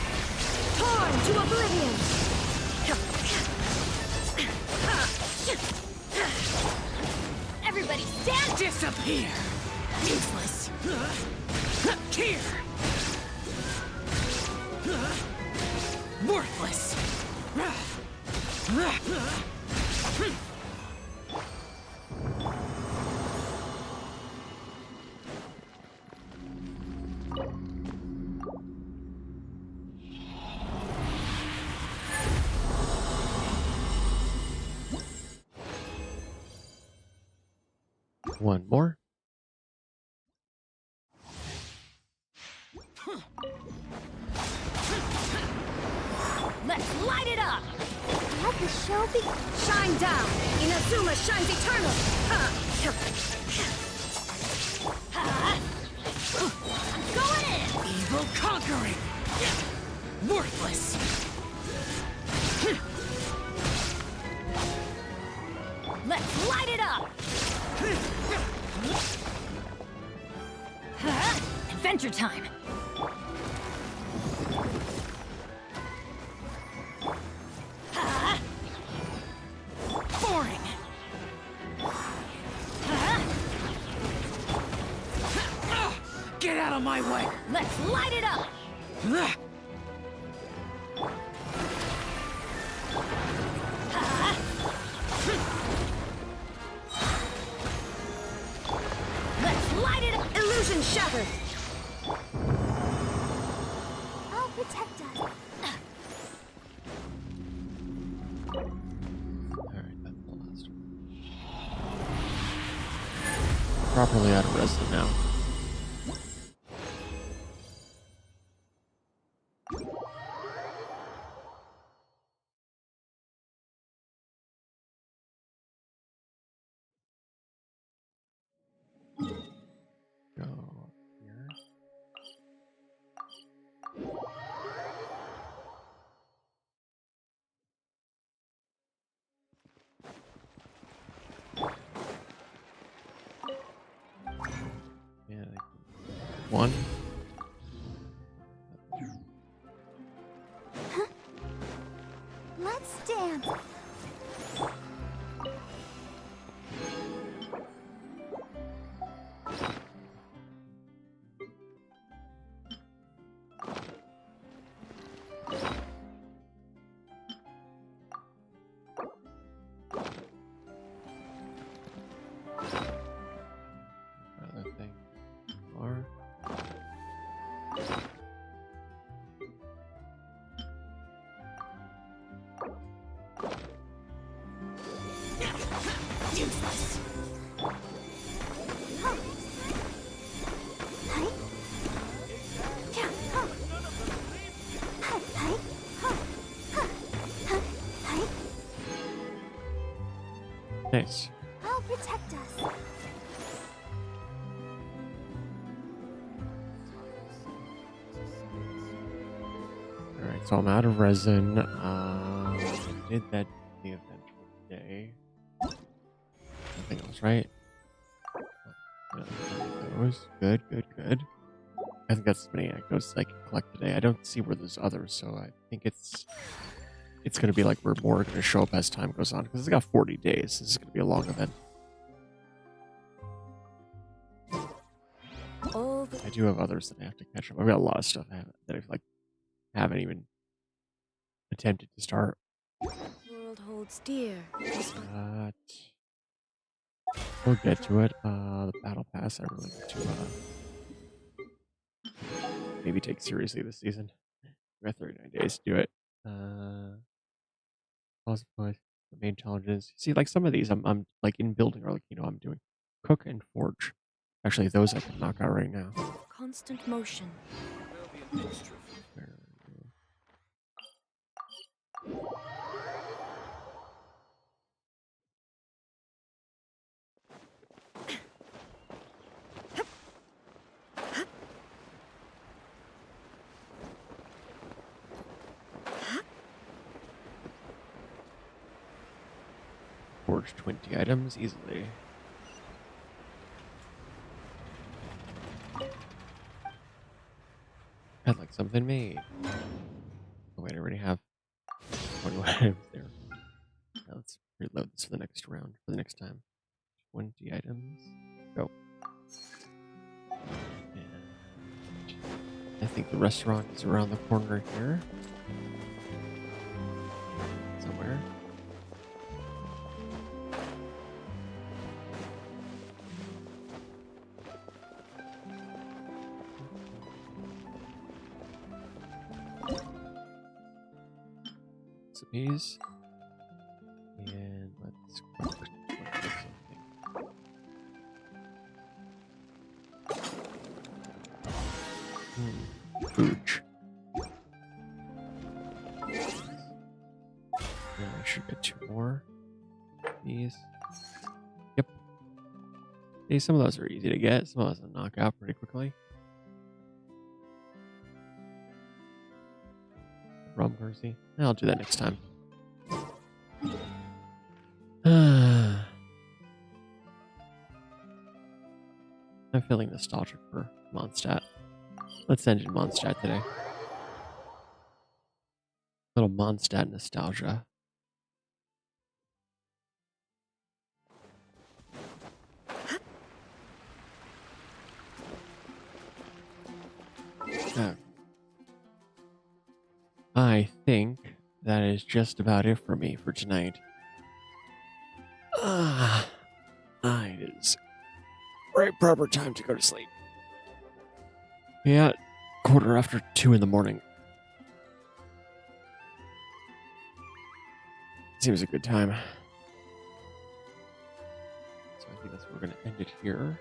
Torn to oblivion! Everybody stand! Disappear! Useless! Here! Worthless! One more. Let's Let's light it up! Let the show be. Shine down! Inazuma shines eternal! Going in! Evil conquering! Worthless! Let's light it up! Adventure time! Boring! Get out of my way! Let's light it up! Let's light it up! Illusion shattered! I'll protect us. Alright, that's the last one. Properly out of resin now. Go here. Yeah, one. Let's dance. Other thing. Or Useless! nice. I'll protect us. Alright, so I'm out of resin. I did that the event today. Nothing else, right? Yeah, those. Good, good, good. I think that's as many anecdotes I can collect today. I don't see where there's others, so I think it's gonna be like we're more gonna show up as time goes on because it's got 40 days. This is gonna be a long event. I do have others that I have to catch up. I've got a lot of stuff that I've haven't even attempted to start. World holds dear. But we'll get to it. The battle pass I really need to maybe take seriously this season. We got 39 days to do it. Also, the main challenges. See, like some of these, I'm like in building or I'm doing cook and forge. Actually, those I can knock out right now. Constant motion. Forge 20 items easily. I'd like something made. Oh wait, I already have 21 items there. Now let's reload this for the next round, for the next time. 20 items. Go. And I think the restaurant is around the corner here. Somewhere. Recipes. And let's cook something. Fooch. Get 2 more. These. Yep. Hey, some of those are easy to get. Some of those I knock out pretty quickly. Rum Mercy. I'll do that next time. I'm feeling nostalgic for Mondstadt. Let's end in Mondstadt today. Little Mondstadt nostalgia. I think that is just about it for me for tonight. It is right proper time to go to sleep. Yeah, 2:15 in the morning. Seems a good time. So I think that's where we're going to end it here.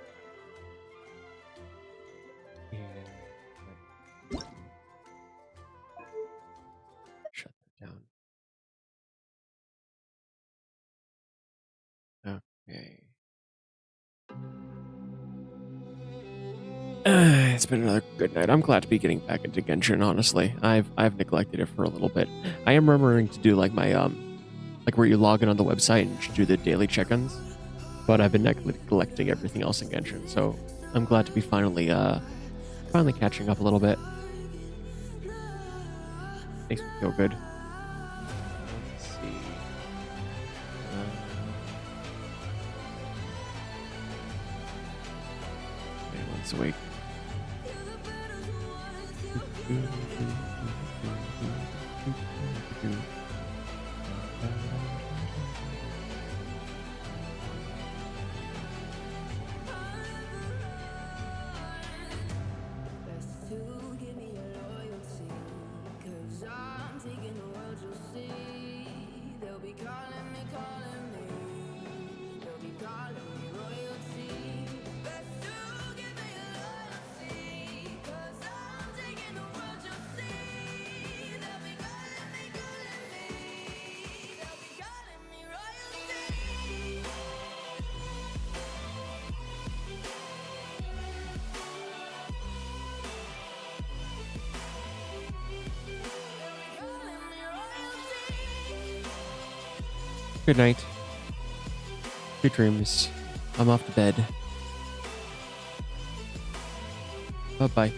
And shut that down. Okay. It's been another good night. I'm glad to be getting back into Genshin, honestly. I've neglected it for a little bit. I am remembering to do like my like where you log in on the website and do the daily check-ins. But I've been neglecting everything else in Genshin, so I'm glad to be finally catching up a little bit. Makes me feel good. Let's see. Once a week. Good night. Good dreams. I'm off to bed. Bye-bye.